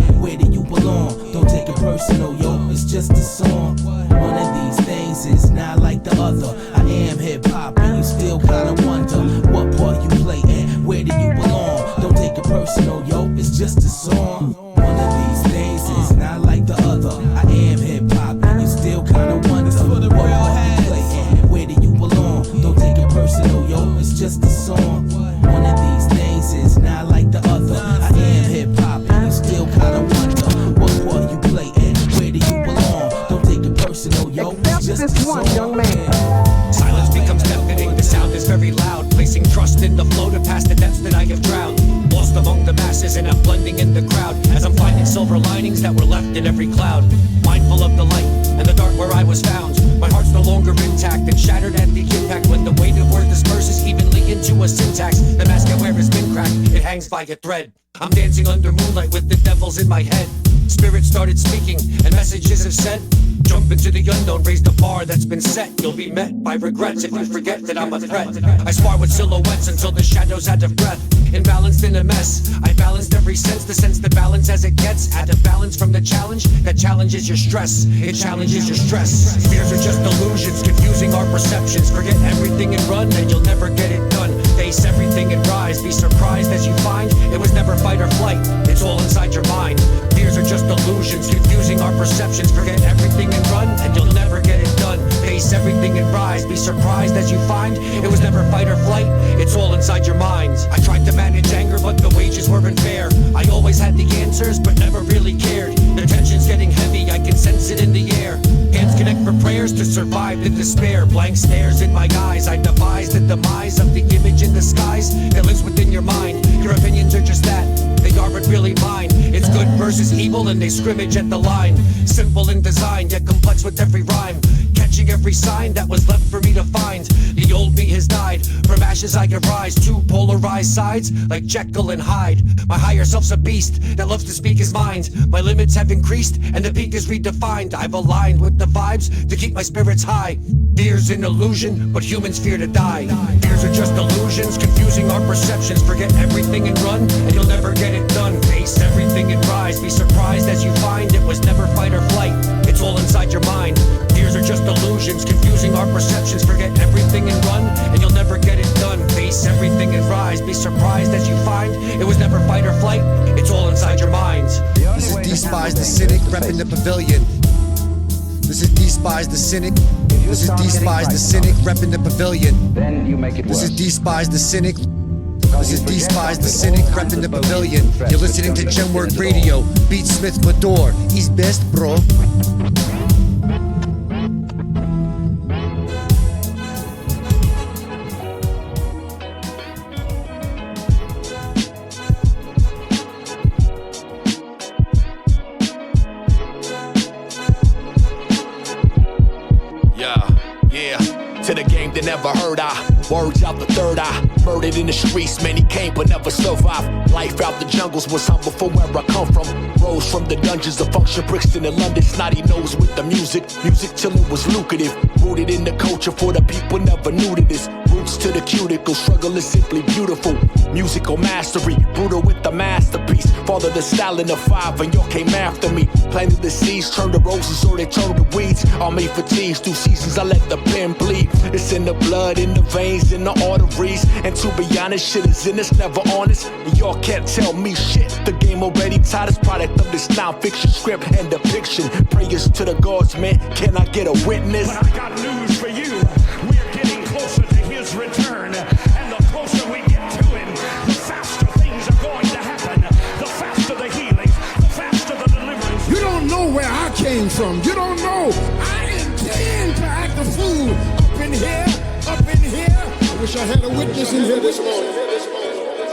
just a song. One of these days is not like the other. I am hip hop, and you still kinda wonder what part you play and where do you belong. Don't take it personal, yo, it's just a song. One of these days is not like the other. I am hip hop, and you still kinda wonder what part you play and where do you belong. Don't take it personal, yo, it's just a song. Young man. Silence becomes deafening, the sound is very loud. Placing trust in the flow to pass the depths that I have drowned. Lost among the masses and I'm blending in the crowd as I'm finding silver linings that were left in every cloud. Mindful of the light and the dark where I was found. My heart's no longer intact and shattered at the impact when the weight of word disperses evenly into a syntax. The mask I wear has been cracked, it hangs by a thread. I'm dancing under moonlight with the devils in my head. Spirit started speaking and messages have said, jump into the unknown, raise the bar that's been set. You'll be met by regrets if you forget that I'm a threat. I spar with silhouettes until the shadows out of breath. Imbalanced in a mess, I balanced every sense, the sense to balance as it gets. Out of balance from the challenge, that challenges your stress. It challenges your stress. Fears are just illusions, confusing our perceptions. Forget everything and run, and you'll never get it done. Face everything and rise, be surprised as you find it was never fight or flight, it's all inside your mind. Fears are just illusions, confusing our perceptions. Forget everything and run, and you'll never get it done. Face everything and rise, be surprised as you find it was never fight or flight, it's all inside your mind. I tried to manage anger, but the wages weren't fair. I always had the answers, but never really cared. The tension's getting heavy, I can sense it in the air. Hands connect for prayers to survive the despair. Blank stares in my eyes, I devised the demise of the image in the skies that lives within your mind. Your opinions are just that, they aren't really mine. It's good versus evil and they scrimmage at the line. Simple in design, yet complex with every rhyme. Catching every sign that was left for me to find. The old me has died, from ashes I can rise. Two polarized sides, like Jekyll and Hyde. My higher self's a beast that loves to speak his mind. My limits have increased and the peak is redefined. I've aligned with the vibes to keep my spirits high. Fear's an illusion, but humans fear to die. Fears are just illusions, confusing our perceptions. Forget everything and run, and you'll never get it done. Face everything and rise, be surprised as you find it was never fight or flight, it's all inside your mind. Fears are just illusions, confusing our perceptions. Forget everything and run, and you'll never get it done. Face everything and rise, be surprised as you find it was never fight or flight, it's all inside your minds. This is Despise the Cynic, repping the pavilion. This is Despise the Cynic. This is Despise the Cynic, repping the pavilion. Then you make it This worse. is Despise the Cynic. This is Despise the Cynic, repping the pavilion. You're listening to Gemwork Radio. Beatsmith, Medore, he's best, bro. To the game that never heard I. Words out the third eye. Murdered in the streets, many came but never survived. Life out the jungles was humble for where I come from. Rose from the dungeons of Function Brixton and London. Snotty nose with the music till it was lucrative. Rooted in the culture for the people never knew to this. Roots to the cuticle, struggle is simply beautiful. Musical mastery, brutal with the masterpiece. Father the style in the five and y'all came after me. Planted the seeds, turned the roses or they turned the weeds. All made fatigues, through seasons I let the pen bleed. It's in the blood, in the veins, in the arteries. And to be honest, shit is in us, never honest. And y'all can't tell me shit. The game already taught us, product of this non-fiction script and depiction. Prayers to the gods, man, can I get a witness? But I got news for you. We're getting closer to his return. And the closer we get to him, the faster things are going to happen. The faster the healing, the faster the deliverance. You don't know where I came from. You don't know. I intend to act a fool up in here. I wish I had a witness in here this morning.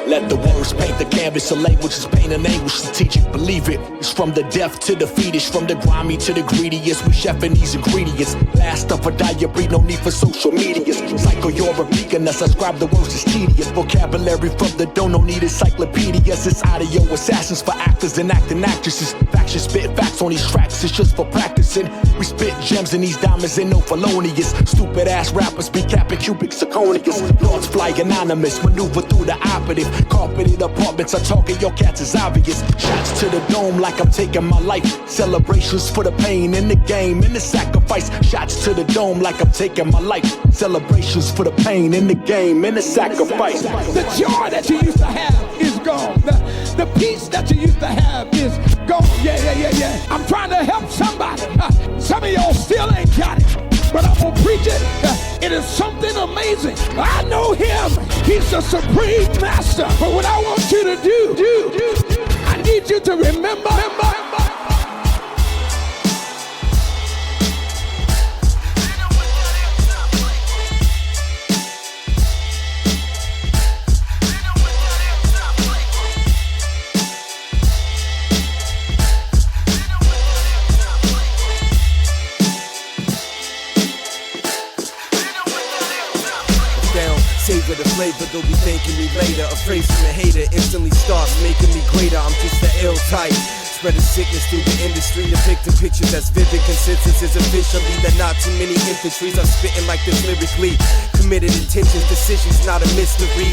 Let the words paint the canvas, a language is pain and anguish, strategic, believe it. It's from the deaf to the fetish, from the grimy to the greediest. We chefing these ingredients. Last up for diary, no need for social media. Psycho, you're a vegan, I subscribe the words is tedious. Vocabulary from the no need encyclopedias. It's audio assassins for actors and acting actresses. Factions spit facts on these tracks, it's just for practicing. We spit gems in these diamonds and no felonious. Stupid ass rappers be capping cubic zirconius. Thoughts fly anonymous, maneuver through the operative. Carpeted apartments, I target your cats is obvious. Shots to the dome like I'm taking my life. Celebrations for the pain in the game and the sacrifice. Shots to the dome like I'm taking my life. Celebrations for the pain in the game and the sacrifice. The joy that you used to have is gone. The peace that you used to have is gone. Yeah. I'm trying to help somebody. Some of y'all still ain't got it. But I'm gonna preach it. It is something amazing. I know him. He's the supreme master. But what I want you to do, I need you to remember. Savor the flavor, they'll be thanking me later. A phrase from a hater instantly starts making me greater. I'm just the ill type. Spreading sickness through the industry. Depicting pictures that's vivid. Consensus is officially that not too many infantries. I'm spitting like this lyrically. Committed intentions, decisions, not a mystery.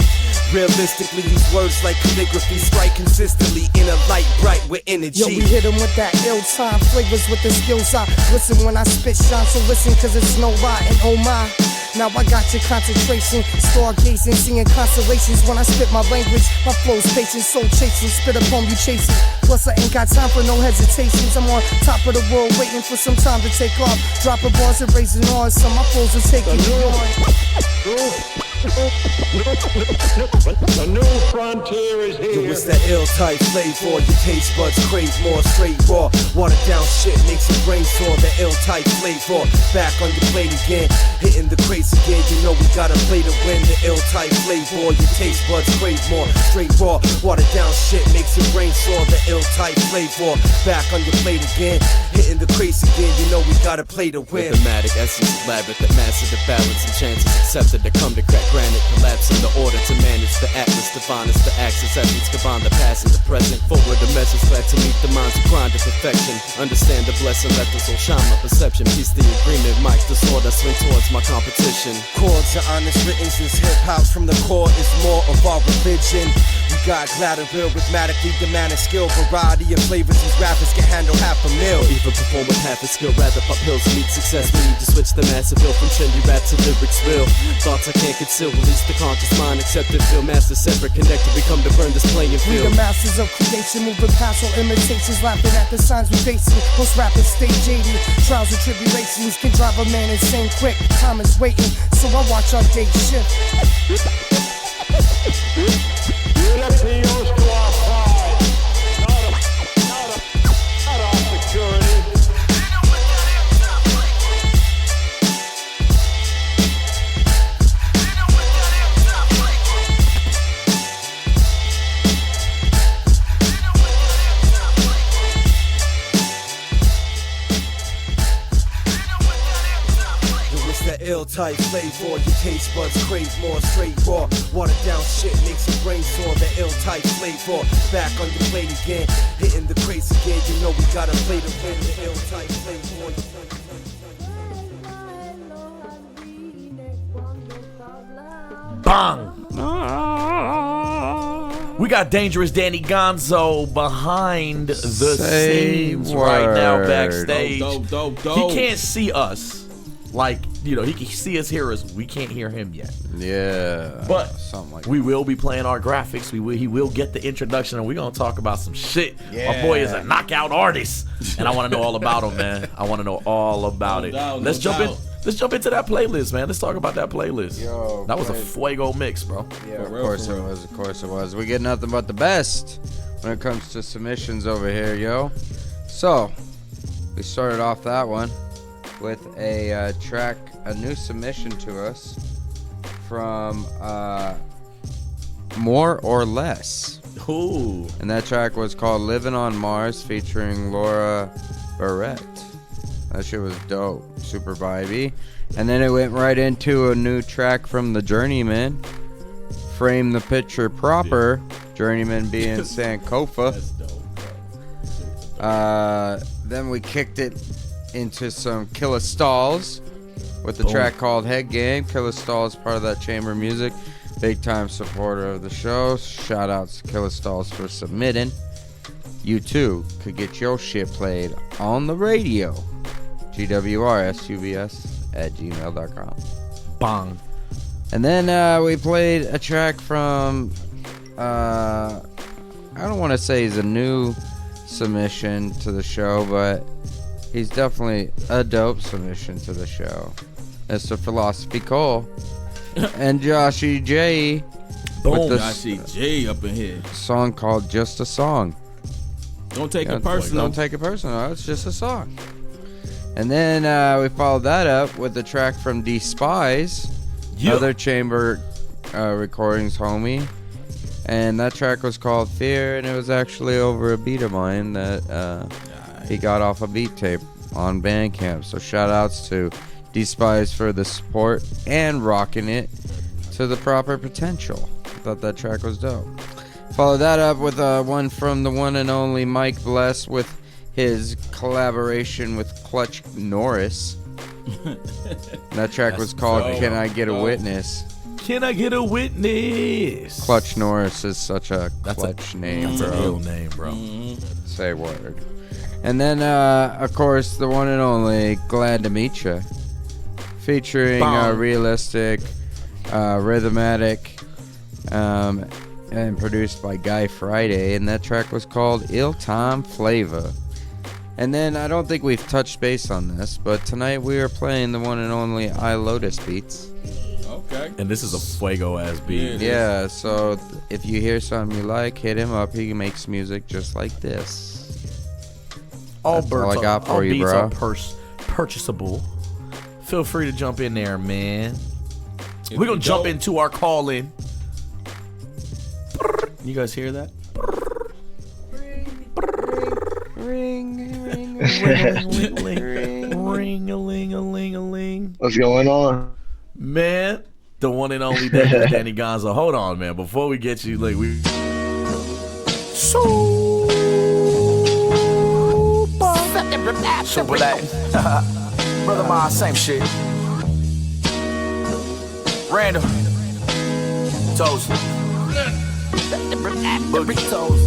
Realistically, use words like calligraphy. Strike consistently in a light bright with energy. Yo, we hit him with that ill time. Flavors with the skills I listen when I spit shine. So listen, cause it's no lie. And oh my, now I got your concentration, stargazing, seeing constellations. When I spit my language, my flow's patient, soul chasing, spit upon you chasing. Plus I ain't got time for no hesitations. I'm on top of the world, waiting for some time to take off. Dropping bars and raising on, some my flows will take it beyond. The new frontier is here. Yo, it's that ill type flavor. Your taste buds crave more straight raw. Watered down shit makes your brain sore. That ill type flavor. Back on your plate again. Hitting the crates again. You know we gotta play to win. The ill type flavor. Your taste buds crave more straight raw. Watered down shit makes your brain sore. The ill type flavor. Back on your plate again. Hitting the crates again. You know we gotta play to win. Mathematic essence of labyrinth that master the balance and chances accepted to come to crack granite. Collapse in the order to manage the atlas. Divine is the axis. Essence combine the past and the present. Forward the message glad to meet the minds of grind to perfection. Understand the blessing. Let the soul shine my perception. Peace the agreement. Mic the sword I swing towards my competition. Chords are honest written since hip-hop from the core is more of our religion. We got glad and real, rhythmically demanding skill. Variety of flavors these rappers can handle half a meal. Even perform with half a skill, rather pop pills to meet success. We need to switch the massive ill from trendy rap to lyrics real. Thoughts I can't conceal, release the conscious mind, accept it, feel master, separate, connected, we come to burn this playing We field. the masters of creation, moving past all imitations, laughing at the signs we facing. Most rappers stay jaded. Trials and tribulations can drive a man insane quick. Time is waiting, so I watch our day shift. Europeans to our pride, not our security. Ill type flavor, your taste buds crave more straight raw. Watered down shit makes your brain sore. The ill type flavor, back on your plate again. Hitting the crates again, you know we gotta play to win. The ill type flavor. Bang! We got Dangerous Danny Gonzo behind the scenes right now backstage. Dope. He can't see us. Like, you know, he can see us, hear us. We can't hear him yet. Yeah. But something like we will be playing our graphics. He will get the introduction, and we're going to talk about some shit. Yeah. My boy is a knockout artist, and I want to know all about him, man. I want to know all about it. Let's jump into that playlist, man. Let's talk about that playlist. Yo, that was a fuego mix, bro. Yeah, of course it was. We get nothing but the best when it comes to submissions over here, yo. So, we started off that one with a track, a new submission to us from More or Less. Ooh. And that track was called Living on Mars featuring Laura Barrett. That shit was dope. Super vibey. And then it went right into a new track from the Journeyman, Frame the Picture Proper. Journeyman being Sankofa. That's dope, bro. Then we kicked it into some Killa Stalls with the track called Head Game. Killa Stalls, part of that chamber music, big time supporter of the show. Shout out to Killa Stalls for submitting. You too could get your shit played on the radio. GWRSUBS@gmail.com. Bang. And then we played a track from I don't want to say he's a new submission to the show, but he's definitely a dope submission to the show. Mr. Philosophy Cole and Joshy J. Boom, Joshy J up in here. Song called Just a Song. Don't take it personal. Don't take it personal. It's just a song. And then we followed that up with the track from Despise, other chamber recordings homie. And that track was called Fear, and it was actually over a beat of mine that he got off a beat tape on Bandcamp. So shout outs to Despise for the support and rocking it to the proper potential. I thought that track was dope. Follow that up with one from the one and only Mike Bless with his collaboration with Clutch Norris. That track was called Can I Get a Witness? Can I get a witness? Clutch Norris is such a clutch name, bro. That's a real name, bro. Say word. And then, of course, the one and only Glad to Meet Ya, featuring realistic, rhythmatic, and produced by Guy Friday, and that track was called Ill Time Flavor. And then I don't think we've touched base on this, but tonight we are playing the one and only I Lotus Beats. Okay. And this is a fuego ass beat. Yeah, so if you hear something you like, hit him up. He makes music just like this. All That's all I got for you, beats bro. are purchasable. Feel free to jump in there, man. We're gonna jump into our call in. You guys hear that? Ring-a-ling-a-ling-a-ling. What's going on? Man, the one and only Dangerous Danny Gonzo. Hold on, man. Before we get you, like, we... Super that. Brother Ma, same shit. Random. Toast. Burritos.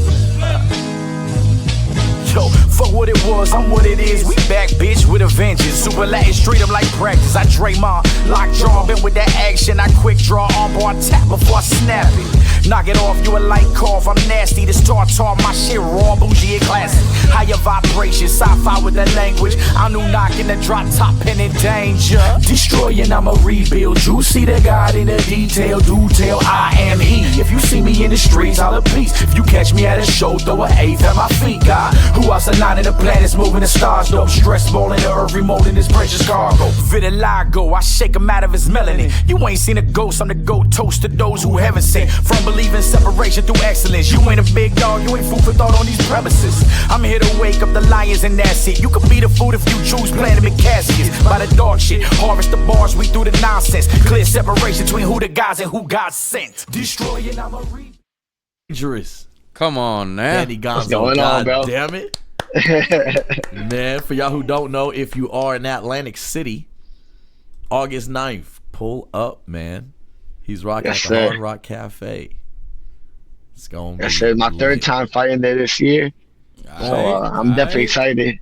Yo, fuck what it was, I'm what it is. We back, bitch, with a vengeance. Super Latin, straight up like practice. I Draymond, lockjaw, been with that action. I quick draw, armbar, tap before I snap it. Knock it off, you a light cough. I'm nasty, this tartar, my shit raw, bougie and classic. Higher vibration, sci-fi with the language. I knew knocking the drop top pen in danger. Destroying, I'ma rebuild. You see the God in the detail, do tell I am he. If you see me in the streets, I'll a peace. If you catch me at a show, throw an eighth at my feet, God. Who else are not in the planets, moving the stars, though. Stress ball in the earth, remote in this precious cargo. Vitiligo, I shake him out of his melanin. You ain't seen a ghost, I'm the goat, toast to those who haven't seen. From believing separation through excellence. You ain't a big dog, you ain't food for thought on these premises. I'm here to wake up the lions and that's it. You could be the food if you choose planting in caskets. By the dog shit, harvest the bars, we through the nonsense. Clear separation between who the gods and who God sent. Destroying, I'm a Dangerous. Come on, man. Danny Gonzo. What's going on, bro? Damn it. Man, for y'all who don't know, if you are in Atlantic City, August 9th, pull up, man. He's rocking at the Hard Rock Cafe. It's going to be That's my third time fighting there this year. So I'm definitely excited.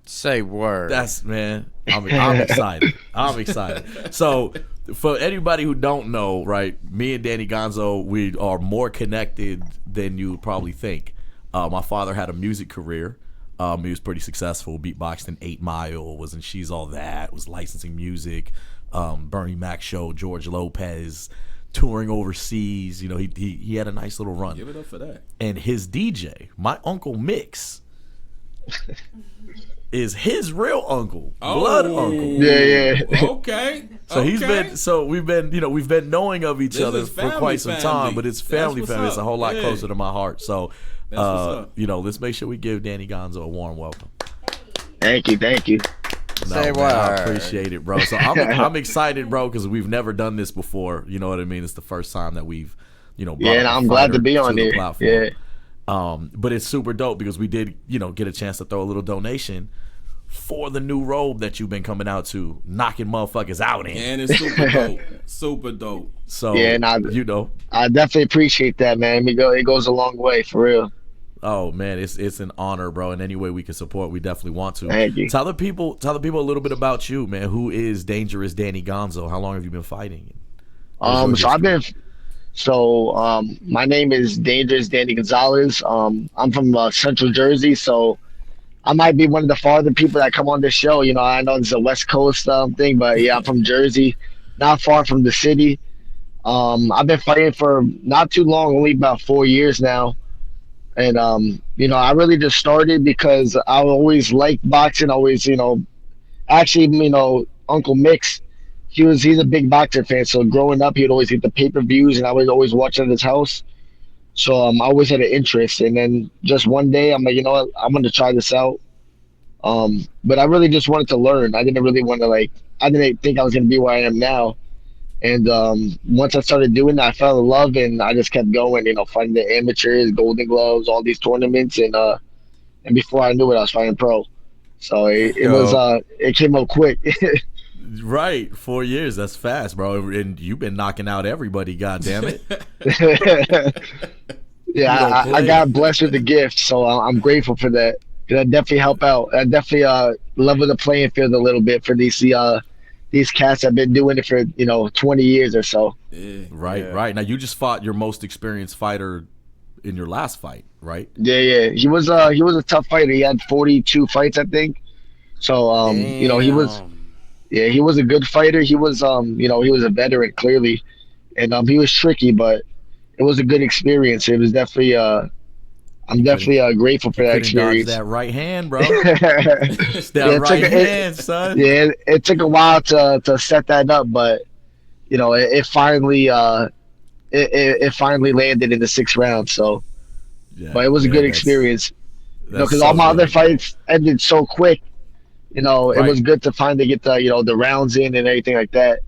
Say word. That's, man, I'm excited. I'm excited. So, for anybody who don't know, right, me and Danny Gonzo, we are more connected than you would probably think. My father had a music career. He was pretty successful. Beatboxed in 8 Mile, was in She's All That, was licensing music. Bernie Mac show, George Lopez, touring overseas. You know, he had a nice little run. Give it up for that. And his DJ, my Uncle Mix, is his real uncle, blood uncle. Yeah. Okay. So we've been knowing of each other for quite some time, but it's family. It's a whole lot closer to my heart. So, let's make sure we give Danny Gonzo a warm welcome. Thank you. Say what? I appreciate it, bro. So I'm excited, bro, because we've never done this before. You know what I mean? It's the first time that we've, brought and I'm glad to be on there. Yeah. But it's super dope because we did, get a chance to throw a little donation for the new robe that you've been coming out to, knocking motherfuckers out in. And it's super dope. Super dope. So, and I definitely appreciate that, man. It goes a long way, for real. Oh man, it's an honor, bro. And any way we can support, we definitely want to. Thank you. Tell the people a little bit about you, man. Who is Dangerous Danny Gonzo? How long have you been fighting? So I've been So my name is Dangerous Danny Gonzalez. I'm from Central Jersey, so I might be one of the farther people that come on this show. You know, I know it's a West Coast thing, but yeah, I'm from Jersey, not far from the city. I've been fighting for not too long, only about 4 years now. And, you know, I really just started because I always liked boxing. Always, you know, actually, you know, Uncle Mix, he's a big boxer fan. So growing up, he'd always get the pay-per-views, and I would always watch at his house. So I always had an interest. And then just one day, I'm like, you know what, I'm going to try this out. But I really just wanted to learn. I didn't really want to, like, I didn't think I was going to be where I am now. And once I started doing that, I fell in love, and I just kept going, you know, fighting the amateurs, Golden Gloves, all these tournaments. And before I knew it, I was fighting pro. So it came up quick. Right, 4 years. That's fast, bro. And you've been knocking out everybody. God damn it. Yeah, I got blessed with the gift, so I'm grateful for that. That definitely help out. I definitely level the playing field a little bit for these cats that have been doing it for 20 years or so. Yeah, right. Now you just fought your most experienced fighter in your last fight, right? Yeah. He was a tough fighter. He had 42 fights, I think. So he was a good fighter. He was he was a veteran clearly, and he was tricky, but it was a good experience. It was definitely I'm definitely grateful for that experience. Dodge that right hand, bro. Right hand, son. Yeah, it took a while to set that up, but it finally it finally landed in the 6th round. So, but it was a good experience. Because all my other fights ended so quick. It was good to finally get the rounds in and everything like that.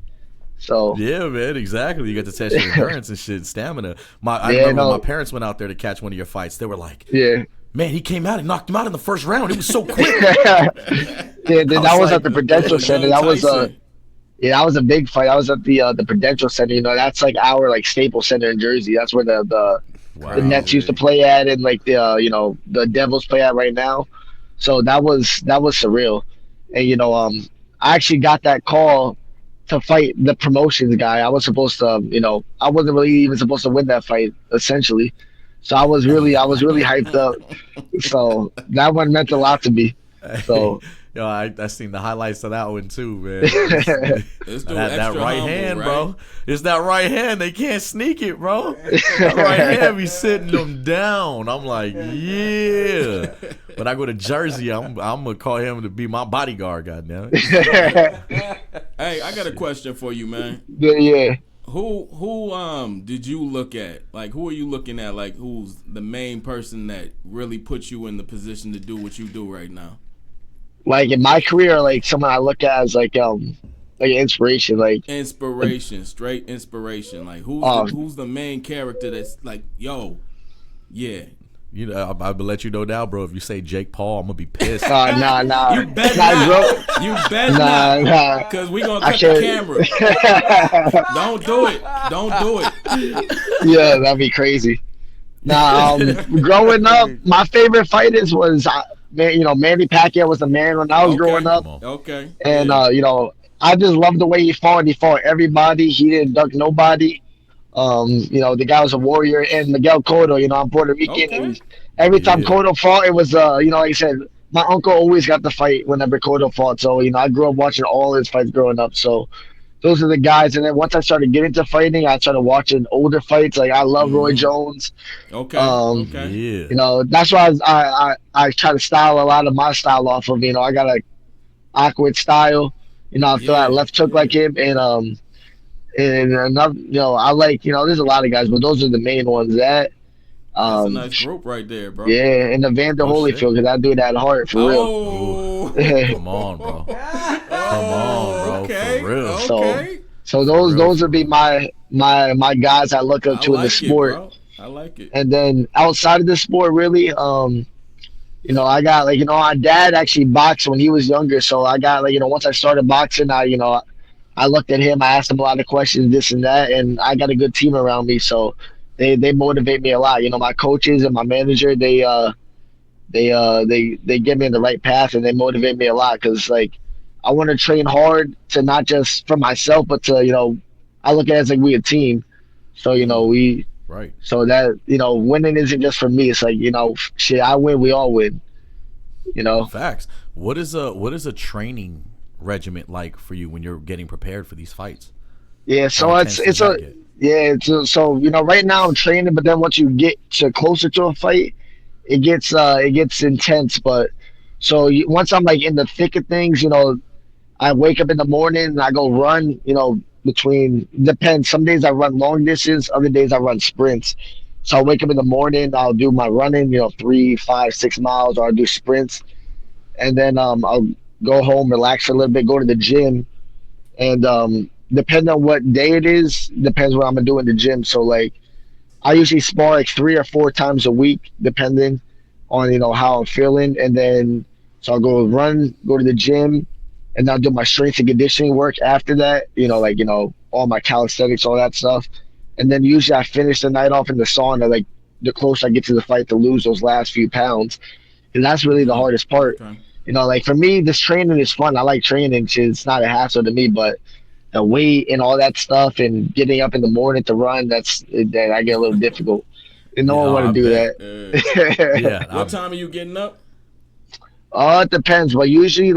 So yeah, man, exactly. You get to test your endurance and shit, stamina. I remember when my parents went out there to catch one of your fights. They were like, "Yeah, man, he came out and knocked him out in the 1st round. It was so quick." That was at the Prudential Center. That was that was a big fight. I was at the Prudential Center. That's like our Staples Center in Jersey. That's where the Nets used to play at, and the Devils play at right now. So that was surreal. And I actually got that call to fight the promotions guy. I was supposed to, I wasn't really even supposed to win that fight, essentially. So I was really hyped up. So that one meant a lot to me. So I seen the highlights of that one too, man. That right hand, right? Bro. It's that right hand. They can't sneak it, bro. That right hand be sitting them down. I'm like, yeah. When I go to Jersey, I'm gonna call him to be my bodyguard. Goddamn it. Hey, I got a question for you, man. Yeah. Who did you look at? Like, who are you looking at? Like, who's the main person that really puts you in the position to do what you do right now? Like in my career, like someone I look at as like inspiration, straight inspiration. Like who's the main character that's like, yo, yeah. I'll let you know now, bro. If you say Jake Paul, I'm gonna be pissed. Nah. You bet not. You bet not. Because we gonna cut the camera. Don't do it. Yeah, that'd be crazy. Nah, growing up, my favorite fighters was Manny Pacquiao was the man when I was growing up. Okay. And I just loved the way he fought. He fought everybody. He didn't duck nobody. The guy was a warrior. And Miguel Cotto, I'm Puerto Rican, and every time Cotto fought, it was like I said, my uncle always got the fight whenever Cotto fought. So I grew up watching all his fights growing up. So those are the guys. And then once I started getting into fighting, I started watching older fights. Like I love Roy Jones. Okay. Yeah. That's why I try to style a lot of my style off of. I got a awkward style. I feel like left hook like him, and another. I like. There's a lot of guys, but those are the main ones. That's a nice group right there, bro. Yeah, and Evander Holyfield, because I do that hard for real. Come on, bro. Okay. For real. Okay. So those would be my guys I look up to in the sport. Bro. I like it. And then outside of the sport, really, I got my dad actually boxed when he was younger. So I got once I started boxing, I looked at him, I asked him a lot of questions, this and that, and I got a good team around me. So they motivate me a lot. My coaches and my manager, they get me in the right path, and they motivate me a lot because I want to train hard to not just for myself, but to I look at it as we a team. So right. So that winning isn't just for me. It's like shit. I win, we all win. Facts. What is a training regiment like for you when you're getting prepared for these fights? Yeah, so so right now I'm training, but then once you get closer to a fight, it gets intense. But once I'm like in the thick of things, I wake up in the morning and I go run. Depends. Some days I run long distance, other days I run sprints. So I wake up in the morning, I'll do my running, 3, 5, 6 miles, or I'll do sprints, and then I'll go home, relax for a little bit, go to the gym, and depending on what day it is, depends what I'm gonna do in the gym. So like, I usually spar like 3 or 4 times a week, depending on how I'm feeling, and then so I'll go run, go to the gym, and I'll do my strength and conditioning work after that. All my calisthenics, all that stuff, and then usually I finish the night off in the sauna. Like the closer I get to the fight, to lose those last few pounds, and that's really the hardest part. Okay. Like for me, this training is fun. I like training. It's not a hassle to me, but the weight and all that stuff and getting up in the morning to run, that I get a little difficult. No one want to do that. What time are you getting up? It depends, but usually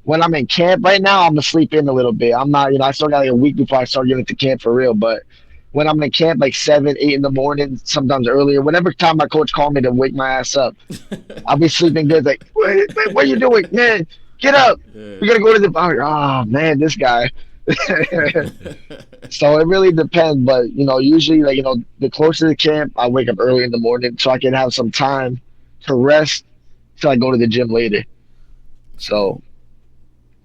when I'm in camp right now, I'm gonna sleep in a little bit. I'm not, I still got like a week before I start getting to camp for real. But when I'm in camp, like 7, 8 in the morning, sometimes earlier, whatever time my coach called me to wake my ass up, I'll be sleeping good. Like, what are you doing, man? Get up! We gotta go to the. Oh man, this guy. So it really depends, but usually the closer to the camp, I wake up early in the morning so I can have some time to rest till I go to the gym later. So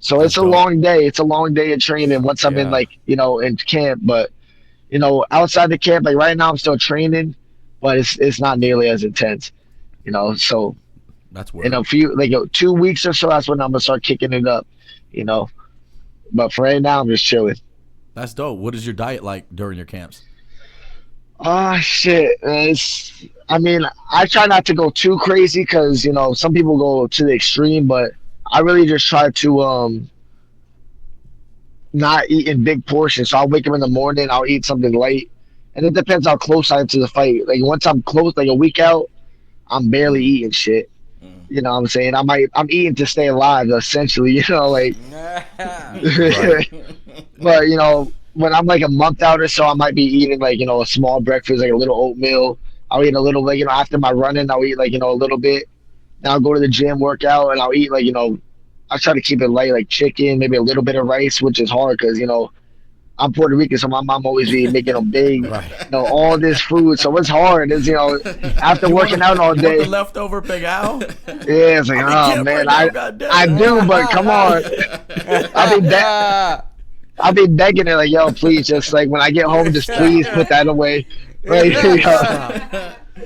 it's a long day. It's a long day of training once I'm in in camp. But outside the camp, like right now I'm still training, but it's not nearly as intense. So that's weird. In a few 2 weeks or so, that's when I'm gonna start kicking it up. But for right now, I'm just chilling. That's dope. What is your diet like during your camps? Shit. I try not to go too crazy because some people go to the extreme, but I really just try to not eat in big portions. So I'll wake up in the morning, I'll eat something light, and it depends how close I am to the fight. Like once I'm close, like a week out, I'm barely eating shit. You know what I'm saying? I'm eating to stay alive, essentially. But when I'm like a month out or so, I might be eating a small breakfast, like a little oatmeal. I'll eat a little, after my running, I'll eat a little bit. Then I'll go to the gym, work out, and I'll eat I try to keep it light, like chicken, maybe a little bit of rice, which is hard because I'm Puerto Rican, so my mom always be making them big, all this food. So it's hard. It's after working out all day. The leftover Big Al? Yeah, it's like, oh man, I do, but come on. I'll be begging her yo, please, just when I get home, just please put that away.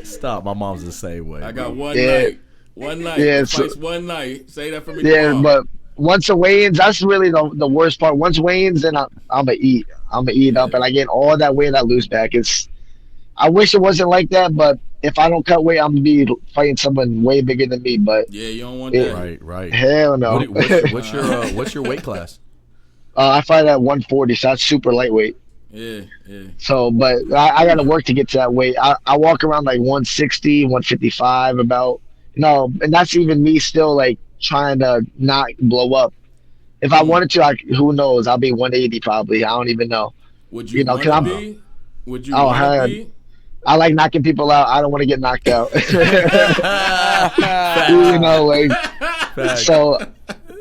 Stop. My mom's the same way. I got one night. One night. Yeah, one night. Say that for me. Yeah, tomorrow. But once the weigh-ins, that's really the worst part. Once weigh-ins, then I'm gonna eat. I'm gonna eat up, and I get all that weight I lose back. I wish it wasn't like that, but if I don't cut weight, I'm gonna be fighting someone way bigger than me. But yeah, you don't want that. Right. Hell no. What's your weight class? I fight at 140, so that's super lightweight. Yeah. So, but I got to work to get to that weight. I walk around 160, 155 about. And that's even me still trying to not blow up. If I wanted to, who knows? I'll be 180 probably. I don't even know. Would you want to be? Would you want to be? I like knocking people out. I don't want to get knocked out. So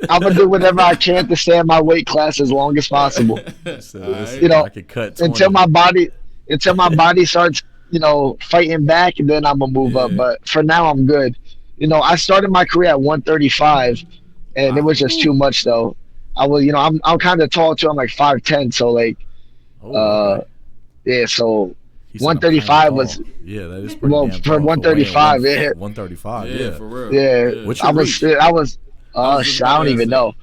I'm gonna do whatever I can to stay in my weight class as long as possible. I could cut until my body starts, fighting back, and then I'm gonna move up. But for now, I'm good. I started my career at 135, and it was just too much though. I was, I'm kind of tall too. I'm 5'10", so yeah. So 135 was that is pretty well damn for tall 135. weighing Yeah, 135. Yeah, for real. Yeah, What's I your was. reach? I was. Shit, I don't even know.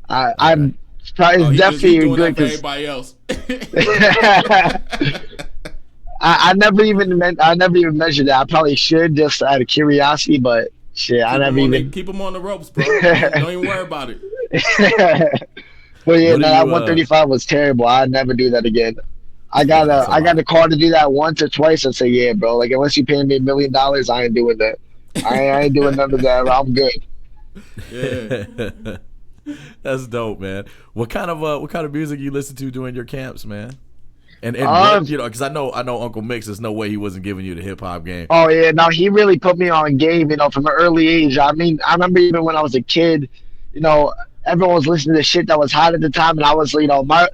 I'm probably definitely doing good that for because everybody else. I never even measured that. I probably should just out of curiosity, but shit, I never even keep them on the ropes, bro. Don't even worry about it. Well, yeah, that 135 was terrible. I'd never do that again. I got a call to do that once or twice. I say, yeah, bro. Like unless you paying me $1 million, I ain't doing that. I ain't doing none of that. Bro. I'm good. Yeah. That's dope, man. What kind of music you listen to during your camps, man? And what, you know, because I know Uncle Mix. There's no way he wasn't giving you the hip hop game. Oh yeah, no, he really put me on game. You know, from an early age. I mean, I remember even when I was a kid. You know, everyone was listening to shit that was hot at the time, and I was, you know, my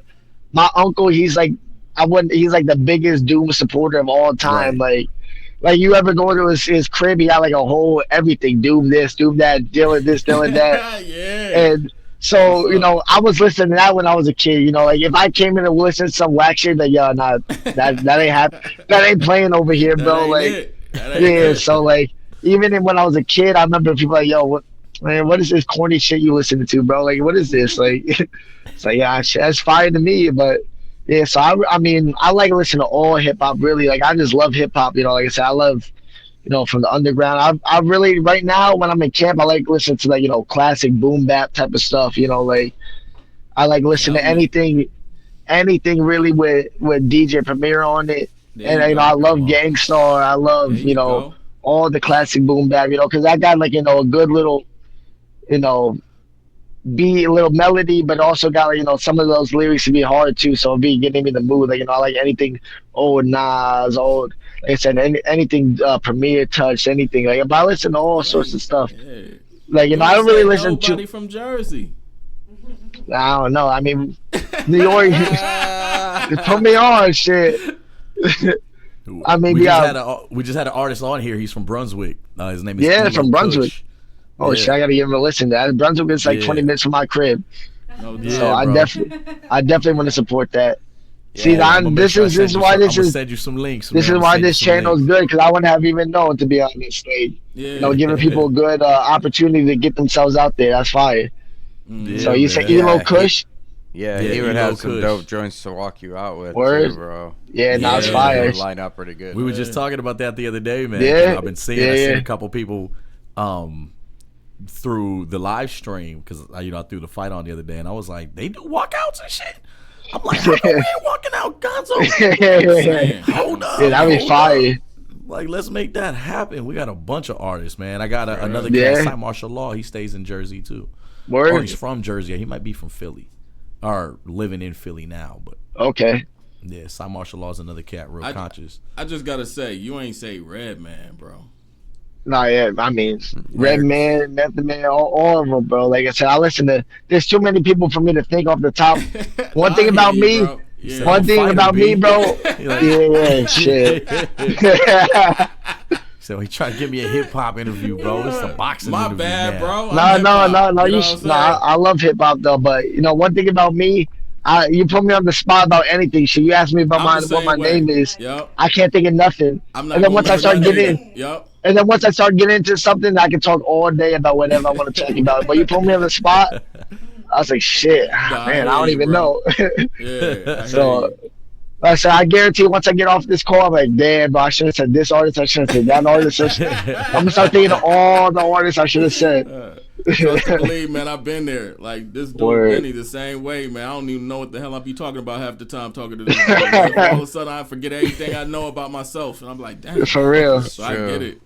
uncle. He's like, he's like the biggest Doom supporter of all time. Right. Like you ever go to his crib, he got like a whole everything, Doom this, Doom that, Dylan this, Dylan that. Yeah. And so, you know, I was listening to that when I was a kid. You know, like if I came in and listened to some whack shit, like, yo, nah, that ain't that ain't playing over here, bro. Like, yeah. So like, even when I was a kid, I remember people like, yo, what is this corny shit you listening to, bro? Like, what is this? Like, it's like, yeah, that's fire to me, but. Yeah, so I mean, I like listening to all hip hop. Really, like I just love hip hop. You know, like I said, I love, you know, from the underground. I really right now when I'm in camp, I like listening to like, you know, classic boom bap type of stuff. You know, like I like listening to anything really with DJ Premier on it. And you know, I love Gangstar. I love you know all the classic boom bap. You know, because I got like, you know, a good little, you know, be a little melody, but also got, you know, some of those lyrics to be hard too. So be getting me in the mood. Like, you know, I like anything old Nas, old, like I said, anything Premier Touch, anything. Like, but I listen to all sorts of stuff. Like, you know, I don't really listen to. Nobody from Jersey. I don't know. I mean, New York, put me on shit. I mean, we just had an artist on here. He's from Brunswick. His name is Eloh from Brunswick. Kush. Oh shit! I gotta give him a listen. That Brunswick is like 20 minutes from my crib, so I definitely want to support that. See, this is why this is. Send you some links. This is why this channel is good, because I wouldn't have even known, to be honest. Like, you know, giving people a good opportunity to get themselves out there. That's fire. So you say Eloh Kush? Yeah, he would have some dope joints to walk you out with, too, bro. Yeah, no, it's fire. Line up pretty good. We were just talking about that the other day, man. Yeah, I've been seeing. I seen a couple people. Through the live stream, because you know, I threw the fight on the other day, and I was like, they do walkouts and shit. I'm like, how come we ain't walking out, Gonzo? Hold up, yeah, that'd be fire. Like, let's make that happen. We got a bunch of artists, man. I got another guy, Cy Martial Law. He stays in Jersey too. Or he's from Jersey. He might be from Philly, or living in Philly now. But okay, yeah, Cy Martial Law is another cat, real conscious. I just gotta say, you ain't say Redman, bro. No, yeah, I mean, Redman, Method Man, all of them, bro. Like I said, I listen to. There's too many people for me to think off the top. One thing about me, bro. Yeah, shit. So he tried to give me a hip hop interview, bro. It's a boxing interview. My bad, bro. No. I love hip hop though, but you know, one thing about me. You put me on the spot about anything. So you ask me about what my name is. Yep. I can't think of nothing. And then once I start getting into something, I can talk all day about whatever I want to talk about. But you put me on the spot, I was like, shit, man, I don't even know. Yeah. So, like I said, I guarantee once I get off this call, I'm like, damn, bro, I should have said this artist, I should have said that artist. I'm gonna start thinking of all the artists I should have said. Trust and believe, man, I've been there. Like this dude Benny the same way, man. I don't even know what the hell I be talking about half the time talking to this dude. All of a sudden I forget everything I know about myself, and I'm like, damn. For real. So I get it.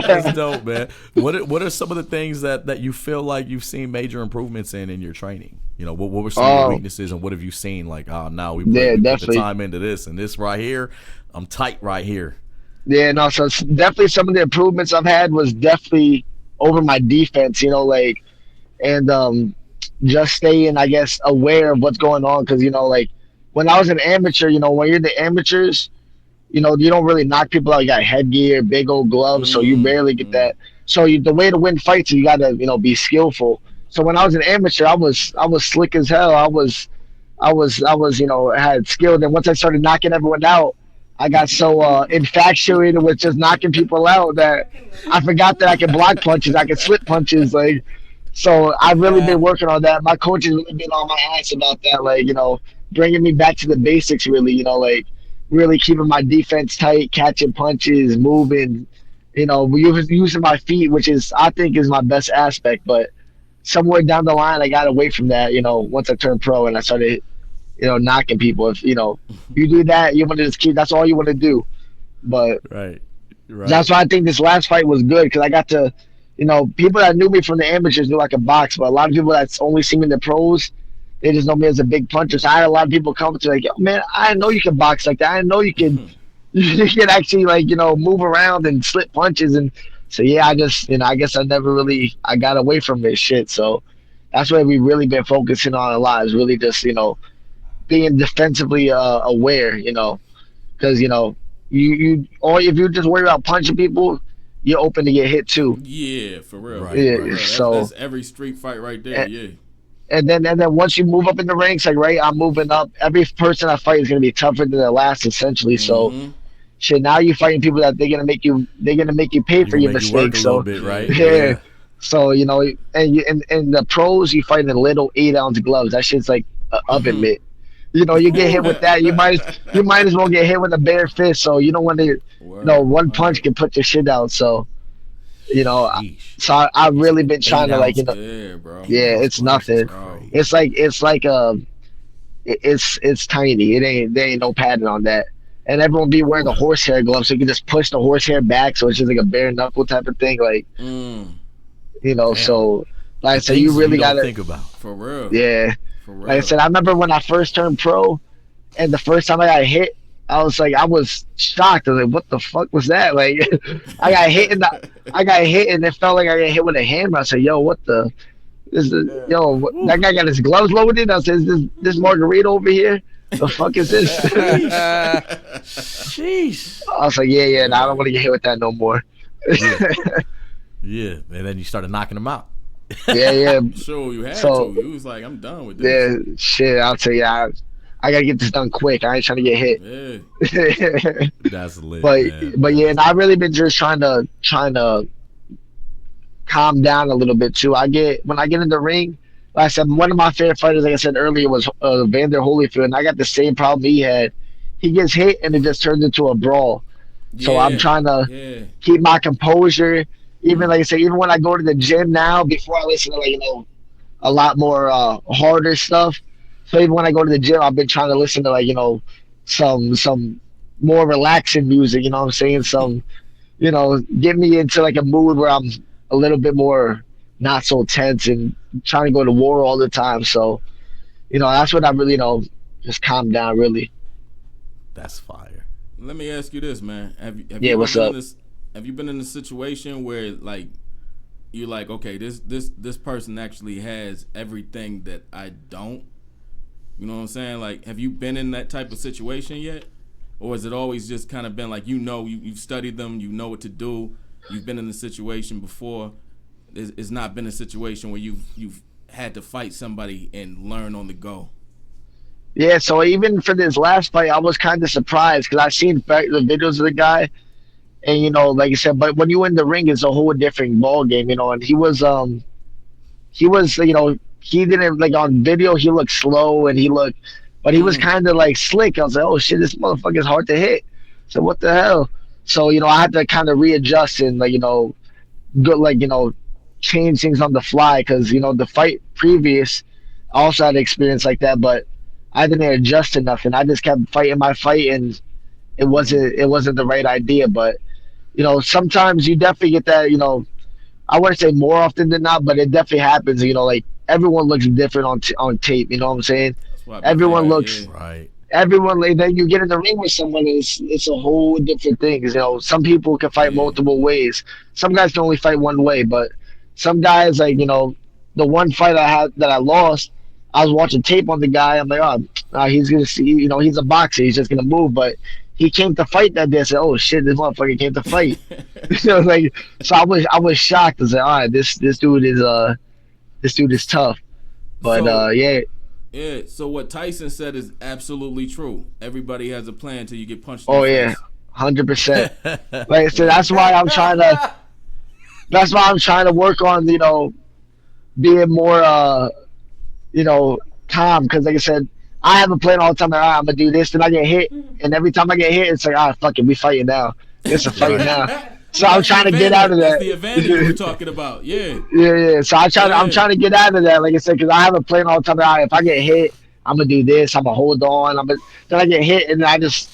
That's dope, man. What are some of the things that you feel like you've seen major improvements in your training? You know, what were some of your weaknesses, and what have you seen? Like, now we put the time into this, and this right here, I'm tight right here. Yeah, no, so it's definitely some of the improvements I've had was definitely over my defense, you know, like, and just staying, I guess, aware of what's going on. Because, you know, like, when I was an amateur, you know, when you're the amateurs, you know, you don't really knock people out. You got headgear, big old gloves, so you barely get that. So the way to win fights, you got to, you know, be skillful. So when I was an amateur, I was slick as hell. I was, you know, had skill. Then once I started knocking everyone out, I got so infatuated with just knocking people out that I forgot that I could block punches, I could slip punches. Like, so I've really been working on that. My coach has really been on my ass about that, like, you know, bringing me back to the basics, really, you know, like really keeping my defense tight, catching punches, moving, you know, using my feet, which is, I think, is my best aspect. But somewhere down the line, I got away from that. Once I turned pro and I started, knocking people. If you do that, you want to just keep. That's all you want to do. But right. That's why I think this last fight was good because I got to, people that knew me from the amateurs knew I could box, but a lot of people that's only seen me in the pros, they just know me as a big puncher. So I had a lot of people come to like, yo, man, I didn't know you could box like that. I didn't know you could, actually move around and slip punches. And so, yeah, I just, I guess I got away from this shit. So that's what we've really been focusing on a lot is really just, being defensively aware, because, if you just worry about punching people, you're open to get hit too. Yeah, for real. Right. So that's every street fight right there. And then once you move up in the ranks, like I'm moving up. Every person I fight is gonna be tougher than the last, essentially. So, shit. Now you're fighting people that they're gonna make you pay for your mistakes. So, bit, right? Yeah. So and the pros, you fight in little 8-ounce gloves. That shit's like an oven mitt. You get hit with that. You might as well get hit with a bare fist. So you don't want to. One punch can put your shit out. So, so I've really been trying to it's nothing. It's tiny. There ain't no padding on that. And everyone be wearing the horsehair gloves, so you can just push the horsehair back, so it's just like a bare knuckle type of thing. Like, so like I said, you really gotta think about for real. Yeah. Like I said, I remember when I first turned pro, and the first time I got hit, I was shocked. I was like, "What the fuck was that?" Like, I got hit and it felt like I got hit with a hammer. I said, "Yo, what the? That guy got his gloves loaded." I said, "Is this margarita over here? The fuck is this?" Sheesh. I was like, "Yeah, nah, I don't want to get hit with that no more." Yeah, and then you started knocking them out. Yeah. Sure, you had to. You was like, I'm done with this. Yeah, shit. I'll tell you, I gotta get this done quick. I ain't trying to get hit. Yeah. That's lit. But yeah, and I've really been just trying to calm down a little bit too. When I get in the ring, like I said, one of my favorite fighters, like I said earlier, was Vander Holyfield, and I got the same problem he had. He gets hit and it just turns into a brawl. So I'm trying to keep my composure. Even like I say, even when I go to the gym now, before I listen to a lot more harder stuff. So even when I go to the gym, I've been trying to listen to some more relaxing music. You know what I'm saying? Some, get me into a mood where I'm a little bit more not so tense and trying to go to war all the time. So, that's what I really just calm down really. That's fire. Let me ask you this, man. Have what's up? Have you been in a situation where you're like, okay, this person actually has everything that I don't? You know what I'm saying? Like, have you been in that type of situation yet? Or has it always just kind of been like, you've studied them, you know what to do, you've been in the situation before? It's not been a situation where you've had to fight somebody and learn on the go. Yeah, so even for this last fight, I was kind of surprised because I seen the videos of the guy. And, like you said, but when you in the ring, it's a whole different ball game, and he was, he didn't, on video, he looked slow and but he was kind of slick. I was like, oh shit, this motherfucker is hard to hit. So what the hell? So, I had to kind of readjust and, change things on the fly. Cause, the fight previous, I also had experience like that, but I didn't adjust enough and I just kept fighting my fight and it wasn't the right idea. But, sometimes you definitely get that, I wouldn't say more often than not, but it definitely happens. Everyone looks different on tape. You know what I'm saying? Everyone looks right. Everyone, then you get in the ring with someone, it's a whole different thing. Some people can fight multiple ways. Some guys can only fight one way, but some guys, the one fight I had that I lost, I was watching tape on the guy. I'm like, he's gonna see. He's a boxer. He's just gonna move, but he came to fight that day. I said, "Oh shit, this motherfucker came to fight." So I was shocked. I was like, "All right, this dude is tough." But yeah. Yeah. So what Tyson said is absolutely true. Everybody has a plan till you get punched. Oh yeah, 100%. Like I said, that's why I'm trying to. That's why I'm trying to work on being more calm. Because like I said, I have a plan all the time. Like, I'm gonna do this, then I get hit, and every time I get hit, it's like, fuck it, we fighting now. It's a fight now. So I'm trying to get out of that. That's the advantage we're talking about. Yeah. Yeah. So I'm trying to get out of that. Like I said, because I have a plan all the time. If I get hit, I'm gonna do this. I'm gonna hold on. Then I get hit, and I just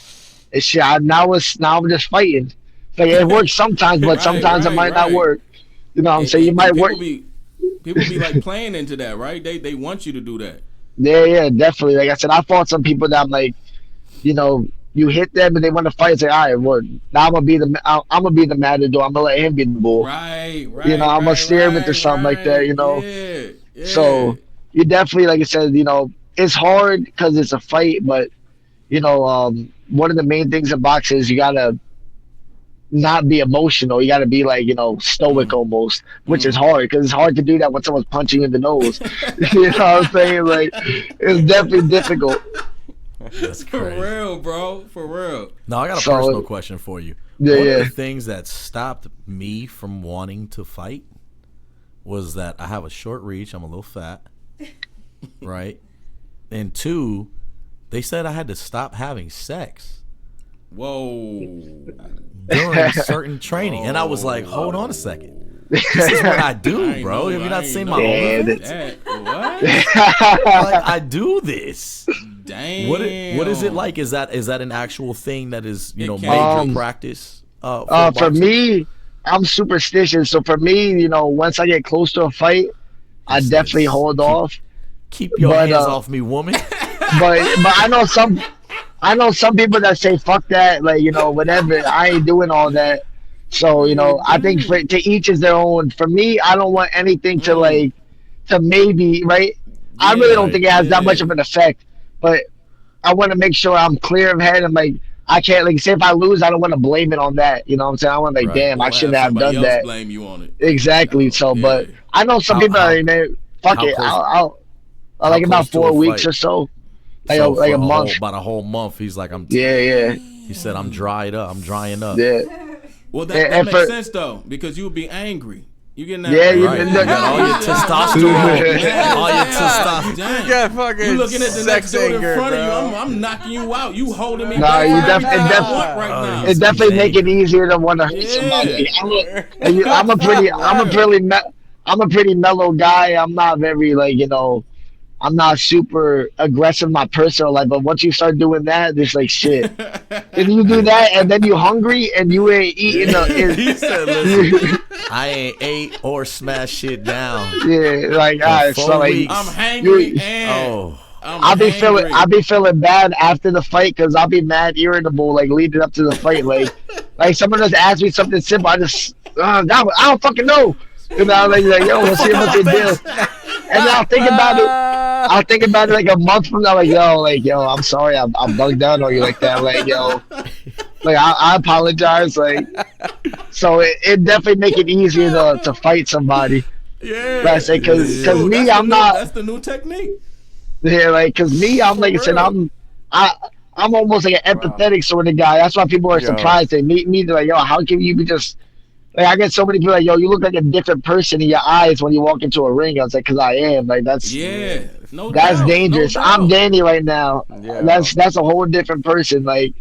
it's shit. Now I'm just fighting. Like it works sometimes, but sometimes it might not work. You know what I'm saying? You might work. People be like playing into that, right? They want you to do that. Yeah, definitely. Like I said, I fought some people that I'm like, you hit them and they want to fight. Say, all right, well, now I'm gonna be the matador. I'm gonna let him be the bull. Right. I'm gonna steer him into something like that. Yeah. So you definitely, like I said, it's hard because it's a fight, but one of the main things in boxing is you gotta not be emotional. You gotta be like stoic almost, which is hard because it's hard to do that when someone's punching you in the nose. You know what I'm saying? Like it's definitely difficult. That's crazy. For real, bro. For real. Now I got a personal question for you. Yeah, One of the things that stopped me from wanting to fight was that I have a short reach. I'm a little fat, right? And 2, they said I had to stop having sex. Whoa. During certain training. And I was like, hold on a second. This is what I do, bro. Have you not seen my movements? What? Like, I do this. Damn. What is it like? Is that an actual thing that is major practice? For me, I'm superstitious. So for me, once I get close to a fight, I definitely hold off. Keep your hands off me, woman. But I know some people that say fuck that, like whatever. I ain't doing all that. So I think to each is their own. For me, I don't want anything to maybe right. I really don't think it has that much of an effect. But I want to make sure I'm clear of head and like I can't say if I lose, I don't want to blame it on that. You know what I'm saying? I want damn, I shouldn't have done that. Blame you on it. Exactly. So, but I know some people are fuck it. I'll like about 4 weeks or so. Like a month. About a whole month. He's like, Yeah. He said, I'm dried up. I'm drying up. Yeah. Well, that makes sense though because you would be angry. You getting that? Yeah, right. You got all your testosterone. All your testosterone. You got fucking you looking at the next dude in front of you. I'm knocking you out. You holding me back. It definitely make it easier to want to hurt somebody. I'm a pretty mellow guy. I'm not very I'm not super aggressive in my personal life, but once you start doing that, it's like shit. If you do that and then you hungry and you ain't eating, he said, "Listen, I ain't ate or smashed shit down." Yeah, like all right, so like I'm hangry and I'll be feeling bad after the fight because I'll be mad, irritable, like leading up to the fight. Like someone just asked me something simple, I just I don't fucking know. Like yo, let's see what they do. And then I'll think about it like a month from now, like yo, I'm sorry, I'm bugged out on you like that, like yo, like I apologize, like so it definitely make it easier to fight somebody. Yeah, I say because me, I'm not. That's the new technique. Yeah, like because me, I'm like I said, I'm almost like an empathetic sort of guy. That's why people are surprised. They meet me, they're like, yo, how can you be just. Like I get so many people like, yo, you look like a different person in your eyes when you walk into a ring. I was like, cause I am. Like that's dangerous. No I'm Danny right now. Yeah. That's a whole different person. Like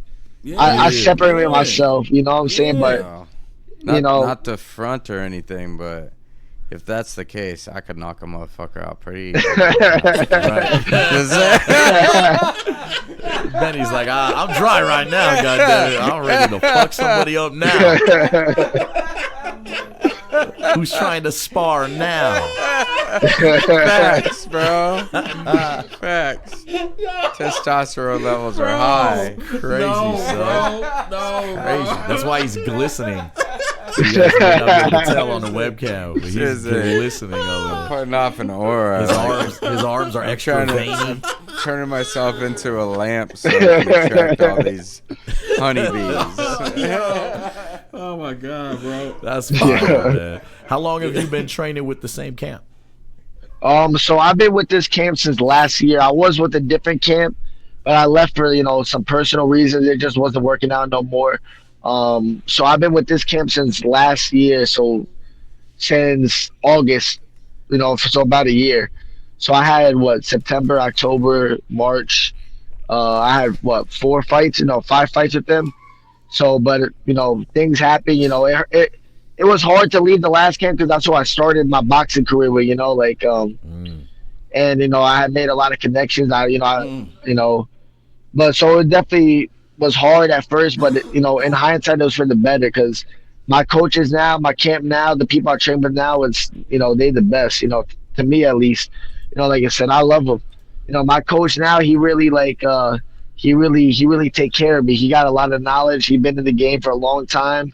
I separate myself. You know what I'm saying? But not to front or anything, but if that's the case, I could knock a motherfucker out pretty easy. Benny's like, I'm dry right now, goddamn it. I'm ready to fuck somebody up now. Who's trying to spar now? Facts, bro. Facts. Testosterone levels are high. Crazy, son. No, crazy. That's why he's glistening. You guys may not be able to tell on the webcam, but he's glistening over putting off an aura. His arms are extra veiny. Turning myself into a lamp so I can attract all these honeybees. Oh my god, bro. That's fine, man. How long have you been training with the same camp? So I've been with this camp since last year. I was with a different camp, but I left for some personal reasons. It just wasn't working out no more. So I've been with this camp since last year. So since August, so about a year. So I had September, October, March. I had 5 fights with them. So, but things happen. It was hard to leave the last camp because that's who I started my boxing career with. And I had made a lot of connections. But so it definitely was hard at first. But in hindsight, it was for the better because my coaches now, my camp now, the people I train with now, it's they the best. To me at least. Like I said, I love them. My coach now, he really he really take care of me. He got a lot of knowledge. He's been in the game for a long time.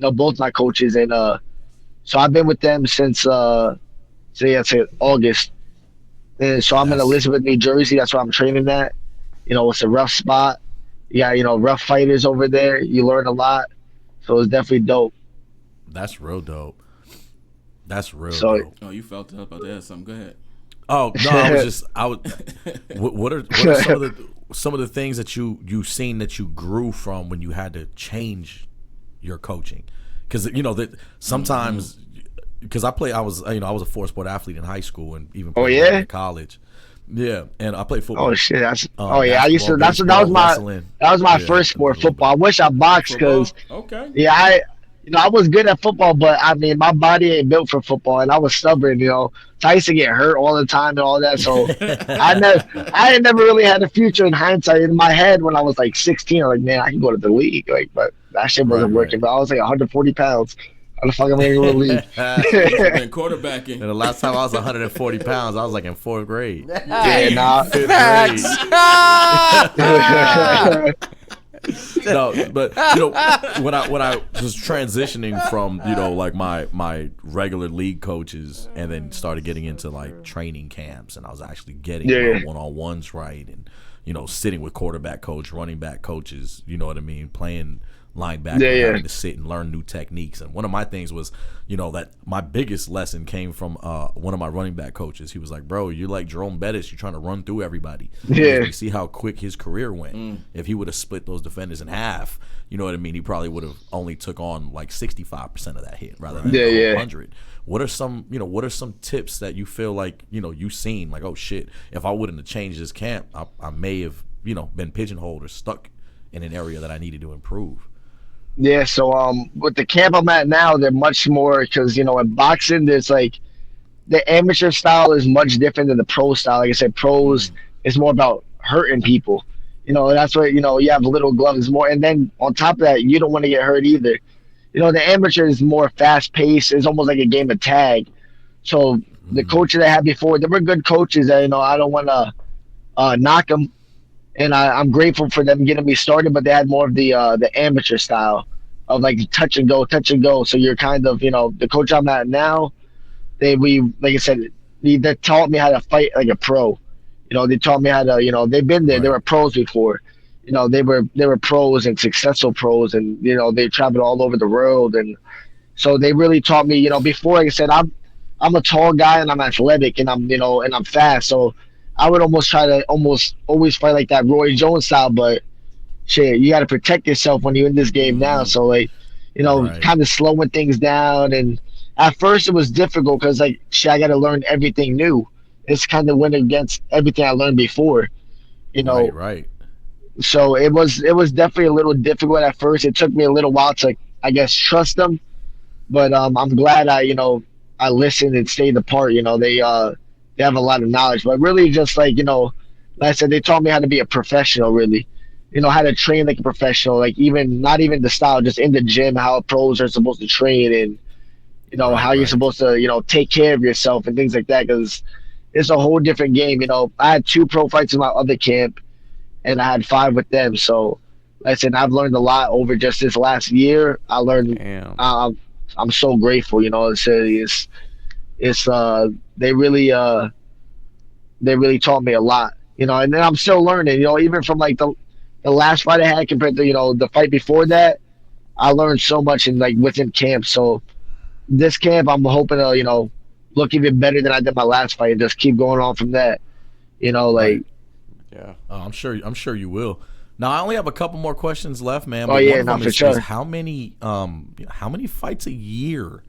Both my coaches, and so I've been with them since say August. And so I'm in Elizabeth, New Jersey. That's where I'm training at. It's a rough spot. You got rough fighters over there. You learn a lot. So it's definitely dope. That's real dope. That's real dope. Oh, you felt up about that? Something. Go ahead. Oh no, what are some of the things that you seen that you grew from when you had to change your coaching? Because that sometimes because I was a 4-sport athlete in high school and even in college. Yeah, and I played football. Oh shit, I used to. That was my first sport, football. I wish I boxed because I was good at football, but I mean my body ain't built for football, and I was stubborn. So I used to get hurt all the time and all that. So I had never really had a future in hindsight. In my head, when I was like 16, I was like, man, I can go to the league. But that shit wasn't working. But I was like 140 pounds. How the fuck am I going to go to the league? Been quarterbacking. And the last time I was 140 pounds, I was like in 4th grade. Yeah, nah. 5th grade. No, but when I was transitioning from like my regular league coaches and then started getting into like training camps, and I was actually getting one-on-ones right, and sitting with quarterback coach, running back coaches, playing linebacker, having to sit and learn new techniques. And one of my things was that my biggest lesson came from one of my running back coaches. He was like, bro, you're like Jerome Bettis, you're trying to run through everybody. You see how quick his career went. If he would have split those defenders in half, he probably would have only took on like 65% of that hit rather than 100. What are some tips that you feel like you've seen, like, oh shit, if I wouldn't have changed this camp, I may have been pigeonholed or stuck in an area that I needed to improve? Yeah, so with the camp I'm at now, they're much more because in boxing there's like the amateur style is much different than the pro style. Like I said, pros is more about hurting people. That's what you have little gloves more, and then on top of that, you don't want to get hurt either. The amateur is more fast paced. It's almost like a game of tag. So the coaches I had before, they were good coaches. That I don't want to knock them. And I'm grateful for them getting me started, but they had more of the amateur style of like touch and go. So you're kind of, the coach I'm at now, like I said, they taught me how to fight like a pro. They taught me how to, they've been there. They were pros before. They were pros and successful pros, and they traveled all over the world, and so they really taught me. Before, like I said, I'm a tall guy and I'm athletic and I'm fast, so I would almost try to always fight like that Roy Jones style, but shit, you got to protect yourself when you're in this game now. So like, kind of slowing things down. And at first it was difficult because like, shit, I got to learn everything new. It's kind of went against everything I learned before, Right. So it was definitely a little difficult at first. It took me a little while to, I guess, trust them, but I'm glad I listened and stayed the part. They have a lot of knowledge, but really just like, like I said, they taught me how to be a professional, really, how to train like a professional, like not even the style, just in the gym, how pros are supposed to train, and, how you're supposed to, take care of yourself and things like that. Cause it's a whole different game. I had 2 pro fights in my other camp and I had 5 with them. So like I said, I've learned a lot over just this last year. I learned, I'm so grateful, they really taught me a lot, and then I'm still learning, even from like the last fight I had compared to, the fight before that, I learned so much in like within camp. So this camp, I'm hoping to, look even better than I did my last fight and just keep going on from that, Yeah. I'm sure you will. Now I only have a couple more questions left, man. But one of them is how many fights a year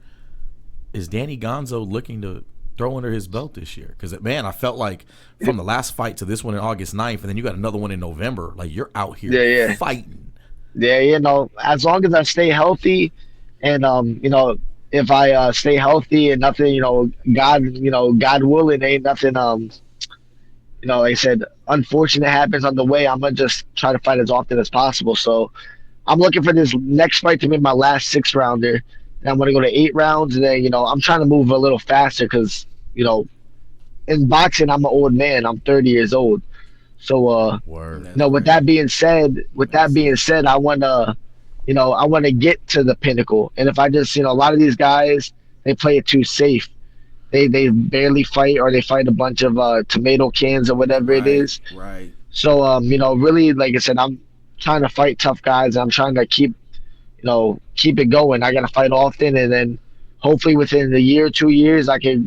is Danny Gonzo looking to throw under his belt this year? Because, man, I felt like from the last fight to this one in August 9th, and then you got another one in November, like you're out here fighting. Yeah, as long as I stay healthy, and if I stay healthy and nothing, God willing, ain't nothing, like I said, unfortunate happens on the way. I'm gonna just try to fight as often as possible. So I'm looking for this next fight to be my last 6-rounder. And I'm gonna go to 8 rounds, and then I'm trying to move a little faster because in boxing I'm an old man. I'm 30 years old. So with that being said, I wanna get to the pinnacle. And if I just a lot of these guys, they play it too safe. They barely fight, or they fight a bunch of tomato cans or whatever it is. Right. So really, like I said, I'm trying to fight tough guys. I'm trying to keep it going. I gotta fight often, and then hopefully within a year, 2 years, I can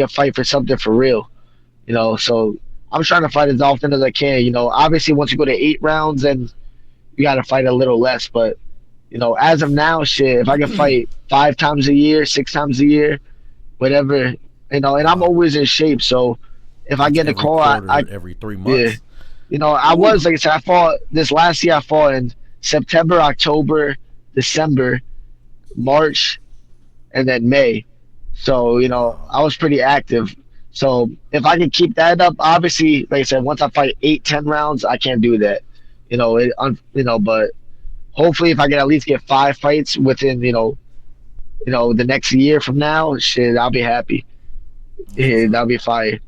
fight for something for real. So I'm trying to fight as often as I can. Obviously once you go to 8 rounds, then you gotta fight a little less. But as of now, shit, if I can fight 5 times a year, 6 times a year, whatever, and I'm always in shape. So if I get a call, I every 3 months. Yeah. I was, like I said, I fought this last year. I fought in September, October, December, March, and then May. So I was pretty active. So if I can keep that up, obviously, like I said, once I fight 8-10 rounds, I can't do that. But hopefully if I can at least get 5 fights within the next year from now, shit, I'll be happy. Yeah, that'll be fire.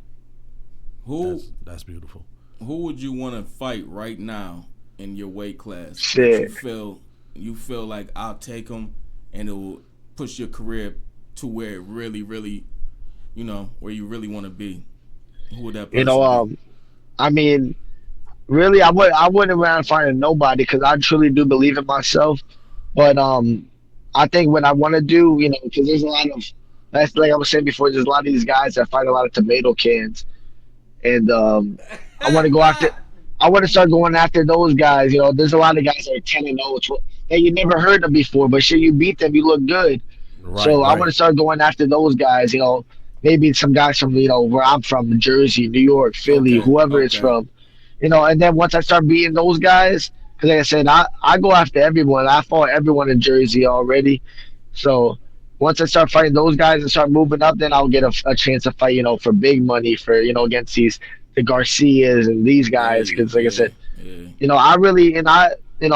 That's beautiful. Who would you want to fight right now in your weight class? Shit. You feel like I'll take them, and it will push your career to where it really, really, where you really want to be. Who would that person be? I mean, really, I wouldn't mind fighting nobody, because I truly do believe in myself. But I think what I want to do, because there's a lot of, that's like I was saying before, there's a lot of these guys that fight a lot of tomato cans, and I want to go after. I want to start going after those guys. There's a lot of guys that are 10-0 that you never heard of before, but shit, you beat them, you look good. Right, so I want to start going after those guys. Maybe some guys from where I'm from, Jersey, New York, Philly, whoever it's from. And then once I start beating those guys, because like I said, I go after everyone. I fought everyone in Jersey already. So once I start fighting those guys and start moving up, then I'll get a chance to fight, for big money, for against the Garcias and these guys. Because like I said, I really,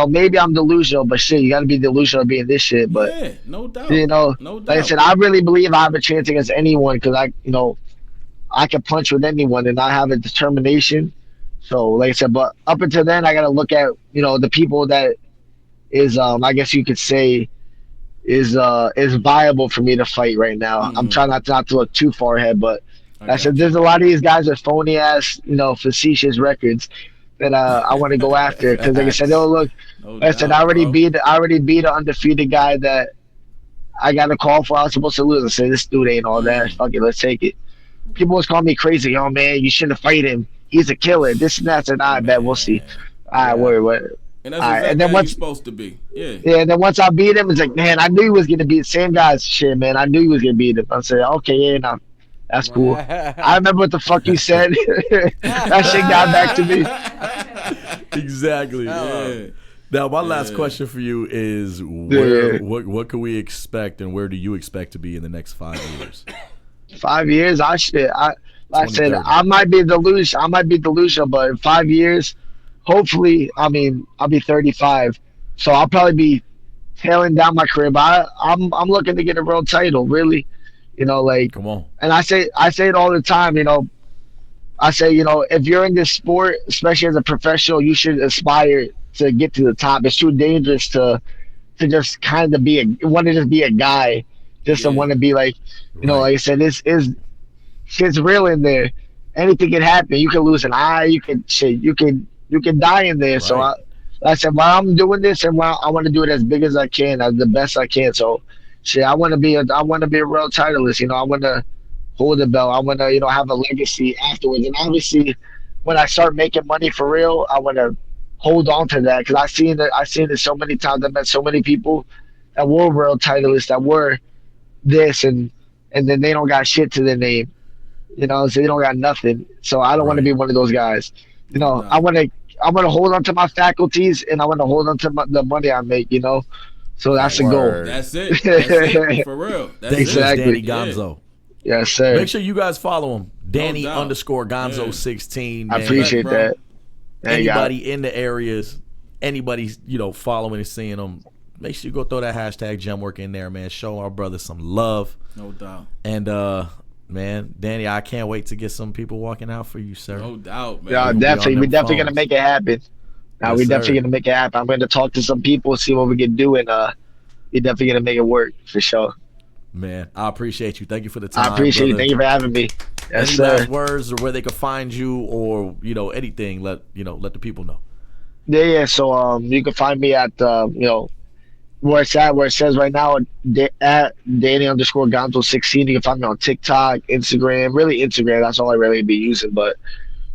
maybe I'm delusional, but shit, you got to be delusional being this shit. But yeah, no doubt. No doubt. Like I said, I really believe I have a chance against anyone, because I can punch with anyone, and I have a determination. So like I said, but up until then, I got to look at the people that is I guess you could say is viable for me to fight right now. Mm-hmm. I'm trying not to look too far ahead, but I said there's a lot of these guys with phony ass facetious records that I want to go after, because like I said, I already beat an undefeated guy that I got a call for. I was supposed to lose. I said, this dude ain't all that. Fuck it, let's take it. People was calling me crazy. Oh man, you shouldn't fight him. He's a killer. This and that. I said, I bet we'll see. All right, word. And that's exactly how you're supposed to be. Yeah. Yeah, and then once I beat him, it's like, man, I knew he was gonna beat the same guys. Shit, man, I knew he was gonna beat him. I said, okay, yeah, no, that's cool. I remember what the fuck you said. That shit got back to me. Exactly. Now, my last question for you is, what can we expect, and where do you expect to be in the next 5 years? 5 years, I said, I might be delusional, but in 5 years, hopefully, I mean, I'll be 35, so I'll probably be tailing down my career. But I'm looking to get a world title, really. Come on. And I say it all the time. I say, if you're in this sport, especially as a professional, you should aspire to get to the top. It's too dangerous to just kind of be a guy, just to want to be like, like I said, this is shit's real in there. Anything can happen. You can lose an eye. You can die in there. Right. So I said, while I'm doing this, and while I want to do it as big as I can, as the best I can. So, I want to be a world titleist. I want to hold the belt. I want to, have a legacy afterwards. And obviously, when I start making money for real, I want to hold on to that, because I've seen it so many times. I've met so many people that were world titleists, that were this, and then they don't got shit to their name. So they don't got nothing. So I don't want to be one of those guys. I want I'm gonna hold on to my faculties, and I'm gonna hold on to the money I make. So that's the goal. That's it. That's it. For real. That's exactly. Danny Gonzo. Yeah. Yes, sir. Make sure you guys follow him. Danny _Gonzo 16. Man. I appreciate that. Anybody in the areas, anybody following and seeing them, make sure you go throw that hashtag Gemwork in there, man. Show our brother some love. No doubt. And man, Danny, I can't wait to get some people walking out for you, sir. No doubt, man. Yeah, definitely. We're definitely gonna make it happen. We're definitely gonna make it happen. I'm gonna talk to some people, see what we can do, and we're definitely gonna make it work for sure. Man, I appreciate you. Thank you for the time. I appreciate brother. you. Thank you for having me. Yes, Any sir. last words or where they can find you or anything? Let the people know. Yeah. So you can find me at where it's at, where it says right now at Danny _Gonzo 16. You can find me on TikTok, Instagram. Really Instagram. That's all I really be using. But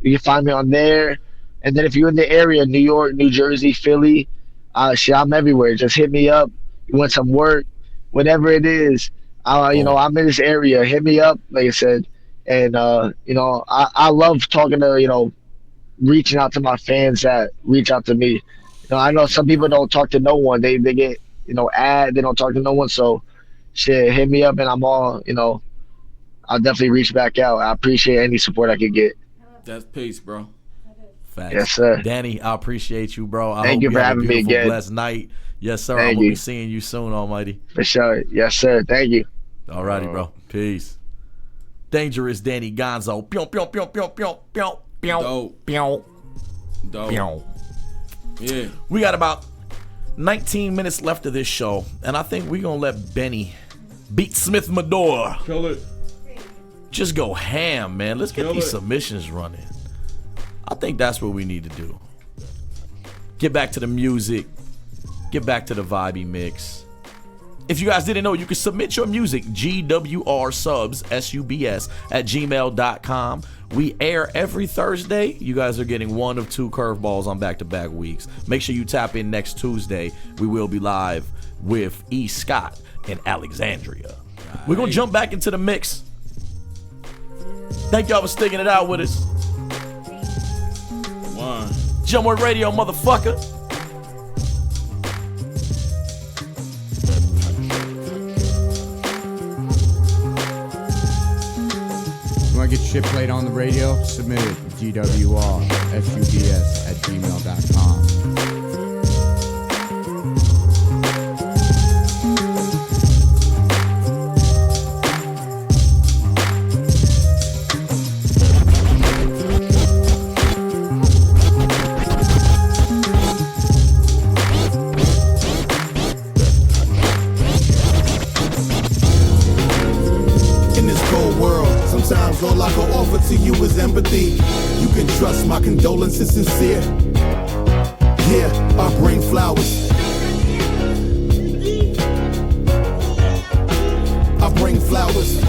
you can find me on there. And then if you're in the area, New York, New Jersey, Philly, I'm everywhere. Just hit me up. You want some work, whatever it is. I'm in this area. Hit me up, like I said. And I love talking to reaching out to my fans that reach out to me. I know some people don't talk to no one. They get they don't talk to no one. So shit, hit me up and I'm all I'll definitely reach back out. I appreciate any support I could get. That's peace, bro. Facts. Yes, sir. Danny, I appreciate you, bro. I Thank hope you for have having a me beautiful, again. blessed night. Yes, sir. Thank I'm gonna you. be seeing you soon, Almighty. For sure. Yes, sir. Thank you. Alrighty, bro. Peace. Dangerous Danny Gonzo. Pew, pew, pew, pew, pew, pew, pew, pew, pew. Yeah. We got about 19 minutes left of this show, and I think we're gonna let Benny Beatsmith Medore kill it. Just go ham, man. Let's get Kill these it. submissions running. I think that's what we need to do. Get back to the music. Get back to the vibey mix. If you guys didn't know, you can submit your music, GWRSubs, SUBS, at gmail.com. We air every Thursday. You guys are getting one of two curveballs on back-to-back weeks. Make sure you tap in next Tuesday. We will be live with E. Scott in Alexandria. We're going to jump back into the mix. Thank y'all for sticking it out with us. Gemwork Radio, motherfucker. You want to get shit played on the radio? Submit it to GWRSUBS@gmail.com. Sometimes all I can offer to you is empathy. You can trust my condolences sincere. Yeah, I bring flowers. I bring flowers.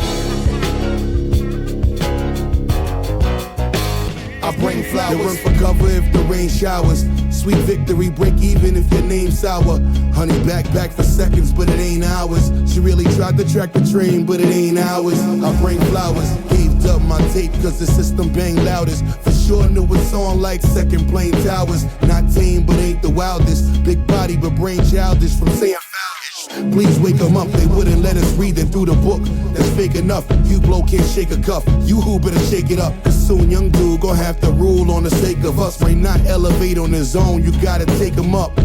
I bring flowers. They run for cover if the rain showers. Sweet victory, break even if your name's sour. Honey back for seconds, but it ain't hours. She really tried to track the train, but it ain't ours. I bring flowers, gaved up my tape cause the system bang loudest. For sure knew it's on like second plane towers. Not tame, but ain't the wildest. Big body, but brain childish from saying foul. Please wake them up, they wouldn't let us read it through the book. That's fake enough, you blow can't shake a cuff. You who better shake it up, cause soon young dude gon' have to rule on the sake of us. May not elevate on his own, you gotta take him up.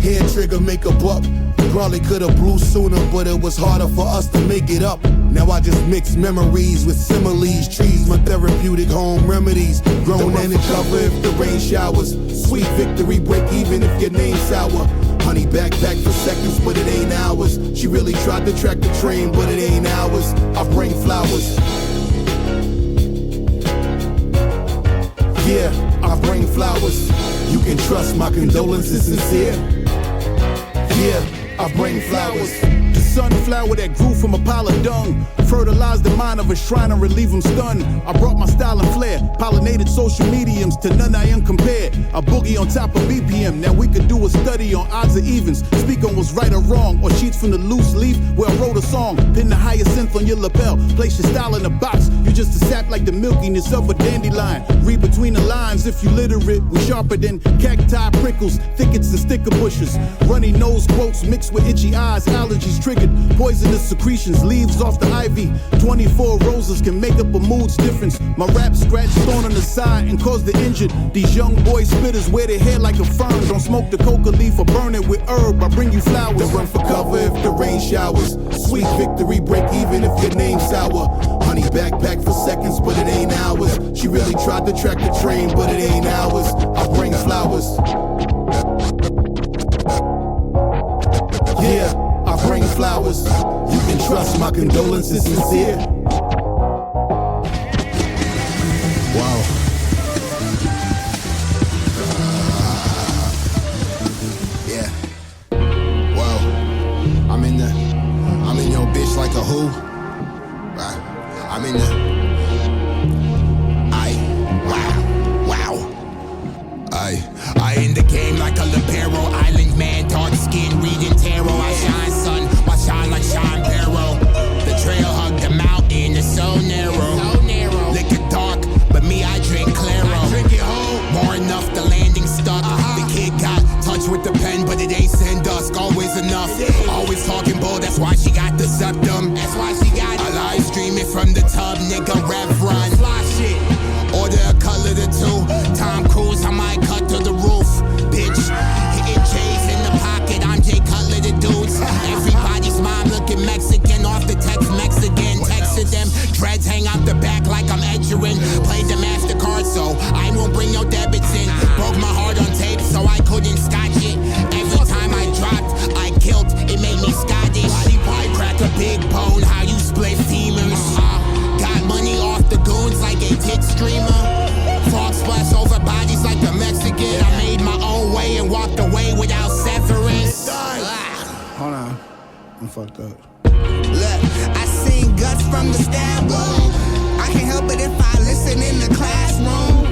Hand trigger, make a buck. Probably could've blew sooner, but it was harder for us to make it up. Now I just mix memories with similes. Trees, my therapeutic home remedies. Grown in the cover if the rain showers. Sweet victory, break even if your name's sour. Honey back for seconds, but it ain't ours. She really tried to track the train, but it ain't ours. I bring flowers. Yeah, I bring flowers. You can trust my condolences sincere. Yeah, I bring flowers. sunflower that grew from a pile of dung. Fertilized the mind of a shrine and relieve them stunned. I brought my style and flair, pollinated social mediums, to none I am compared. A boogie on top of BPM, now we could do a study on odds or evens. Speak on what's right or wrong, or sheets from the loose leaf where I wrote a song. Pin the hyacinth on your lapel, place your style in a box. You just a sap like the milkiness of a dandelion. Read between the lines if you literate. We sharper than cacti prickles, thickets and sticker bushes. Runny nose quotes mixed with itchy eyes, allergies triggered. Poisonous secretions, leaves off the ivy. 24 roses can make up a mood's difference. My rap scratch thorn on the side and cause the injured. These young boy spitters wear their hair like a fern. Don't smoke the coca leaf or burn it with herb. I bring you flowers. They run for cover if the rain showers. Sweet victory, break even if your name's sour. Honey backpack for seconds, but it ain't hours. She really tried to track the train, but it ain't ours. I bring flowers. Yeah, I bring flowers. You can trust my condolences sincere. Wow. Yeah. Wow. I'm in your bitch like a who? I'm in the. I in the game like a libero, island man, dark skin, reading tarot. I shine, son, I shine like Sean Barrow. The trail hug the mountain, it's so narrow. Liquor dark, but me, I drink Claro. I drink it whole, more enough, the landing stuck. The kid got touch with the pen, but it ain't send dusk. Always enough, always talking bull, that's why she got the septum. That's why she got it. I live stream it from the tub, nigga, rev run. Fly shit. Order a color to two. Tom Cruise, I might cut to the roof. Bitch, hitting J's in the pocket. I'm Jay Cutler, the dudes. Everybody's mom looking Mexican. Off the text, Mexican. Texted them. Dreads hang out the back like I'm edgering. Played the MasterCard, so I won't bring your debits in. Broke my heart on tape, so I couldn't scotch it. Every time I dropped, I killed. It made me Scottish. She probably crack a big bone. How you split femurs? Got money off the goons like a tit streamer. Frog splash over bodies like a Mexican. I made my own way and walked away without severance. Hold on, I'm fucked up. Look, I seen guts from the stab wound. I can't help it if I listen in the classroom.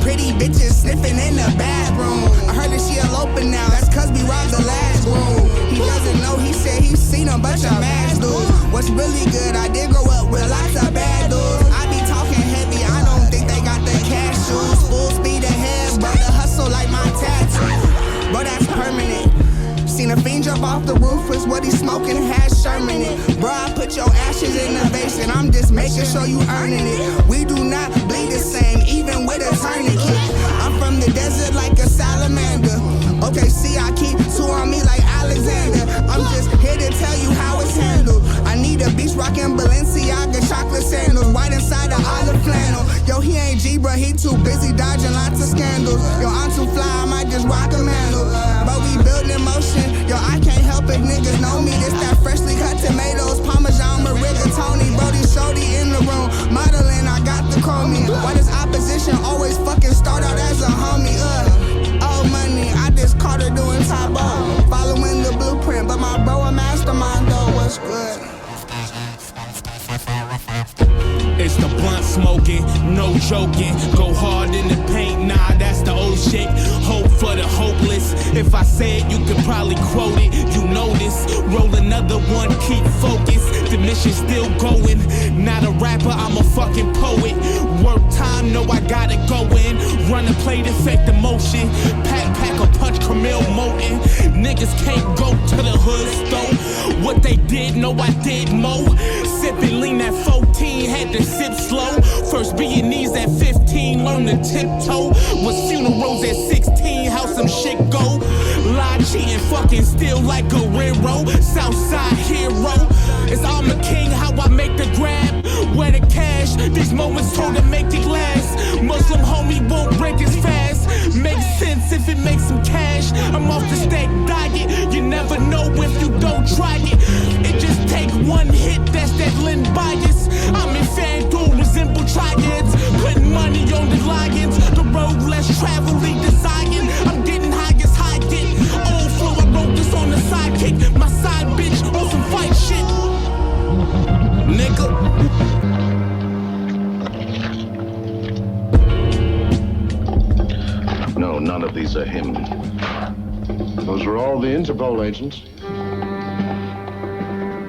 Pretty bitches sniffing in the bathroom. I heard that she eloping now, that's cause we robbed the last room. He doesn't know, he said he's seen a bunch of mass dudes. What's really good, I did grow up with lots of bad dudes. I be talking heavy, I don't think they got the cash shoes. Full speed ahead, but the hustle like my tattoo. Bro, that's permanent. Seen a fiend jump off the roof, is what he's smoking, has Sherman it. Bro, I put your ashes in the vase and I'm just making sure you earning it. We do not bleed the same, even with a tourniquet. I'm from the desert like a salamander. Okay, see, I keep two on me like Alexander. I'm just here to tell you how it's handled. I need a beach rockin' Balenciaga chocolate sandals, white inside the olive flannel. Yo, he ain't G, bro, he too busy dodging lots of scandals. Yo, I'm too fly, I might just rock a mantle. But we build in motion. Yo, I can't help it, niggas know me. This that freshly cut tomatoes, Parmesan, rigatoni. Brody, shorty in the room, modeling, I got the chromie. Why does opposition always fucking start out as a homie? Oh money, I just caught her doing top off. Following the blueprint, but my bro a mastermind though, what's good? It's the blunt smoking, no joking. Go hard in the paint, nah, that's the old shit. Hope for the hopeless. If I say it, you could probably quote it. You know this. Roll another one, keep focused. The mission's still going. Not a rapper, I'm a fucking poet. Work time, know I gotta go in. Run a plate, affect emotion. Pack a punch, Camille Moten. Niggas can't go to the hood store. What they did, know I did more. Sipping lean at 14, had to sip slow. First Viennese at 15, learn to tiptoe. Was funerals at 16, how some shit go. Lie, cheating, fucking still like Guerrero. Southside hero. It's I'm a king, how I make the grab. Where the cash, these moments told to make it last. Muslim homie won't break as fast. Makes sense if it makes some cash. I'm off the stack diet. You never know if you don't try it. It just take one hit, that's that Lynn bias. I'm in FanDuel, resemble triads. Putting money on the Lions. The road less traveled, desiring. I'm getting high as high get. Old flow, I wrote this on the sidekick. My side bitch on some fight That's a him. Those are all the Interpol agents.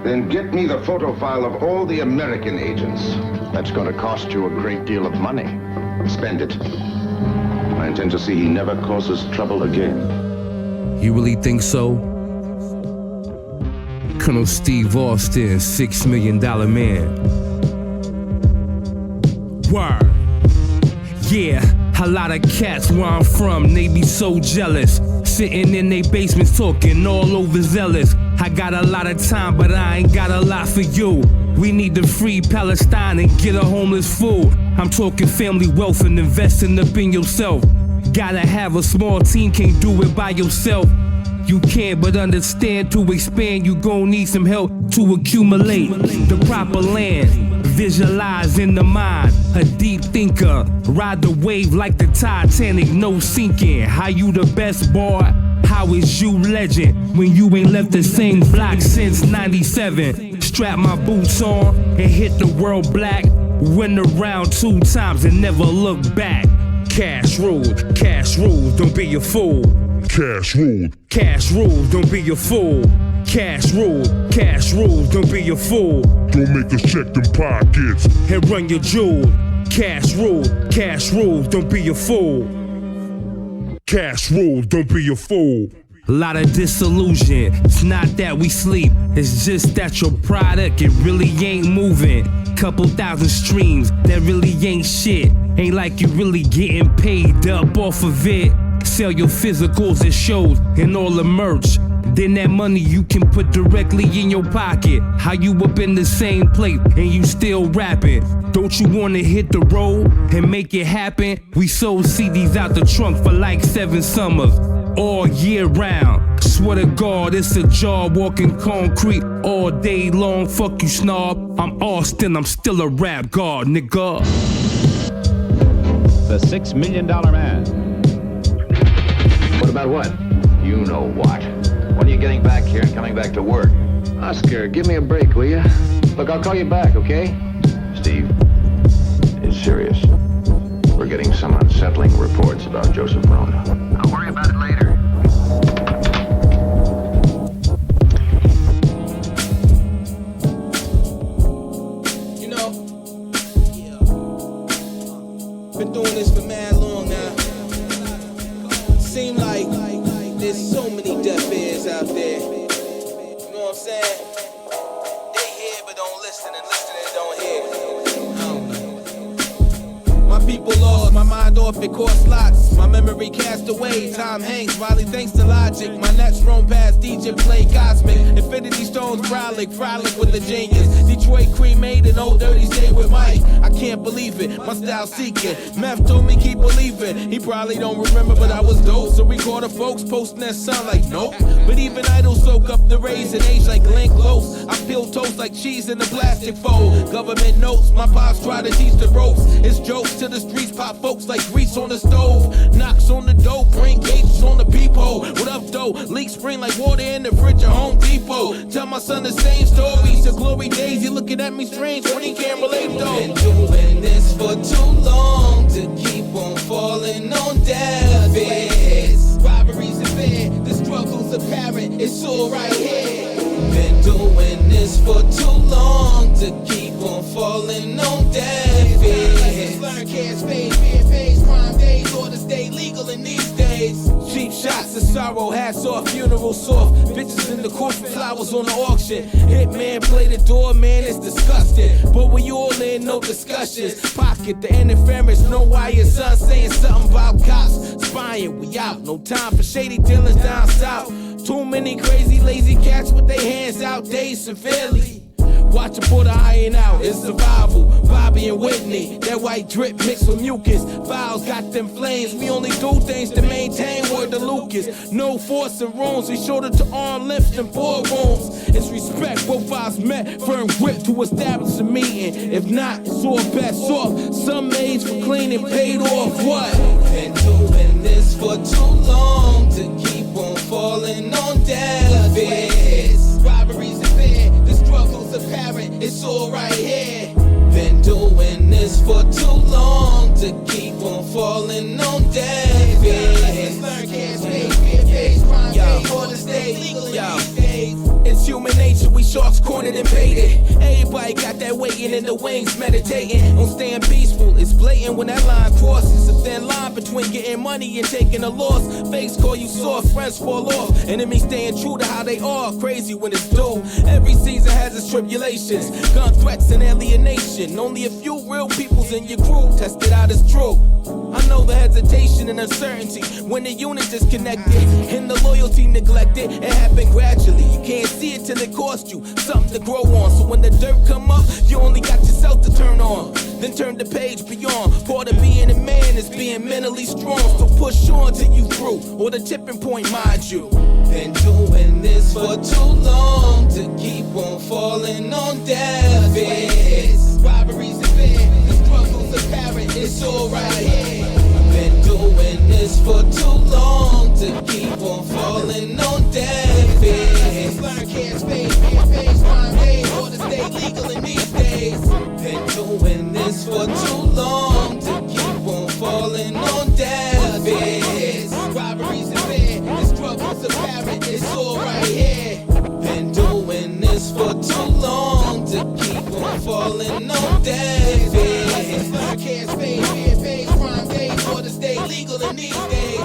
Then get me the photo file of all the American agents. That's going to cost you a great deal of money. Spend it. I intend to see he never causes trouble again. You really think so? Colonel Steve Austin, $6 Million Man. Word. Yeah, a lot of cats where I'm from, they be so jealous. Sitting in they basements talking all overzealous. I got a lot of time, but I ain't got a lot for you. We need to free Palestine and get a homeless food. I'm talking family wealth and investing up in yourself. Gotta have a small team, can't do it by yourself. You can, but understand to expand, you gon' need some help to accumulate the proper land. Visualize in the mind, a deep thinker. Ride the wave like the Titanic, no sinking. How you the best, boy? How is you legend when you ain't left the same block since 97? Strap my boots on and hit the world black. Win around 2 times and never look back. Cash rules, don't be a fool. Cash rules, don't be a fool. Cash rules, don't be a fool. Don't make us check them pockets and run your jewels. Cash rules, don't be a fool. Cash rules, don't be a fool. A lot of disillusion, it's not that we sleep, it's just that your product, it really ain't moving. Couple thousand streams, that really ain't shit. Ain't like you really getting paid up off of it. Sell your physicals and shows and all the merch. Then that money you can put directly in your pocket. How you up in the same place and you still rapping? Don't you wanna hit the road and make it happen? We sold CDs out the trunk for like 7 summers, all year round. Swear to God, it's a job walking concrete all day long. Fuck you, snob. I'm Austin, I'm still a rap god, nigga. The $6 Million Man. What about what? You know what. When are you getting back here and coming back to work? Oscar, give me a break, will you? Look, I'll call you back, okay? Steve, it's serious. We're getting some unsettling reports about Joseph Rona. I'll worry about it later. You know, been doing this for mad long now. Seem like there's so many deaf ears out there. You know what I'm saying? They hear but don't listen, and listen and don't hear. I don't know. My people lost, my mind off, it cost lots. My memory cast away, Tom Hanks, Riley thanks to Logic. My next roam past DJ play Cosmic. Infinity Stones, frolic with the genius. Detroit cremated, old dirty stay with Mike. I can't believe it, my style seeking. Meth told me keep believing. He probably don't remember, but I was dope. So recorder folks posting that sound like nope. But even idols soak up the rays and age like Glenn Close. I peel toast like cheese in a plastic fold. Government notes, my pops try to teach the ropes. It's jokes to the streets, pop folks like grease on the stove. Knocks on the dope, bring gauges on the peephole. What up, though? Leak spring like water in the fridge at Home Depot. Tell my son the same stories. The glory days, you looking at me strange when he can't relate, though. Been doing this for too long to keep on falling on deaf ears. Robberies and fear, the struggle's apparent, it's all right here. Been doing this for too long to keep on falling on deaf ears. Learn can't spade, fear phase, crime days, or to stay legal in these days. Cheap shots of sorrow, hats off, funeral soft. Bitches in the court for flowers on the auction. Hitman play the door, man, it's disgusting. But we all in, no discussions. Pocket the interference, know why your son saying something about cops. Spying, we out, no time for shady dealers down south. Too many crazy, lazy cats with their hands out, days severely. Watch her put her iron out, it's survival. Bobby and Whitney, that white drip mixed with mucus. Files got them flames, we only do things to maintain word to Lucas. No force in rooms, we shoulder to arm lifts and boardrooms. It's respect, both files met, firm grip to establish a meeting. If not, it's all best off. Some maids for cleaning paid off, what? Been doing this for too long to keep on falling on deaf ears. Robberies and fear, the struggle's apparent, it's all right here. Been doing this for too long to keep on falling on deaf ears. ordered and paid it. Everybody got that waiting in the wings, meditating on staying peaceful. It's blatant when that line crosses. A thin line between getting money and taking a loss. Fakes call you soft, friends fall off. Enemies staying true to how they are. Crazy when it's due. Every season has its tribulations, gun threats and alienation. Only a few real peoples in your crew test it out as true. I know the hesitation and uncertainty when the unit disconnected and the loyalty neglected. It happened gradually. You can't see it till it cost you something to grow on. So when the dirt come up, you only got yourself to turn on. Then turn the page beyond. Part of being a man is being mentally strong. So push on till you through, or the tipping point, mind you. Been doing this for too long to keep on falling on deaf ears. Robberies and fear, the struggle's apparent, it's alright. Been doing this for too long to keep on falling on deaf ears. Learn can't stay, fear face, crime days, or to stay legal in these days. Been doing this for too long to keep on falling on deaf ears. Robberies and fear, the struggle's apparent, it's alright here. Been doing this for too long to keep on falling on deaf ears. Learn can't stay, fear face, crime days, or to stay legal in these days.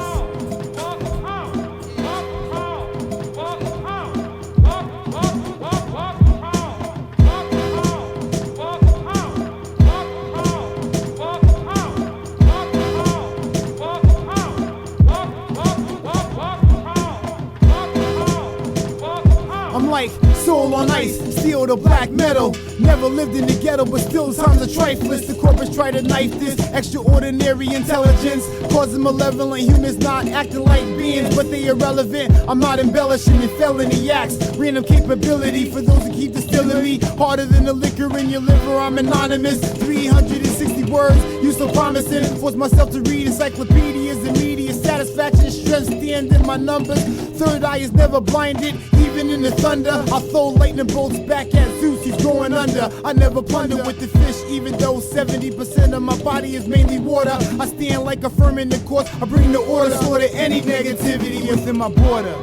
I'm like soul on ice, steel to black metal. Never lived in the ghetto, but still times are trifless. The corporates try to knife this extraordinary intelligence, causing malevolent humans not acting like beings, but they irrelevant. I'm not embellishing in felony acts. Random capability for those who keep distilling me. Harder than the liquor in your liver, I'm anonymous. 360 words, you so promising. Force myself to read encyclopedias and media. Satisfaction, strength, stand in my numbers. Third eye is never blinded, even in the thunder. I throw lightning bolts back at Zeus, he's going under. I never plunder with the fish, even though 70% of my body is mainly water. I stand like a firm in the court. I bring the order, slaughter any negativity within my border.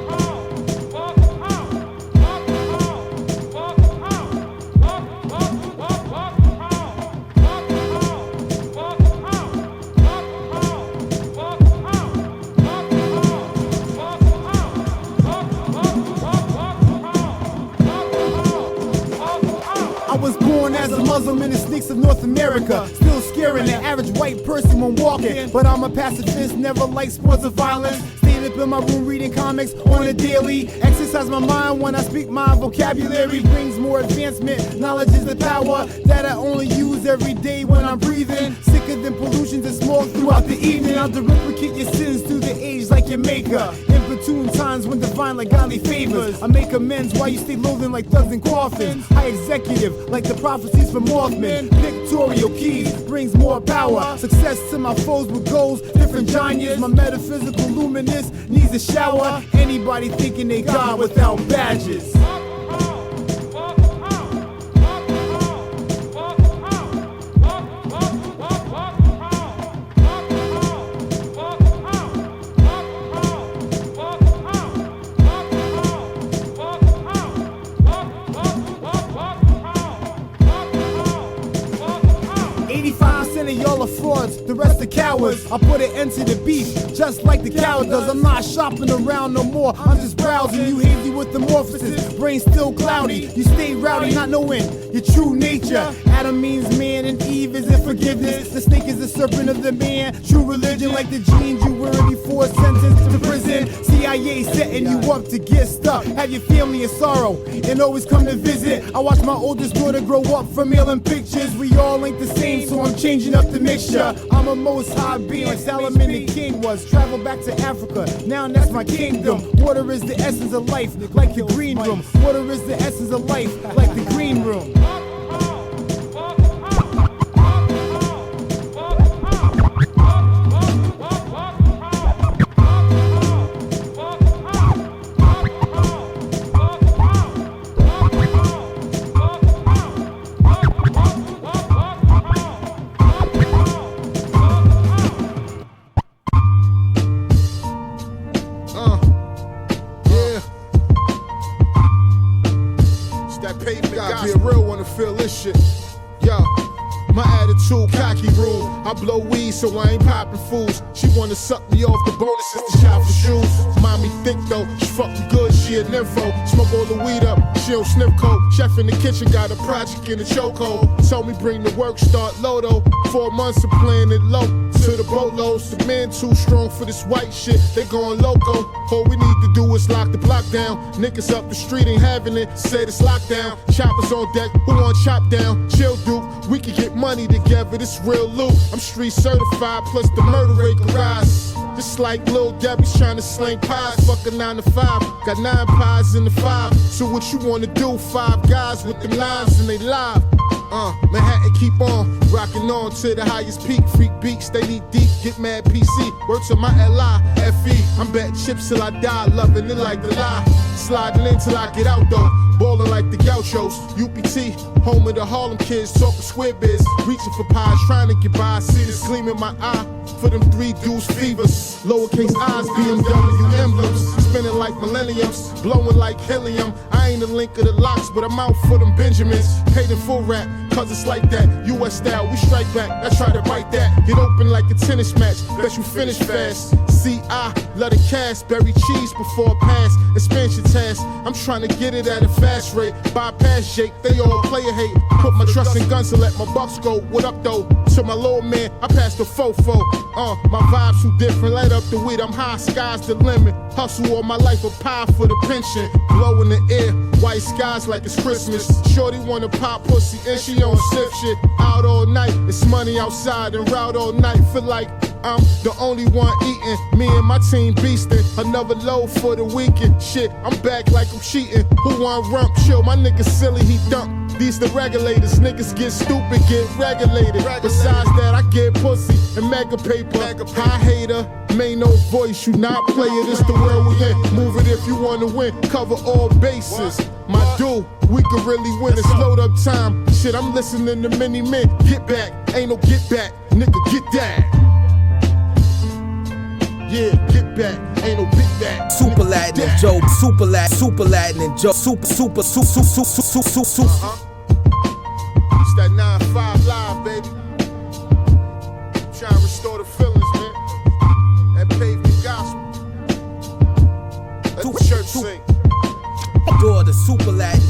As a Muslim in the sneaks of North America, still scaring the average white person when walking. But I'm a pacifist, never like sports or violence. Staying up in my room reading comics on a daily. Exercise my mind when I speak, my vocabulary brings more advancement. Knowledge is the power that I only use every day when I'm breathing. Sicker than pollutions and smoke throughout the evening. I'll replicate your sins through the age like your maker. In platoon times when divine like godly favors, I make amends while you stay loathing like thugs and coffins. High executive like the prophecies from Mothman. Pictorial keys brings more power. Success to my foes with goals, different genres. My metaphysical luminous needs a shower. Anybody thinking they God without badges. Y'all are frauds, the rest are cowards. I put an end to the beef, just like the coward does. I'm not shopping around no more, I'm just browsing. You hazy with the morphosis, brain still cloudy. You stay rowdy, not knowing your true nature. Adam means man and Eve is in forgiveness. The snake is the serpent of the man. True religion like the genes you were before sentenced to prison. CIA setting you up to get stuck. Have your family in sorrow and always come to visit. I watch my oldest daughter grow up from mailing pictures. We all ain't the same, so I'm changing up the mixture. I'm a most high being like Solomon the king was. Travel back to Africa, now that's my kingdom. Water is the essence of life, like the green room. Water is the essence of life, like the green room. pavement. Gotta be a real one to feel this shit. Yo. My attitude, cocky rule. I blow weed, so I ain't popping fools. She wanna suck me off the bonuses to shop for shoes. Mommy thick though, she fucking good, she a nympho. Smoke all the weed up, she don't sniff coke. Chef in the kitchen got a project in the chokehold. Told me bring the work, start low though. 4 months of playing it low to the boatloads. The man too strong for this white shit, they going loco. All we need to do is lock the block down. Niggas up the street ain't having it, said it's lockdown. Choppers on deck, who want chop down? Chill dude, we can get money together, this real loot. I'm street certified, plus the murder rate can rise. Just like Lil Debbie's trying to sling pies. Fuck a 9 to 5, got 9 pies in the 5. So what you wanna do? 5 guys with them lines and they live. Manhattan keep on, rocking on to the highest peak. Freak beats, they need deep, get mad PC. Word to my L-I-F-E. I'm betting chips till I die, loving it like the lie. Sliding in till I get out though, ballin' like the Gauchos. UPT, home of the Harlem kids, talking square biz. Reaching for pies, trying to get by. See this gleam in my eye, for them 3 deuce fevers. Lowercase I's, BMW emblems. Spinning like millenniums, blowing like helium. I ain't a link of the locks, but I'm out for them Benjamins. Paid in full rap, cause it's like that. US style, we strike back, I try to bite that. Get open like a tennis match, bet you finish fast. See, I love the cast, bury cheese before I pass. Expansion task, I'm trying to get it at a fast rate. Bypass Jake, they all player hate. Put my trust in guns to let my bucks go. What up though? To my little man, I passed the fofo. My vibes too different, light up the weed, I'm high, sky's the limit. Hustle all my life, a pie for the pension. Blow in the air, white skies like it's Christmas. Shorty wanna pop pussy and she on sip shit. Out all night, it's money outside and route all night. Feel like I'm the only one eating. Me and my team beastin'. Another load for the weekend. Shit, I'm back like I'm cheating. Who want rump? Chill, my nigga silly, he dump. These the regulators, niggas get stupid, get regulated. Besides that, I get pussy and mega paper. High hater, main no voice, you not player. This the world we in. Move it if you wanna win, cover all bases. My dude, we could really win. It's load up time. Shit, I'm listening to many men. Get back, ain't no get back, nigga, get that. Yeah, get back, ain't no big back. Super Latin and Joe, super Latin and Joe, super. It's that 9-5 live, baby. Trying to restore the feelings, man. That pavement gospel. Let the church sing. Door the super Latin.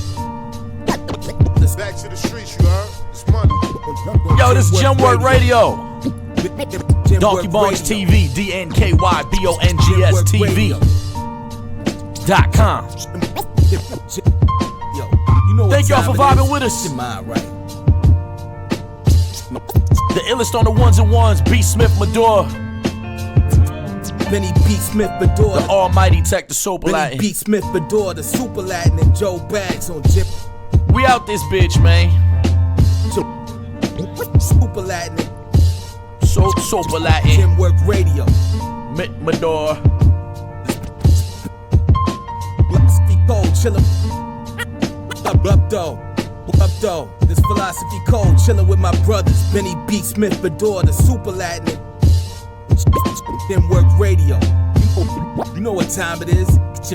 Back to the streets, you heard? It's money. Yo, this is Gemwork Radio. Donkey Bongs TV, DNKYBONGS TV.com. Thank y'all for vibing with us. The illest on the ones and ones, Beatsmith, Medore. Benny Beatsmith, Medore. The almighty tech, the Supah Latin. Beatsmith, Medore, the Super Latin and Joe Bags on Jip. We out this bitch, man. Super Latin. Supah Latin. Gemwork Radio. Medore. Philosophy code, chillin'. Up though. This philosophy code, chillin' with my brothers. Benny Beatsmith, Medore, the Super Latin. Gemwork Radio. You know what time it is? Get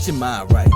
your mind right.